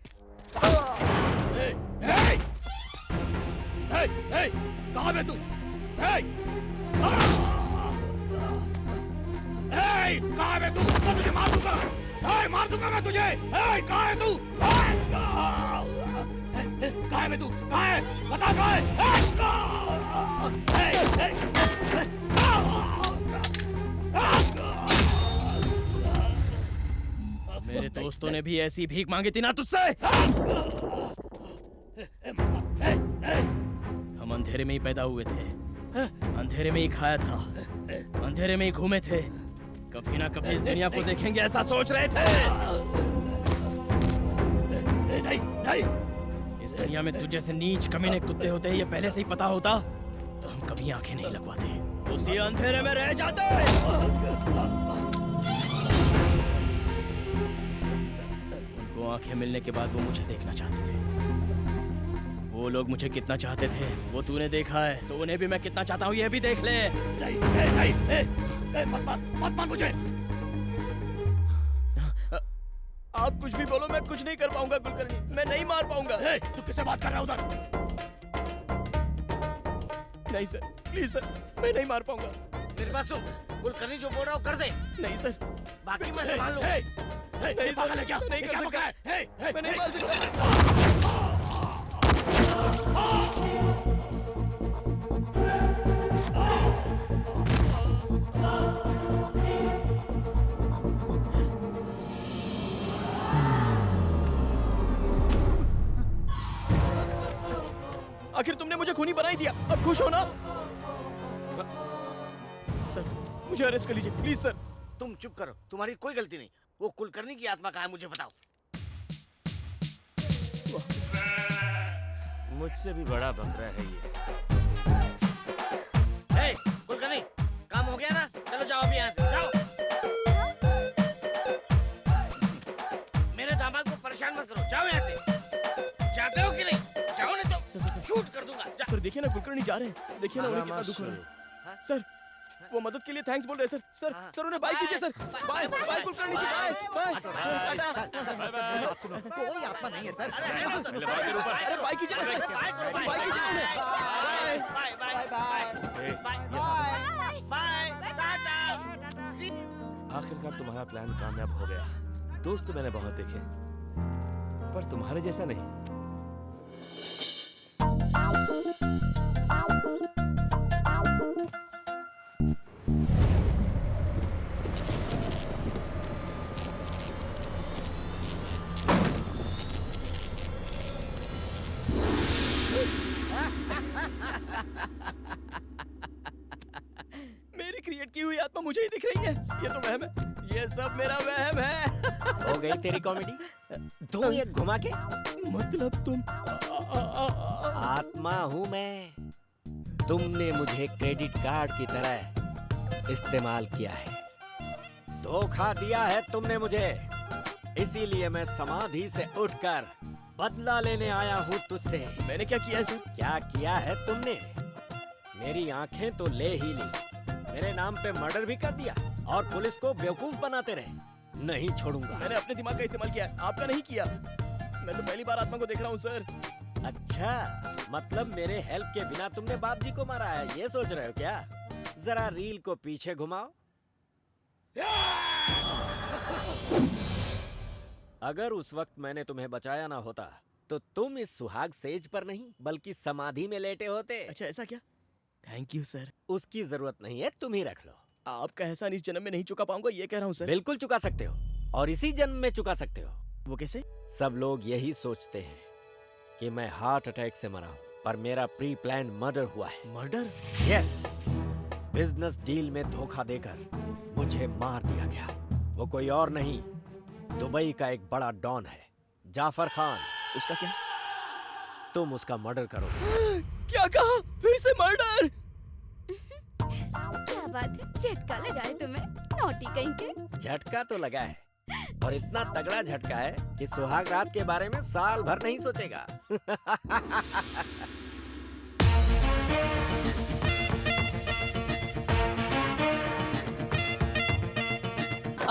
Speaker 6: कहाँ है तू? कहाँ है तू? मैं तुझे मार दूंगा। मार दूंगा मैं तुझे। कहाँ है तू? कहाँ है तू? कहाँ है? बता कहाँ है?
Speaker 2: मेरे दोस्तों ने भी ऐसी भीख मांगी थी ना तुझसे। हम अंधेरे में ही पैदा हुए थे, अंधेरे में ही खाया था, अंधेरे में ही घूमे थे। कभी ना कभी इस दुनिया को देखेंगे ऐसा सोच रहे थे।
Speaker 6: नहीं नहीं,
Speaker 2: इस दुनिया में तुझ जैसे नीच कमीने कुत्ते होते हैं ये पहले से ही पता होता तो हम कभी आंखें नहीं लगवाते, उसी अंधेरे में रह जाते। उनको आंखें मिलने के बाद वो मुझे देखना चाहते थे। वो लोग मुझे कितना चाहते थे वो तूने देखा है, तो उन्हें भी मैं कितना चाहता हूँ ये भी देख ले।
Speaker 6: मत मान मुझे।
Speaker 2: आप कुछ भी बोलो मैं कुछ नहीं कर पाऊंगा कुलकर्णी, मैं नहीं मार पाऊंगा।
Speaker 6: तू किससे बात कर रहा है उधर?
Speaker 2: नहीं सर, प्लीज सर, मैं नहीं मार पाऊंगा।
Speaker 12: मेरी बात सुन, कुलकर्णी जो बोल रहा हो कर दे।
Speaker 2: नहीं सर,
Speaker 12: बाकी मैं संभाल लूंगा।
Speaker 2: नहीं
Speaker 6: पागल है क्या?
Speaker 2: नहीं कर सकता, मैं नहीं मार सकता। आखिर तुमने मुझे खूनी बना ही दिया, अब खुश हो ना? सर मुझे अरेस्ट कर लीजिए प्लीज सर।
Speaker 12: तुम चुप करो, तुम्हारी कोई गलती नहीं। वो कुलकर्णी की आत्मा कहाँ है मुझे बताओ।
Speaker 7: मुझसे भी बड़ा बकरा है ये।
Speaker 12: कुलकर्णी, काम हो गया ना? चलो जाओ अभी यहाँ से, जाओ। मेरे दामाद को परेशान मत करो, जाओ यहाँ से। जाते हो कि नहीं? जाओ नहीं तो शूट कर दूंगा।
Speaker 2: सर देखिए ना कुलकर्णी जा रहे हैं, देखिए ना उन्हें कितना दुख हो रहा है। सर वो मदद के लिए थैंक्स बोल रहे हैं सर। सर उन्हें बाय कीजिए सर। बाय बाय कुलकर्णी जी, बाय बाय।
Speaker 4: कोई आत्मा नहीं है सर।
Speaker 2: अरे बाय कीजिए ना सर, बाय कीजिए उन्हें।
Speaker 12: Bye bye bye bye tata.
Speaker 7: आखिरकार तुम्हारा प्लान कामयाब हो गया। दोस्त तो मैंने बहुत देखे, पर तुम्हारे जैसा नहीं।
Speaker 2: मेरी क्रिएट की हुई आत्मा मुझे ही दिख रही है। ये तो वहम है, ये सब मेरा वहम है।
Speaker 11: हो गई तेरी कॉमेडी? तू ये घुमा के?
Speaker 2: मतलब तुम
Speaker 11: आत्मा हूँ मैं। तुमने मुझे क्रेडिट कार्ड की तरह इस्तेमाल किया है, धोखा दिया है तुमने मुझे। इसीलिए मैं समाधि से उठकर बदला लेने आया हूँ तुझसे।
Speaker 2: मैंने क्या किया है सर?
Speaker 11: क्या किया है तुमने? मेरी आंखें तो ले ही ली, मेरे नाम पे मर्डर भी कर दिया और पुलिस को बेवकूफ बनाते रहे। नहीं छोड़ूंगा।
Speaker 2: मैंने अपने दिमाग का इस्तेमाल किया है, आपका नहीं किया। मैं तो पहली बार आत्मा को देख रहा हूँ सर।
Speaker 11: अच्छा, मतलब मेरे हेल्प के बिना तुमने बाप जी को मारा है, ये सोच रहे हो क्या? जरा रील को पीछे घुमाओ। अगर उस वक्त मैंने तुम्हें बचाया ना होता तो तुम इस सुहाग सेज पर नहीं बल्कि समाधि में लेटे होते।
Speaker 2: अच्छा ऐसा क्या? Thank you sir.
Speaker 11: उसकी जरूरत नहीं है, तुम ही रख लो।
Speaker 2: आपका एहसान इस जन्म में नहीं चुका पाऊंगा ये कह रहा हूँ सर।
Speaker 11: बिल्कुल चुका सकते हो, और इसी जन्म में चुका सकते हो।
Speaker 2: वो कैसे?
Speaker 11: सब लोग यही सोचते हैं कि मैं हार्ट अटैक से मरा हूँ, पर मेरा प्री प्लान मर्डर हुआ है।
Speaker 2: मर्डर?
Speaker 11: यस, बिजनेस डील में धोखा देकर मुझे मार दिया गया। वो कोई और नहीं, दुबई का एक बड़ा डॉन है, जाफर खान।
Speaker 2: उसका क्या?
Speaker 11: तुम उसका मर्डर करो।
Speaker 2: क्या कहा? फिर से मर्डर?
Speaker 16: क्या बात है, झटका लगा है तुम्हें, नौटी कहीं के।
Speaker 11: झटका तो लगा है, और इतना तगड़ा झटका है कि सुहाग रात के बारे में साल भर नहीं सोचेगा।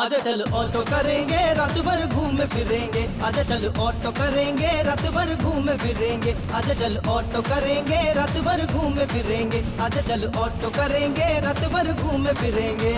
Speaker 15: आजा चल ऑटो करेंगे रात भर घूमे फिरेंगे, आजा चल ऑटो करेंगे रात भर घूमे फिरेंगे, आजा चल ऑटो करेंगे रात भर घूमे फिरेंगे, आजा चल ऑटो करेंगे रात भर घूमे फिरेंगे।